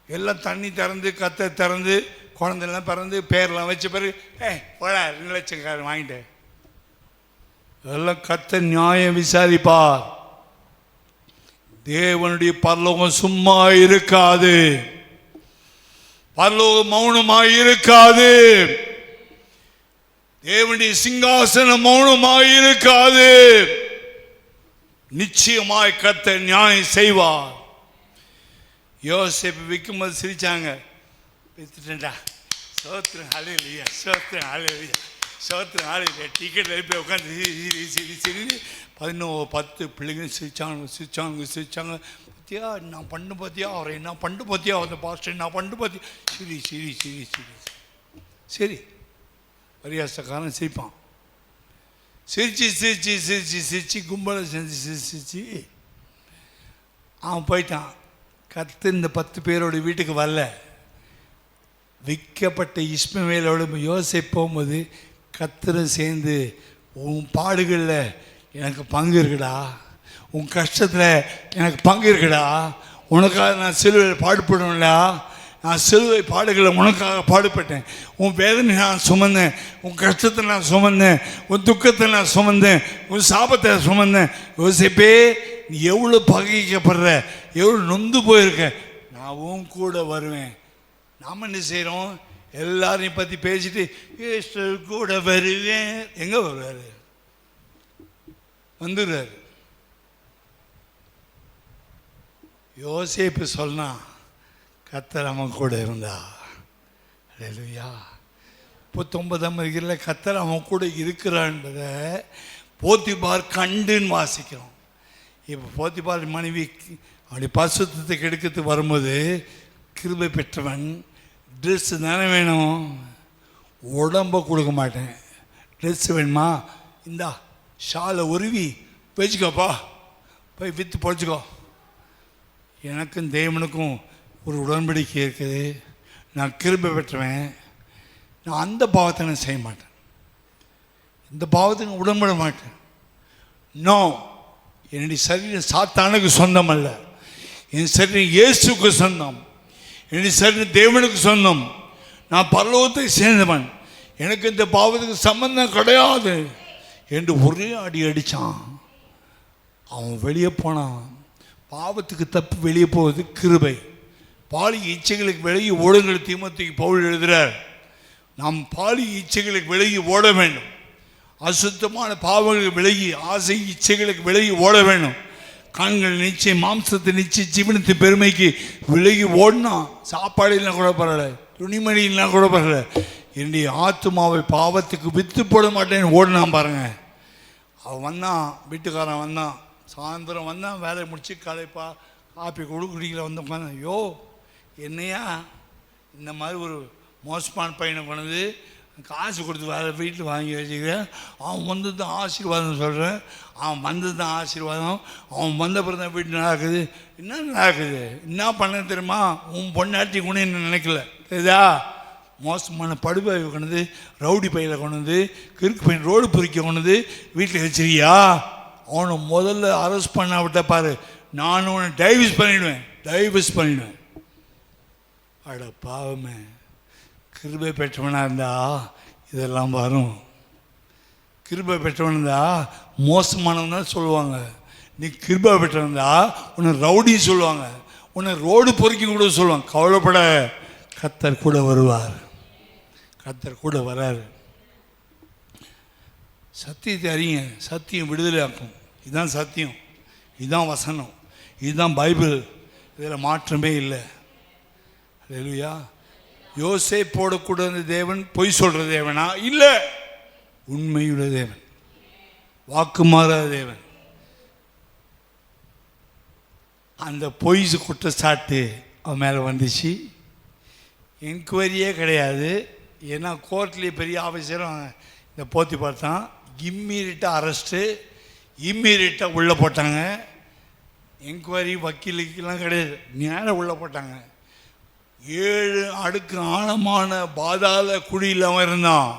Speaker 2: எல்லாம் தண்ணி திறந்து கத்தை திறந்து குழந்தைலாம் பிறந்து பேரெலாம் வச்ச பிறகு போட 2 லட்சம் வாங்கிட்டேன். எல்லாம் கத்த நியாயம் விசாரிப்பார். தேவனுடைய பரலோகம் சும்மா இருக்காது, பரலோகம் மௌனமாய் இருக்காது, தேவனுடைய சிங்காசனம் மௌனமாய் இருக்காது. நிச்சயமாய் கர்த்தர் நியாயம் செய்வார். யோசேப்பு விற்கும்போது சிரிச்சாங்க, வித்துட்டா சோத்திரம் ஹல்லேலூயா, சோத்திரம் ஹல்லேலூயா, சோத்திரம் ஹல்லேலூயா. டிக்கெட் போய் உட்காந்து சிரி 10 பிள்ளைங்க சிரிச்சாங்க. பார்த்தியா நான் பண்ணு, பார்த்தியா அவரை என்ன பண்ணு, பார்த்தியா அந்த பாஸ்டர் நான் பண்ணு, பார்த்தியா சரி பரியாசக்காரன் சிரிப்பான். சிரிச்சு கும்பலை செஞ்சு சிரிச்சு அவன் போயிட்டான். கர்த்தர் இந்த 10 பேரோட வீட்டுக்கு வரல. விற்கப்பட்ட இஸ்மவேலோட யோசேப்பு போகும்போது கர்த்தரும் சேர்ந்து, உன் பாடுகளில் எனக்கு பங்கு இருக்குடா, உன் கஷ்டத்தில் எனக்கு பங்கு இருக்குடா, உனக்காக நான் சிலுவையில் பாடுபடணும்டா, நான் சிலுவை பாடுகளை உனக்காக பாடுபட்டேன், உன் வேதனை நான் சுமந்தேன், உன் கஷ்டத்தை நான் சுமந்தேன், உன் துக்கத்தை நான் சுமந்தேன், உன் சாபத்தை சுமந்தேன். யோசேப்பே நீ எவ்வளோ பகைக்கப்படுற, எவ்வளோ நொந்து போயிருக்க, நான் உன் கூட வருவேன். நாம் என்ன செய்கிறோம், எல்லாரையும் பற்றி பேசிட்டு ஏசு கூட வருவேன். எங்கே வருவார்? வந்துடுறாரு. யோசேப்பு சொன்னா கர்த்தர் அவன் கூட இருந்தா. அல்லேலூயா. 39ஆம் அதிகாரத்தில் கர்த்தர் அவன் கூட இருக்கிறான்றதை போத்திபார் கண்டுன்னு வாசிக்கிறோம். இப்போ போத்திபார் மனைவி அப்படி பரிசுத்தத்தை கெடுக்கிறதுக்கு வரும்போது, கிருபை பெற்றவன் ட்ரெஸ்ஸு தானே வேணும், உடம்ப கொடுக்க மாட்டேன். ட்ரெஸ்ஸு வேணுமா, இந்தா ஷாலை உருவி வச்சுக்கோப்பா, போய் விற்று பொழைச்சிக்கோ. எனக்கும் தேவனுக்கும் ஒரு உடன்படிக்கை இருக்குது, நான் கிருபை பெற்றவன், நான் அந்த பாவத்தை நான் செய்ய மாட்டேன், இந்த பாவத்துக்கு உடன்பட மாட்டேன். நோ, என்னுடைய சரீரம் சாத்தானுக்கு சொந்தம் அல்ல, என் சரீரம் இயேசுக்கு சொந்தம், என்னுடைய சரீரம் தேவனுக்கு சொந்தம், நான் பரலோகத்தை சேர்ந்தவன், எனக்கு இந்த பாவத்துக்கு சம்பந்தம் கிடையாது என்று ஒரே அடி அடித்தான். அவன் வெளியே போனான். பாவத்துக்கு தப்பு வெளியே போவது கிருபை. பாலி இச்சைகளுக்கு விலகி ஓடுங்கள் தீமோத்தேயுக்கு பவுல் எழுதுகிறார். நாம் பாலி இச்சைகளுக்கு விலகி ஓட வேண்டும், அசுத்தமான பாவங்களுக்கு விலகி ஆசை இச்சைகளுக்கு விலகி ஓட வேண்டும். கண்கள் நிச்சயம், மாம்சத்தை நிச்சயம், ஜீவனத்து பெருமைக்கு விலகி ஓடினா சாப்பாடு இல்லைனா கூட பரவாயில்ல, துணிமணி இல்லைனா கூட பரவாயில்ல, என்னுடைய ஆத்துமாவை பாவத்துக்கு விற்று போட மாட்டேன்னு ஓடினான் பாருங்க. அவன் வந்தான், வீட்டுக்காரன் வந்தான், சாயந்தரம் வந்தான், வேலையை முடிச்சு களைப்பா காப்பி குடிக்கல வந்து உட்காந்து, ஐயோ என்னையா இந்த மாதிரி ஒரு மோசமான பையனை கொண்டு காசு கொடுத்து வேலை வீட்டில் வாங்கி வச்சுக்கிறேன், அவன் வந்தது தான் ஆசீர்வாதம் சொல்கிறேன், அவன் வந்தது தான் ஆசீர்வாதம், அவன் வந்த பிறகு தான் வீட்டு நடக்குது. என்ன நடக்குது, என்ன பண்ண தெரியுமா, உன் பொண்டாட்டி கூட என்ன நினைக்கல தெரியுதா, மோசமான படுபாவை கொண்டு ரவுடி பையில் கொண்டு வந்து கிறுக்கு பையன் ரோடு பொறிக்க கொண்டு வந்து வீட்டில் வச்சிருக்கியா, அவனை முதல்ல அரெஸ்ட் பண்ண விட்ட பாரு, நான் உன்னை டைவர்ஸ் பண்ணிவிடுவேன். அட பாவமே, கிருபை பெற்றவனாக இருந்தா இதெல்லாம் வரும். கிருபை பெற்றவன் இருந்தா மோசமானவன் தான் சொல்லுவாங்க, நீ கிருபை பெற்றவன்தா உன்னை ரவுடின்னு சொல்லுவாங்க, உன்னை ரோடு பொறுக்கி கூட சொல்லுவாங்க. கவலைப்பட, கர்த்தர் கூட வருவார், கர்த்தர் கூட வராரு. சத்தியத்தை அறிங்க, சத்தியம் விடுதலை ஆக்கும். இதுதான் சத்தியம். இதுதான் வசனம், இதுதான் பைபிள், இதில் மாற்றமே இல்லை. அல்லேலூயா. யோசேப்போட தேவன் பொய் சொல்கிற தேவனா? இல்லை, உண்மையுள்ள தேவன், வாக்கு மாறாத தேவன். அந்த பொய் குற்றச்சாட்டு அவன் மேலே வந்துச்சு. என்கொயரியே கிடையாது. ஏன்னா கோர்ட்லேயே பெரிய ஆஃபீஸரும் இந்த போத்தி பார்த்தான். இம்மீடியட்டாக அரெஸ்ட்டு, இம்மீடியட்டாக உள்ளே போட்டாங்க. என்கொயரி வக்கீலுக்கெல்லாம் கிடையாது, நேரம் உள்ளே போட்டாங்க. 7 அடுக்கு ஆழமான பாதாள குழியில் அவன் இருந்தான்.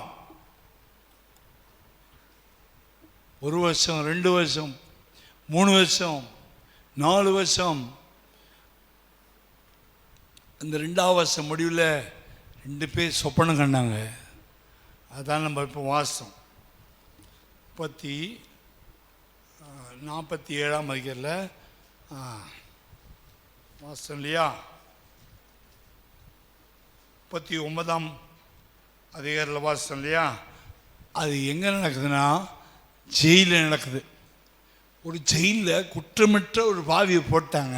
Speaker 2: 1 வருஷம், 2 வருஷம், 3 வருஷம், 4 வருஷம். இந்த 2ஆவது வருஷம் முடிவில் 2 பேர் சொப்பனம் கண்டாங்க. அதான் நம்ம இப்போ வாசம் 47ஆம் அதிகாரத்தில் வாசம் இல்லையா? 39ஆம் அதிகாரத்தில் வாசம் இல்லையா? அது எங்கே நடக்குதுன்னா ஜெயிலில் நடக்குது. ஒரு ஜெயிலில் குற்றமற்ற ஒரு பாவியை போட்டாங்க,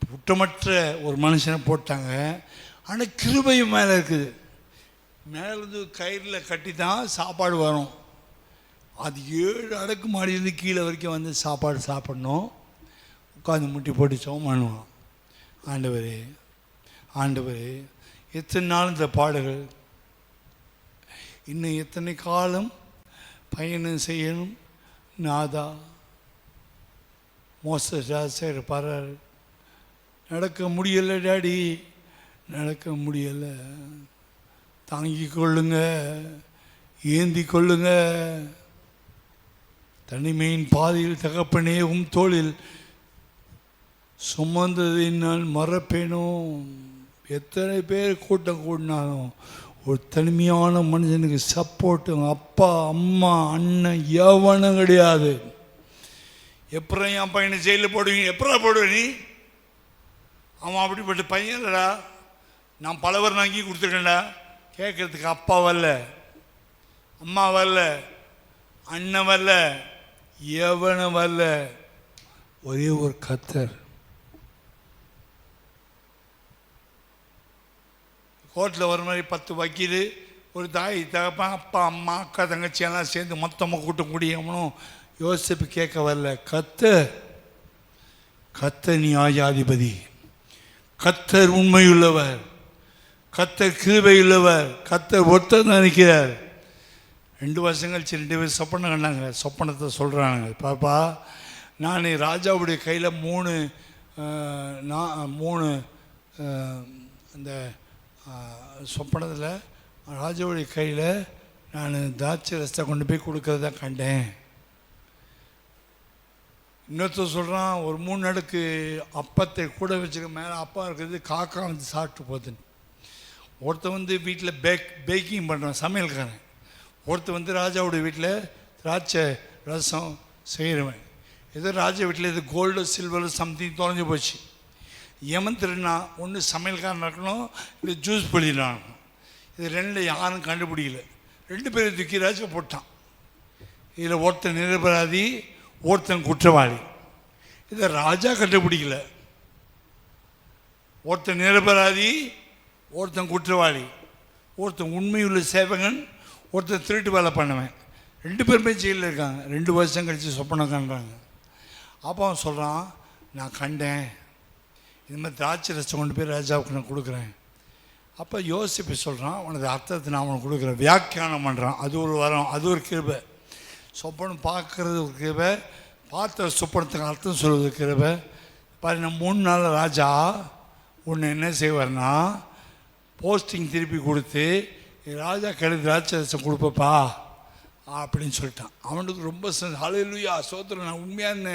Speaker 2: குற்றமற்ற ஒரு மனுஷனை போட்டாங்க. ஆனால் கிருபையும் மேலே இருக்குது. மேலேருந்து கயிறில் கட்டி தான் சாப்பாடு வரும். அது 7 அடுக்கு மாடியிலேருந்து கீழே வரைக்கும் வந்து சாப்பாடு சாப்பிட்ணும். உட்காந்து முட்டி போட்டு சோம் பண்ணுவான். ஆண்டவரே, ஆண்டவரே, எத்தனை நாள் இந்த பாடுகள், இன்னும் எத்தனை காலம் பயணம் செய்யணும்? நாதா, மோசர் பாரு, நடக்க முடியலை டாடி, நடக்க முடியலை, தாங்கி கொள்ளுங்க, ஏந்தி கொள்ளுங்க. தனிமையின் பாதையில் தகப்பனே தோளில் சுமந்ததை நான் மறப்பேனோ. எத்தனை பேர் கூட்டம் கூடினாலும் ஒரு தனிமையான மனுஷனுக்கு சப்போர்ட்டு அப்பா, அம்மா, அண்ணன் எவனும் கிடையாது. எப்பறம் என் பையனை ஜெயிலில் போடுவீங்க? எப்படா போடுவேன் நீ? அவன் அப்படிப்பட்ட பையன் இல்லைடா, நான் பலவர் நங்கி கொடுத்துருக்கேன்டா. கேட்கறதுக்கு அப்பா வரல, அம்மா வரல, அண்ணன் வரல, எவனும் வரல. ஒரே ஒரு கர்த்தர். கோர்ட்டில் வர மாதிரி 10 வக்கீல், ஒரு தாய், தகப்பன், அப்பா, அம்மா, அக்கா, தங்கச்சி எல்லாம் சேர்ந்து மொத்தமாக கூட்டம் கூடியவனும் யோசிப்பு கேட்க வரல. கர்த்தர் நியாயாதிபதி, கர்த்தர் உண்மையுள்ளவர், கர்த்தர் கிருபையுள்ளவர், கர்த்தர் ஒருத்தர் நினைக்கிறார். 2 வருஷம் கழிச்சு 2 பேர் சொப்பனம் கண்டாங்க. சொப்பனத்தை சொல்கிறாங்க, பாப்பா நான் ராஜாவுடைய கையில் 3 அந்த சொப்பனத்தில் ராஜாவுடைய கையில் நான் திராட்சை ரசத்தை கொண்டு போய் கொடுக்கறத கண்டேன். இன்னொருத்தர் சொல்கிறான், ஒரு 3 அடுக்கு அப்பத்தை கூட வச்சுக்க, மேலே அப்பா இருக்கிறது, காக்கா வந்து சாப்பிட்டு போகுதுன்னு. ஒருத்தர் வந்து வீட்டில் பேக்கிங் பண்ணுறான், சமையல்காரன். ஒருத்தர் வந்து ராஜாவுடைய வீட்டில் திராட்சை ரசம் செய்கிறவன். ஏதோ ராஜா வீட்டில் இது கோல்டு சில்வர் சம்திங் தொலைஞ்சு போச்சு. ஏமந்திரனா ஒன்று சமையல்காரன் இருக்கணும், இல்லை ஜூஸ் பொழியலாம் இருக்கணும். இது 2 யாரும் கண்டுபிடிக்கல. 2 பேரும் தூக்கி ராஜா போட்டான். இதில் ஒருத்தன் நிரபராதி, ஒருத்தன் குற்றவாளி. இதை ராஜா கண்டுபிடிக்கல. ஒருத்தன் நிரபராதி, ஒருத்தன் குற்றவாளி, ஒருத்தன் உண்மையுள்ள சேவகன், ஒருத்தர் திருட்டு வேலை பண்ணுவேன். 2 பேருமே ஜெயிலில் இருக்காங்க. 2 வருஷம் கழித்து சொப்பனம் காண்றாங்க. அப்போ அவன் சொல்கிறான், நான் கண்டேன், இது மாதிரி திராட்சை ரசம் கொண்டு போய் ராஜாவுக்கு நான் கொடுக்குறேன். அப்போ யோசிப்பு சொல்கிறான், உனது அர்த்தத்தை நான் அவனுக்கு கொடுக்குறேன். வியாக்கியானம் பண்ணுறான். அது ஒரு வரம், அது ஒரு கிருபை. சொப்பனம் பார்க்குறது ஒரு கிருபை, பார்த்த சொப்பனத்துக்கு அர்த்தம் சொல்வது கிருபை. பாருங்க, 3 நாள் ராஜா ஒன்று என்ன செய்வார்னா, போஸ்டிங் திருப்பி கொடுத்து ராஜா கெடுத்து திராட்சை ரசம் கொடுப்பப்பா அப்படின்னு சொல்லிட்டான். அவனுக்கு ரொம்ப ஹல்லேலூயா சோத்திரம், நான் உண்மையான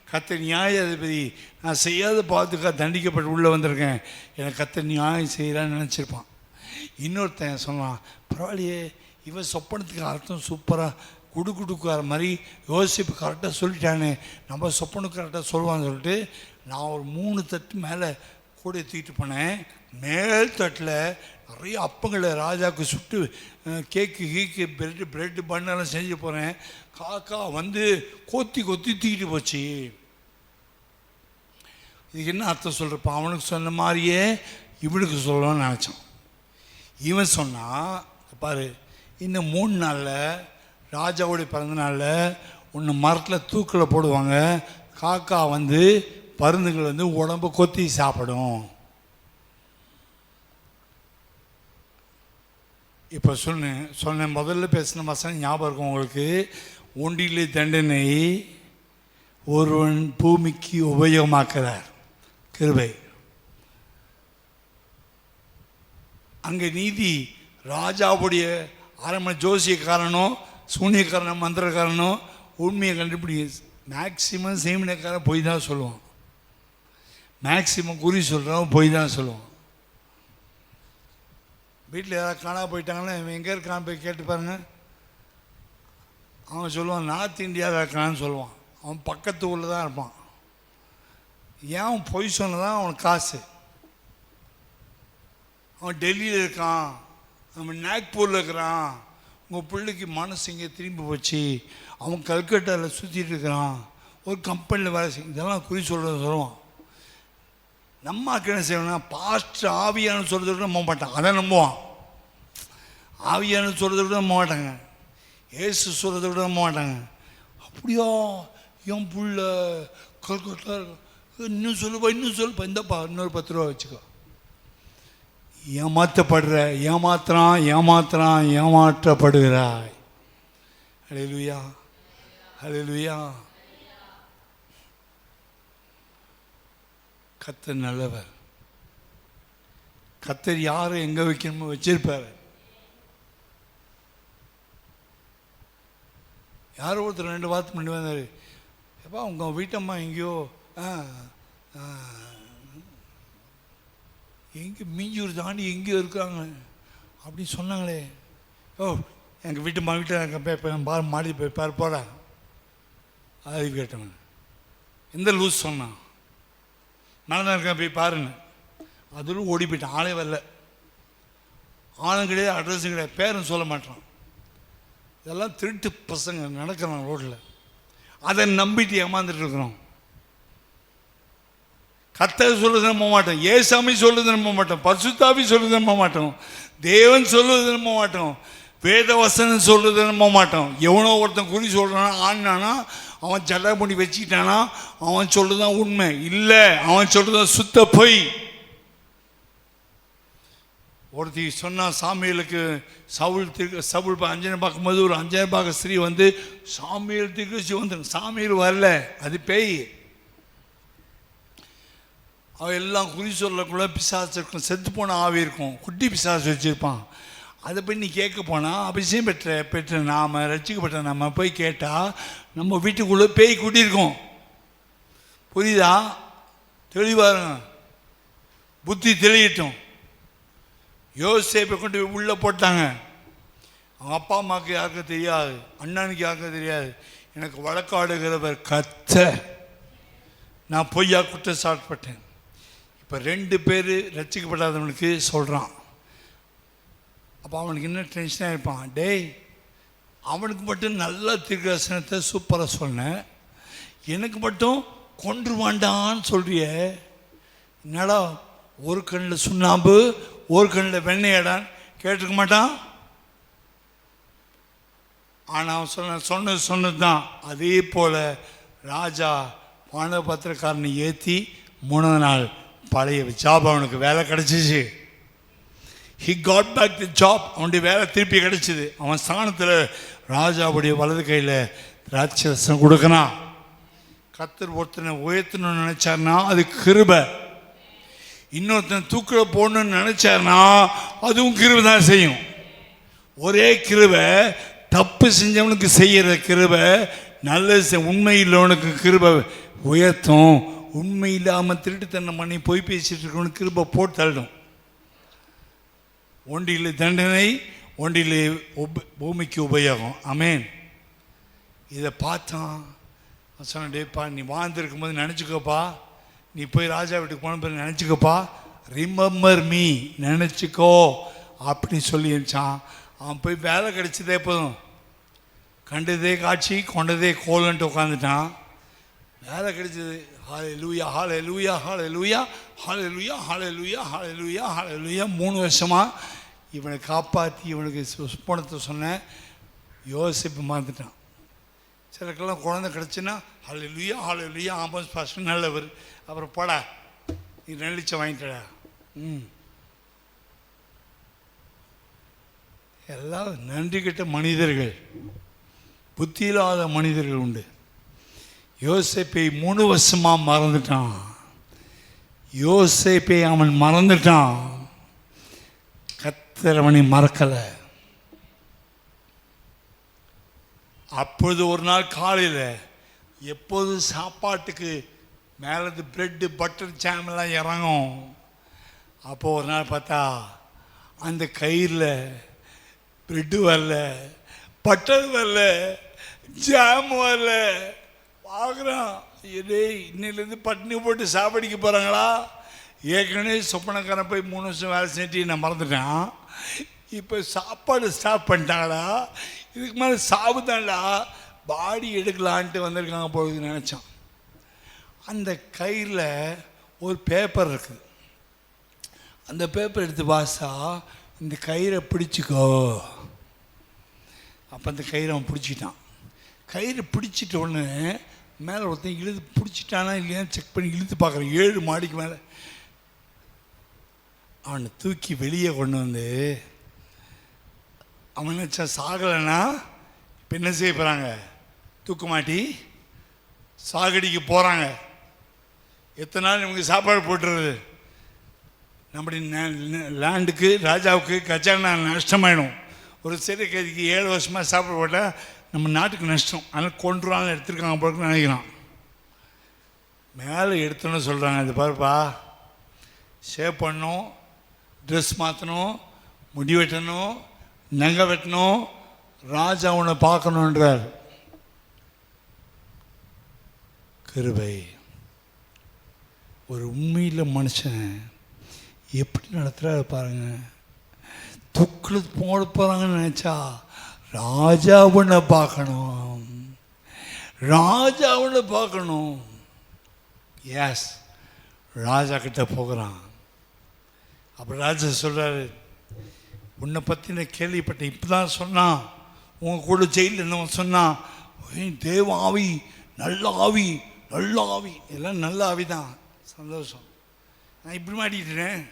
Speaker 2: கர்த்தர் நியாயாதிபதி, நான் செய்யாத பாவத்துக்காக தண்டிக்கப்பட்டு உள்ளே வந்திருக்கேன், எனக்கு கர்த்தர் நியாயம் செய்கிறான்னு நினச்சிருப்பான். இன்னொருத்தன் சொன்னான், பரவாயில்லையே இவன் சொப்பனத்துக்கு அர்த்தம் சூப்பராக குடுக்குற மாதிரி யோசிப்பு கரெக்டாக சொல்லிட்டானே, நம்ம சொப்பனுக்கு கரெக்டாக சொல்லுவான்னு சொல்லிட்டு நான் ஒரு 3 தட்டு மேலே கூட தூக்கிட்டு போனேன். மேல் தட்டில் நிறைய அப்பங்களை ராஜாவுக்கு சுட்டு கேக்கு பிரெட்டு பண்ணெல்லாம் செஞ்சு போகிறேன். காக்கா வந்து கொத்தி தூக்கிட்டு போச்சு. இதுக்கு என்ன அர்த்தம் சொல்கிறப்ப அவனுக்கு சொன்ன மாதிரியே இவனுக்கு சொல்லணும்னு நினச்சான். இவன் சொன்னான், பாரு இன்னும் 3 நாளில் ராஜாவுடைய பிறந்த நாளில் உன்னை மரத்தில் தூக்கில் போடுவாங்க, காக்கா வந்து பருந்துகள் வந்து உடம்பு கொத்தி சாப்பிடும். இப்போ சொன்ன முதல்ல பேசின வசனம் ஞாபகம் இருக்கும் உங்களுக்கு. ஒன்றிலே தண்டனை ஒருவன் பூமிக்கு உபயோகமாக்குறார் கிருபை. அங்கே நீதி ராஜாவுடைய அரண்மனை ஜோசியக்காரனோ சூனியக்காரனோ மந்திரக்காரனோ உண்மையை கண்டுபிடி மேக்சிமம் சேமினக்காரன் போய் தான் சொல்லுவான், மேக்சிமம் குறி சொல்கிறவன் போய் தான் சொல்லுவான். வீட்டில் யாராவது காணா போயிட்டாங்கன்னா இவன் எங்கே இருக்கான்னு போய் கேட்டு பாருங்க. அவன் சொல்லுவான் நார்த் இந்தியாவில் இருக்கான்னு சொல்லுவான். அவன் பக்கத்து ஊரில் தான் இருப்பான். ஏன் அவன் பொய் சொன்னதான் அவனுக்கு காசு. அவன் டெல்லியில் இருக்கான், அவன் நாக்பூரில் இருக்கிறான், உங்கள் பிள்ளைக்கு மனசு இங்கே திரும்பி போச்சு, அவன் கல்கட்டாவில் சுற்றிட்டு இருக்கிறான், ஒரு கம்பெனியில் வேலை செய்ய, இதெல்லாம் குறி சொல்லுவான். நம்ம என்ன செய்வோம்னா பாஸ்டர் ஆவியானு சொல்கிறத விட நம்ப மாட்டான், அதை நம்புவான். ஆவியானு சொல்கிறத விட நம்ப மாட்டாங்க, ஏசு சொல்கிறத விட நம்ப மாட்டாங்க. அப்படியா என் புள்ள கல்கட்டா இன்னும் சொல்லுப்பா இன்னும் சொல்லுப்பா, இந்தப்பா இன்னொரு 10 ரூபா வச்சுக்கோ. ஏமாற்றப்படுகிறாய். ஹல்லேலூயா, ஹல்லேலூயா. கர்த்தர் நல்லவர். கர்த்தர் யாரை எங்கே வைக்கணுமோ வச்சிருப்பார். யாரோ ஒருத்தர் 2 வாரத்துக்கு முன்னாடி வந்தார், எப்பா உங்கள் வீட்டம்மா எங்கேயோ எங்கே மீஞ்சூர் தாண்டி எங்கேயோ இருக்காங்க அப்படின்னு சொன்னாங்களே. ஓ எங்கள் வீட்டில் பார் மாடி போய் பார் போட. அது கேட்டவன் எந்த லூஸ் சொன்னான், நான் தான் இருக்கேன் போய் பாருங்க. அதில் ஓடி போயிட்டான், ஆளே வரல. ஆளும் கிடையாது, அட்ரஸும் கிடையாது, பேரும் சொல்ல மாட்டான். இதெல்லாம் திருட்டு பசங்க நடக்கிறான் ரோட்டில். அதை நம்பிட்டு ஏமாந்துட்டு இருக்கிறோம். கர்த்தர் சொல்லுறது நம்ப மாட்டோம், ஏசாமி சொல்லுறது நம்ப மாட்டோம், பரிசுத்தாவி சொல்லுறது நம்ப மாட்டோம், தேவன் சொல்லுறது நம்ப மாட்டோம், வேத வசனம் சொல்லுறது நம்ப மாட்டோம். எவனோ ஒருத்தன் குறி சொல்கிறானா ஆனானா அவன் ஜடை பண்ணி வச்சுக்கிட்டானா அவன் சொல்லுதான் உண்மை இல்லை, அவன் சொல்லுதான் சுத்த பொய். ஒருத்தி சொன்னான் சாமியலுக்கு சவுல் அஞ்சனை பார்க்கும்போது ஒரு அஞ்சனை பார்க்க ஸ்திரீ வந்து சாமியல் தீர்க்கதரிசி வந்து சாமியல் வரல, அது பேய். அவன் எல்லாம் குறி சொல்லக்குள்ள பிசாசு இருக்கும், செத்து போன ஆவி இருக்கும், குட்டி பிசாசு வச்சுருப்பான். அதை போய் நீ கேட்க போனால் அபிஷேகம் பெற்ற நாம் ரட்சிக்கப்பட்ட நம்ம போய் கேட்டால் நம்ம வீட்டுக்குள்ளே பேய் கூட்டியிருக்கோம். புரியுதா? தெளிவாக புத்தி தெளியட்டும். யோசேப்பை கொண்டு போய் உள்ளே போட்டாங்க. அவங்க அப்பா அம்மாவுக்கு யாருக்கும் தெரியாது, அண்ணனுக்கு யாருக்கும் தெரியாது. எனக்கு வழக்காடுகிறவர் கர்த்தர், நான் பொய்யா குற்றச்சாட்டப்பட்டேன். இப்போ 2 பேர் ரட்சிக்கப்படாதவனுக்கு சொல்கிறான். அப்போ அவனுக்கு என்ன டென்ஷனாக இருப்பான், டேய் அவனுக்கு மட்டும் நல்ல தீர்க்கதரிசனத்தை சூப்பராக சொன்னேன், எனக்கு மட்டும் கொன்றுவாண்டான்னு சொல்கிறிய, என்னடா ஒரு கண்ணில் சுண்ணாம்பு ஒரு கண்ணில் வெண்ணையடான்னு கேட்டிருக்க மாட்டான். ஆனால் அவன் சொன்னது தான். அதே போல் ராஜா பானபத்திரக்காரனை ஏற்றி 3ஆம் நாள் பழைய ஜாப் அவனுக்கு வேலை கிடச்சிச்சு. He got back the job, அவனுடைய வேலை திருப்பி கிடச்சிது. அவன் ஸ்தானத்தில் ராஜாவுடைய வலது கையில் ராட்சசம் கொடுக்கணும். கர்த்தர் ஒருத்தனை உயர்த்தணும்னு நினச்சார்னா அது கிருபை. இன்னொருத்தனை தூக்கில் போடணும்னு நினச்சார்னா அதுவும் கிருபை தான் செய்யும். ஒரே கிருபை தப்பு செஞ்சவனுக்கு செய்கிற கிருபை, நல்லது உண்மை இல்லவனுக்கு கிருபை உயர்த்தும். உண்மை இல்லாமல் திருட்டுத்தன்னை பண்ணி போய் பேசிட்டு இருக்கவனுக்கு கிருபை போட்டு தள்ளிடும். ஒன்றிலே தண்டனை, ஒன்றிலே பூமிக்கு உபயோகம். ஆமேன். இதை பார்த்தான் சொன்னேப்பா, நீ வாழ்ந்துருக்கும் போது நினச்சிக்கோப்பா, நீ போய் ராஜா வீட்டுக்கு போன பிறகு நினச்சிக்கோப்பா, ரிமெம்பர் மீ, நினச்சிக்கோ அப்படின்னு சொல்லிச்சான். அவன் போய் வேலை கிடைச்சதே போதும், கண்டதே காட்சி கொண்டதே கோலன்ட்டு உட்காந்துட்டான். வேலை கிடைச்சது ஹalleluya ஹalleluya ஹalleluya ஹalleluya ஹalleluya ஹalleluya ஹalleluya 3 வருஷமா இவனை காப்பாற்றி இவனுக்கு சுப்பனத்தை சொன்னேன். யோசிப்பு மாற்றிட்டான். சிலக்கெல்லாம் குழந்தை கிடச்சுன்னா ஹalleluya ஹalleluya ஆமாம் ஃபஸ்ட்டு நல்லவர், அப்புறம் போடா நீ நெளிச்ச வாங்கிட்டடா. எல்லாம் நன்றி கெட்ட மனிதர்கள், புத்தி இல்லாத மனிதர்கள் உண்டு. யோசேப்பை 3 வருஷமா மறந்துட்டான். யோசேப்பை அவன் மறந்துட்டான். கர்த்தர் அவனை மறக்கலை. அப்பொழுது ஒரு நாள் காலையில் எப்போது சாப்பாட்டுக்கு மேலே பிரெட்டு பட்டர் ஜாமெல்லாம் இறங்கும். அப்போது ஒரு நாள் பார்த்தா அந்த கயிறில் பிரெட்டு வரல, பட்டர் வரல, ஜாம் வரல. பார்க்குறான், இதே இன்னிலேருந்து பட்டினி போட்டு சாப்பிடிக்க போகிறாங்களா? ஏற்கனவே சொப்பனக்காரன் போய் 3 வருஷம் வேலை செஞ்சு நான் மறந்துட்டேன். இப்போ சாப்பாடு ஸ்டாப் பண்ணிட்டாங்களா? இதுக்கு மேலே சாப்பிட்டாண்டா பாடி எடுக்கலான்ட்டு வந்திருக்காங்க போகுது நினச்சான். அந்த கயிறில் ஒரு பேப்பர் இருக்குது. அந்த பேப்பர் எடுத்து வாசா இந்த கயிறை பிடிச்சிக்கோ. அப்போ அந்த கயிறை அவன் பிடிச்சிட்டான். கயிறு பிடிச்சிட்ட உடனே மேலே ஒருத்தன் இழுத்து பிடிச்சிட்டானா இல்லையான்னு செக் பண்ணி இழுத்து பார்க்குறான். 7 மாடிக்கு மேலே அவனை தூக்கி வெளியே கொண்டு வந்து அவன் நினச்சா சாகலைன்னா இப்போ என்ன செய்ய போகிறாங்க? தூக்க மாட்டி சாகடிக்கு போகிறாங்க. எத்தனை நாள் இவங்க சாப்பாடு போட்டுறது? நம்முடைய லேண்டுக்கு ராஜாவுக்கு கஜானா நஷ்டமாயிடும். ஒரு சிறை கைதிக்கு 7 வருஷமாக சாப்பாடு போட்டால் நம்ம நாட்டுக்கு நஷ்டம். அதனால் கொண்டுருவாங்க எடுத்துருக்காங்க போல நினைக்கிறான். மேலே எடுத்தோன்னு சொல்கிறாங்க, அது பாருப்பா ஷேவ் பண்ணணும், ட்ரெஸ் மாற்றணும், முடி வெட்டணும், நகை வெட்டணும், ராஜா உன்னை பார்க்கணுன்றார். கிருபை. ஒரு உண்மையில் மனுஷன் எப்படி நடத்துகிறாரு பாருங்க. துக்கில் போட போகிறாங்கன்னு நினச்சா ராஜாவுன்னு பார்க்கணும், ராஜாவுன்னு பார்க்கணும். எஸ், ராஜா கிட்ட போகிறான். அப்புறம் ராஜா சொல்கிறாரு, உன்னை பற்றி நான் கேள்விப்பட்டேன், இப்போ தான் சொன்னான், உங்கள் கூட ஜெயிலில் இருந்தவன் சொன்னான், தேவ ஆவி, நல்ல ஆவி, நல்ல ஆவி, எல்லாம் நல்ல ஆவி தான். சந்தோஷம். நான் இப்படி மாட்டிக்கிட்டேன்.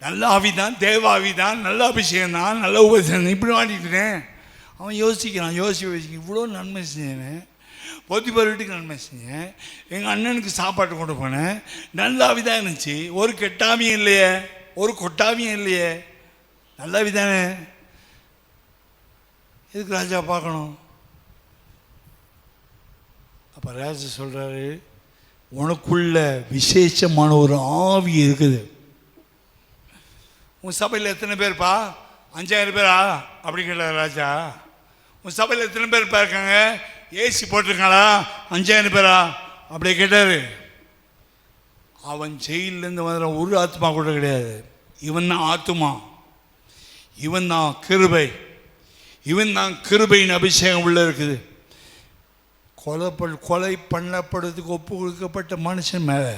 Speaker 2: நல்ல ஆவி தான், தேவாவி தான், நல்ல அபிஷேகம் தான், நல்ல உபதேசம், இப்படி மாட்டிக்கிட்டேன். அவன் யோசிக்கிறான், யோசிக்க இவ்வளோ நன்மை செஞ்சேன், போத்திபார் வீட்டுக்கு நன்மை செஞ்சேன், எங்கள் அண்ணனுக்கு சாப்பாட்டு கொண்டு போனேன், நல்ல ஆவி தான் இருந்துச்சு, ஒரு கெட்டாவியும் இல்லையே, ஒரு கொட்டாவியும் இல்லையே, நல்ல ஆவி தானே, எதுக்கு ராஜா பார்க்கணும்? அப்போ ராஜா சொல்கிறாரு, உனக்குள்ள விசேஷமான ஒரு ஆவி இருக்குது. உன் சபையில் எத்தனை பேர்ப்பா? 5000 பேரா? அப்படி கேட்டார் ராஜா. உன் சபையில் எத்தனை பேர் இருக்காங்க? ஏசி போட்டிருக்காங்களா? 5000 பேரா? அப்படி கேட்டார். அவன் ஜெயிலேருந்து வந்த ஒரு ஆத்மா கூட கிடையாது. இவன் தான் ஆத்மா, இவன் தான் கிருபை, இவன் தான் கிருபையின் அபிஷேகம் உள்ள இருக்குது. கொலை பண்ணப்படுறதுக்கு ஒப்பு கொடுக்கப்பட்ட மனுஷன் மேலே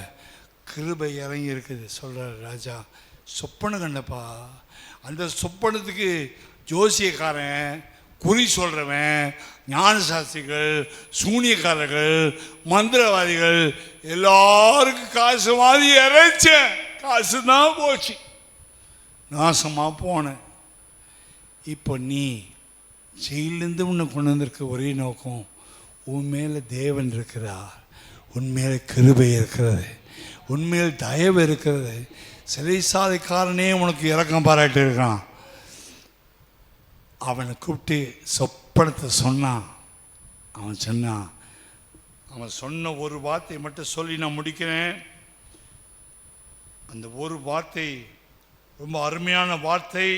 Speaker 2: கிருபை இறங்கி இருக்குது. சொல்கிறார் ராஜா, சொப்பனை கண்டப்பா. அந்த சொப்பனத்துக்கு ஜோசியக்காரன், குறி சொல்கிறவன், ஞான சாஸ்திரிகள், சூனியக்காரர்கள், மந்திரவாதிகள் எல்லாருக்கும் காசு மாதிரி இறைச்சேன். காசு தான் போச்சு, நாசமாக போனேன். இப்போ நீ ஜெயிலேருந்து உன்னை கொண்டு வந்திருக்க ஒரே நோக்கம், உன் மேலே தேவன் இருக்கிறார், உன் மேலே கிருபை இருக்கிறது, உண்மையில் தயவு இருக்கிறது. சிலை சாதிக்காரனே உனக்கு இரக்கம் பாராட்டி இருக்கான். அவனை கூப்பிட்டு சொப்பனத்தை சொன்னான். அவன் சொன்ன ஒரு வார்த்தை மட்டும் சொல்லி நான் முடிக்கிறேன். அந்த ஒரு வார்த்தை ரொம்ப அருமையான வார்த்தை.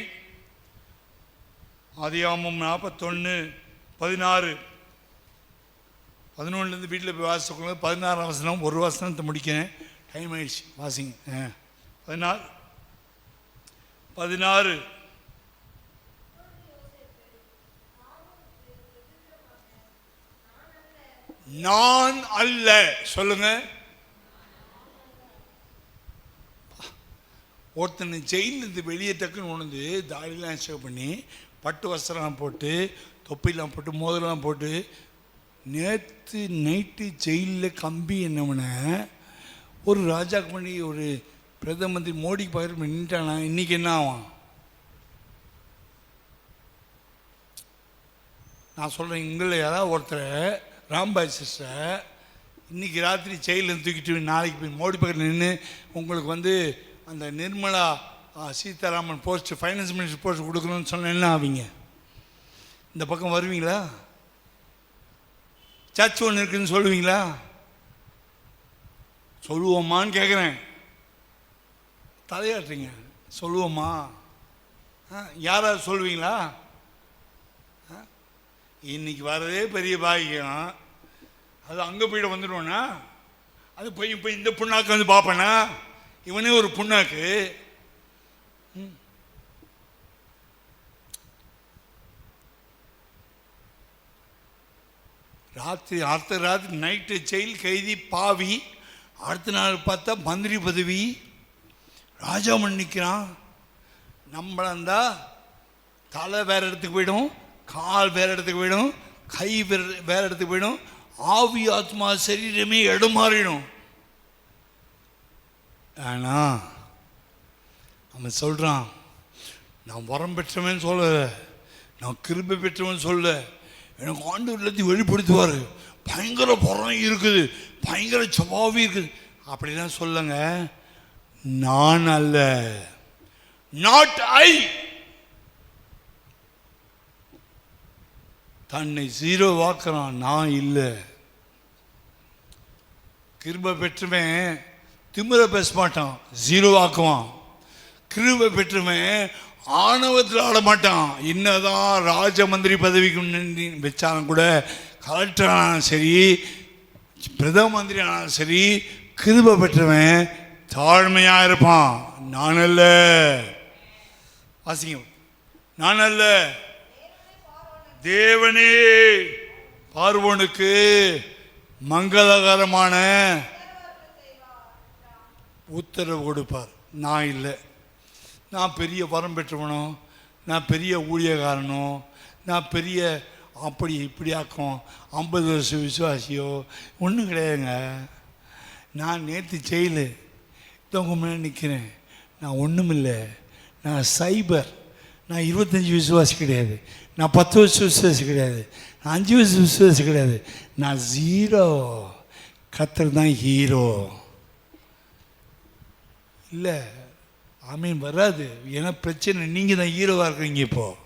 Speaker 2: ஆதியாகமம் 41:16 11 வீட்டில் போய் வாசிக்கணும். 16 வசனம், ஒரு வசனத்தை முடிக்கிறேன், டைம் ஆயிடுச்சு. வாசிங்க. 16 நான் அல்ல, சொல்லுங்க, ஒருத்தனை ஜெயிலிருந்து வெளியே டக்குன்னு உணர்ந்து தாடிலாம் சேவ் பண்ணி பட்டு வஸ்திரம்லாம் போட்டு தொப்பிலாம் போட்டு மோதலாம் போட்டு நேற்று நைட்டு ஜெயிலில் கம்பி என்னவன ஒரு ராஜாக்கு பண்ணி ஒரு பிரதம மந்திரி மோடிக்கு பக்கத்தில் நின்ட்டானா இன்றைக்கி என்ன ஆவான்? நான் சொல்கிறேன், இங்கே யாராவது ஒருத்தர் ராம்பாய் சிஸ்டர் இன்றைக்கி ராத்திரி ஜெயிலில் தூக்கிட்டு நாளைக்கு போய் மோடி பக்கத்தில் நின்று உங்களுக்கு அந்த Nirmala Sitharaman post finance minister post கொடுக்கணும்னு சொன்னால் என்ன ஆவீங்க? இந்த பக்கம் வருவீங்களா? சர்ச் ஒன்று இருக்குதுன்னு சொல்லுவீங்களா? சொல்லுவோமான்னு கேட்குறேன். தலையாட்டுறீங்க. சொல்லுவோமா? யாராவது சொல்லுவீங்களா? இன்னைக்கு வர்றதே பெரிய பாக்கியம். அது அங்கே போய்ட்டு வந்துடுவோன்னா அது போய் இப்போ இந்த புண்ணாக்கு பார்ப்பேனா? இவனே ஒரு புண்ணாக்கு. அடுத்த ராத்திரி நைட்டு ஜெயில் கைதி பாவி, அடுத்த நாள் பார்த்தா மந்திரி பதவி, ராஜா நிற்கிறான். நம்மளா தலை வேற இடத்துக்கு போயிடும், கால் வேற இடத்துக்கு போயிடும், கை வேற இடத்துக்கு போயிடும், ஆவி ஆத்மா சரீரமே இடம் மாறிடும். ஆனா அவன் சொல்றான், நான் வரம் பெற்றவன் சொல்லல, நான் கிருபை பெற்றவன் சொல்ல, எனக்கு ஆண்டவர் எல்லாத்தையும் வெளிப்படுத்துவார். பயங்கர புறம் இருக்குது, பயங்கர சுபாவி இருக்குது அப்படிலாம் சொல்லுங்க. நான் அல்ல, நாட் ஐ. தன்னை ஜீரோ வாக்குறான், நான் இல்லை. கிருபை பெற்றுவன் திமிர பேச மாட்டான், ஜீரோ ஆக்குவான். கிருபை பெற்றுவன் ஆணவத்தில் ஆட மாட்டான். என்னதான் ராஜ மந்திரி பதவிக்கு வச்சாலும் கூட, கலெக்டர் ஆனாலும் சரி, பிரதம மந்திரி ஆனாலும் சரி, கிருபை பெற்றவன் தாழ்மையாக இருப்பான். நான் அல்ல, வாசிங்க, நான் அல்ல, தேவனே பார்வோனுக்கு மங்களகரமான உத்தரவு கொடுப்பார். நான் இல்லை. நான் பெரிய வரம் பெற்றவனோ, நான் பெரிய ஊழியக்காரனோ, நான் பெரிய அப்படி இப்படி ஆக்கும் 50 வருஷம் விசுவாசியோ ஒன்றும் கிடையாதுங்க. நான் நேற்று ஜெயிலு இதவங்க முன்னாடி நிற்கிறேன். நான் ஒன்றும் இல்லை, நான் சைபர். நான் 25 விசுவாசி கிடையாது, நான் 10 வருஷம் விசுவாசி கிடையாது, நான் 5 வருஷம் விசுவாசி கிடையாது, நான் ஜீரோ. கர்த்தர் தான் ஹீரோ. இல்லை, ஆமீன் வராது. ஏன்னா பிரச்சனை, நீங்கள் தான் ஹீரோவாக இருக்கிறீங்க. இப்போது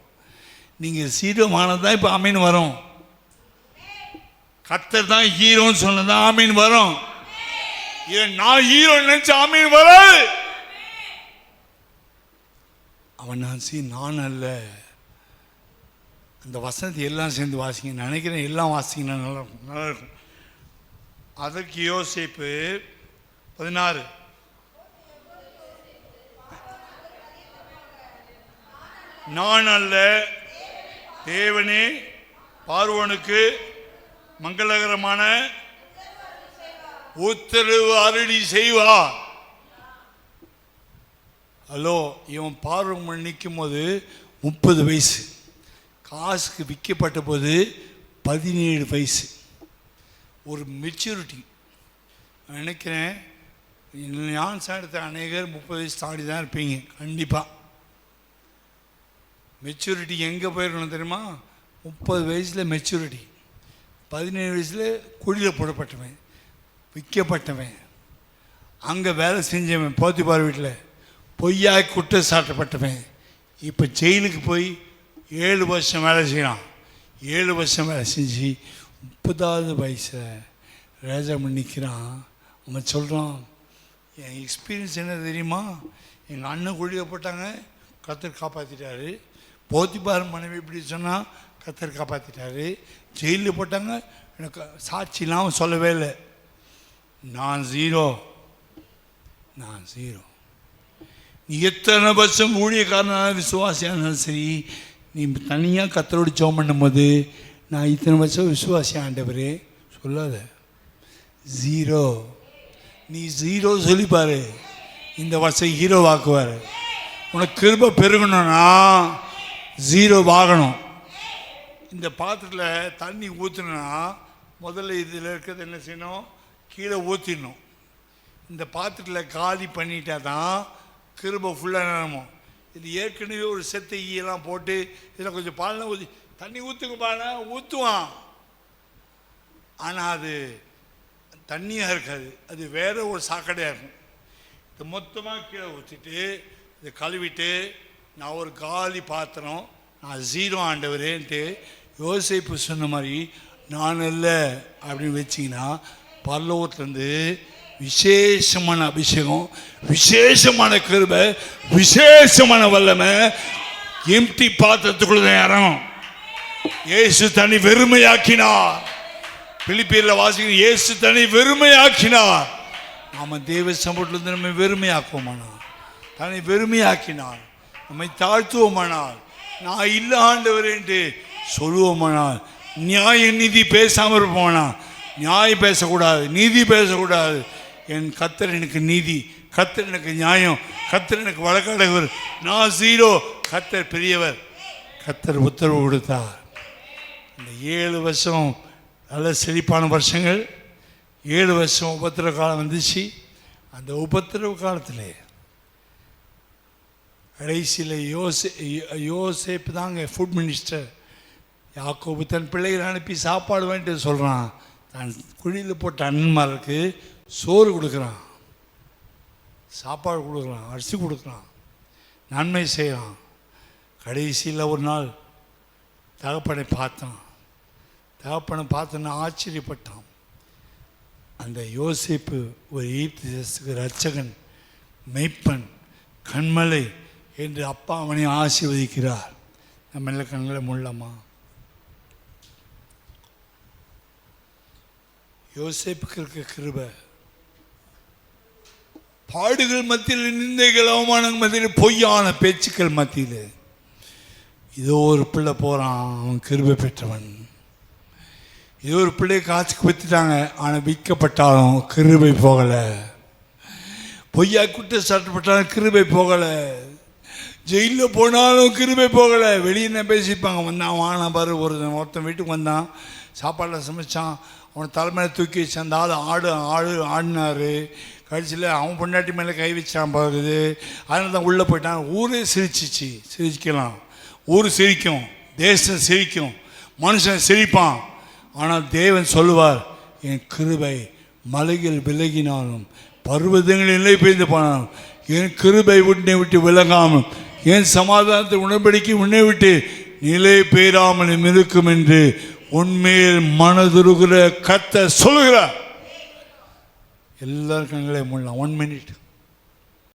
Speaker 2: நீங்கள் சீரோமானது தான் இப்போ ஆமீன் வரும். கர்த்தர் தான் ஹீரோன்னு சொன்னதான் ஆமீன் வரும். ஏன் நான் ஹீரோ நினைச்சு ஆமீன் வராது. அவன் நான் அல்ல. அந்த வசனத்தை எல்லாம் சேர்ந்து வாசிங்க. நினைக்கிறேன் எல்லாம் வாசிங்கன்னா நல்லா இருக்கும். அதற்கு யோசேப்பு 16, நான் அல்ல, தேவனே பார்வோனுக்கு மங்களகரமான உத்தரவு அருளி செய்வார். ஹலோ, இவன் பார்வன் நிற்கும் போது 30 வயசு, காசுக்கு விற்கப்பட்ட போது 17 வயசு. ஒரு மெச்சூரிட்டி. நினைக்கிறேன் ஞான் சாடத்தை அநேகர் 30 வயசு தாண்டி தான் இருப்பீங்க கண்டிப்பாக. மெச்சூரிட்டி எங்கே போயிருக்கணும் தெரியுமா? 30 வயசில் மெச்சூரிட்டி, 17 வயசில் குழியில் போடப்பட்டவன், விற்கப்பட்டவன், அங்கே வேலை செஞ்சவன், போத்திபார் வீட்டில் பொய்யாக குற்றம் சாட்டப்பட்டவன், இப்போ ஜெயிலுக்கு போய் 7 வருஷம் வேலை செய்யறான். 7 வருஷம் வேலை செஞ்சு 30வது வயசில் ராஜா நிற்கிறான். அவன் சொல்கிறான், என் எக்ஸ்பீரியன்ஸ் என்ன தெரியுமா? எங்கள் அண்ணன் குழியில் போட்டாங்க, கர்த்தர் காப்பாற்றிட்டாரு. போத்திபார் மனைவி இப்படி சொன்னால் கர்த்தர் காப்பாற்றிட்டாரு. ஜெயிலில் போட்டாங்க, எனக்கு சாட்சிலாம் சொல்லவே இல்லை. நான் ஜீரோ. நீ எத்தனை வருஷம் ஊழியக்காரனான விசுவாசியானாலும் சரி, நீ தனியாக கர்த்தரோடு ஜெபம் பண்ணும்போது, நான் இத்தனை வருஷம் விசுவாசி ஆண்டவரே சொல்லாத. ஜீரோ. நீ ஜீரோ சொல்லிப்பாரு. இந்த வருஷம் ஹீரோவாக்குவார். உனக்கு கிருபை பெருகணும்னா 0 ஆகணும். இந்த பாத்திரத்தில் தண்ணி ஊற்றணும்னா முதல்ல இதில் இருக்கிறது என்ன செய்யணும்? கீழே ஊற்றிடணும். இந்த பாத்திரத்தில் காலி பண்ணிட்டா தான் கிருபை ஃபுல்லாக நிறமும். இது ஏற்கனவே ஒரு செத்த ஈயெல்லாம் போட்டு இதில் கொஞ்சம் பாலெலாம் ஊற்றி தண்ணி ஊற்றுங்க பாருங்க, ஊற்றுவான். ஆனால் அது தண்ணியாக இருக்காது, அது வேற ஒரு சாக்கடையாக இருக்கும். இது மொத்தமாக கீழே ஊற்றிட்டு இதை கழுவிட்டு நான் ஒரு காலி பாத்திரம், நான் 0 ஆண்டவரேன்ட்டு யோசேப்பு சொன்ன மாதிரி நான் இல்லை அப்படின்னு வச்சிங்கன்னா பரலோகத்துலேருந்து விசேஷமான அபிஷேகம், விசேஷமான கிருபை, விசேஷமான வல்லமை எம்டி பாத்திரத்துக்குள்ள இறங்கும். இயேசு தன்னை வெறுமையாக்கினார். பிலிப்பியர்ல வாசிக்கிற இயேசு தன்னை வெறுமையாக்கினார். நாம தேவ சமூகத்திலிருந்து நம்மை வெறுமையாக்குவோமானால், தன்னை வெறுமையாக்கினார், நம்மை தாழ்த்துவோமானால், நான் இல்லை ஆண்டவர் என்று சொல்லுவோமானால், நியாய நீதி பேசாமல் இருப்போமானா, நியாயம் பேசக்கூடாது, நீதி பேசக்கூடாது. என் கர்த்தர் எனக்கு நீதி, கர்த்தர் எனக்கு நியாயம், கர்த்தர் எனக்கு வழக்காடுவர், நான் 0, கர்த்தர் பெரியவர். கர்த்தர் உத்தரவு கொடுத்தார். இந்த 7 வருஷம் நல்ல செழிப்பான வருஷங்கள். 7 வருஷம் உபத்திரவ காலம் வந்துச்சு. அந்த உபத்திரவ காலத்தில் கடைசியில் யோசேப்பு தாங்க ஃபுட் மினிஸ்டர். யாக்கோபு தன் பிள்ளைகளை அனுப்பி சாப்பாடு வாங்கிட்டு சொல்கிறான், தான் குழியில் போட்ட அண்ணன்மாருக்கு சோறு கொடுக்குறான், சாப்பாடு கொடுக்குறான், அரிசி கொடுக்குறான், நன்மை செய்கிறான். கடைசியில் ஒரு நாள் தகப்பனை பார்த்தோன்னா ஆச்சரியப்பட்டான். அந்த யோசேப்பு ஒரு ஈப்து தேசத்துக்கு ரட்சகன், மெய்ப்பன், கண்மலை என்று அப்பா அவனை ஆசீர்வதிக்கிறார். நம்ம எல்லாம் கண்களை முள்ளமா? யோசேப்புக்கு இருக்க கிருபை, பாடுகள் மத்தியில், நிந்தைகள், அவமானங்கள் மத்தியில், பொய்யான பேச்சுக்கள் மத்தியில் இதோ ஒரு பிள்ளை போகிறான், அவன் கிருபை பெற்றவன். ஏதோ ஒரு பிள்ளையை காசுக்கு விற்றுட்டாங்க, ஆனால் விற்கப்பட்டாலும் கிருபை போகலை. பொய்யா குற்றச்சாட்டப்பட்டாலும் கிருபை போகலை. ஜெயிலில் போனாலும் கிருபை போகலை. வெளியே என்ன பேசிப்பாங்க, வந்தான் வானா பாரு, ஒருத்தன் வீட்டுக்கு வந்தான், சாப்பாடில் சமைச்சான், அவனை தலைமையில் தூக்கி வச்சு அந்த ஆடினார். கடைசியில் அவன் பொண்டாட்டி மேலே கை வச்சான் பாருது. அதனால தான் உள்ளே போயிட்டான். ஊரே சிரிக்கலாம், ஊர் சிரிக்கும், தேசம் சிரிக்கும், மனுஷன் சிரிப்பான். ஆனால் தேவன் சொல்லுவார், என் கிருபை மலைகள் விலகினாலும், பர்வதங்கள் நிலை பெய்து போனாலும், என் கிருபை உன்னை விட்டு விலகாமல், என் சமாதானத்தை உடன்படிக்கை உன்னை விட்டு நிலை பெயராமல் இருக்கும் என்று உண்மையில் மனதுருகிற கர்த்தர் சொல்லுகிறார். எல்லாரும் கண்களை மூடலாம். 1 minute.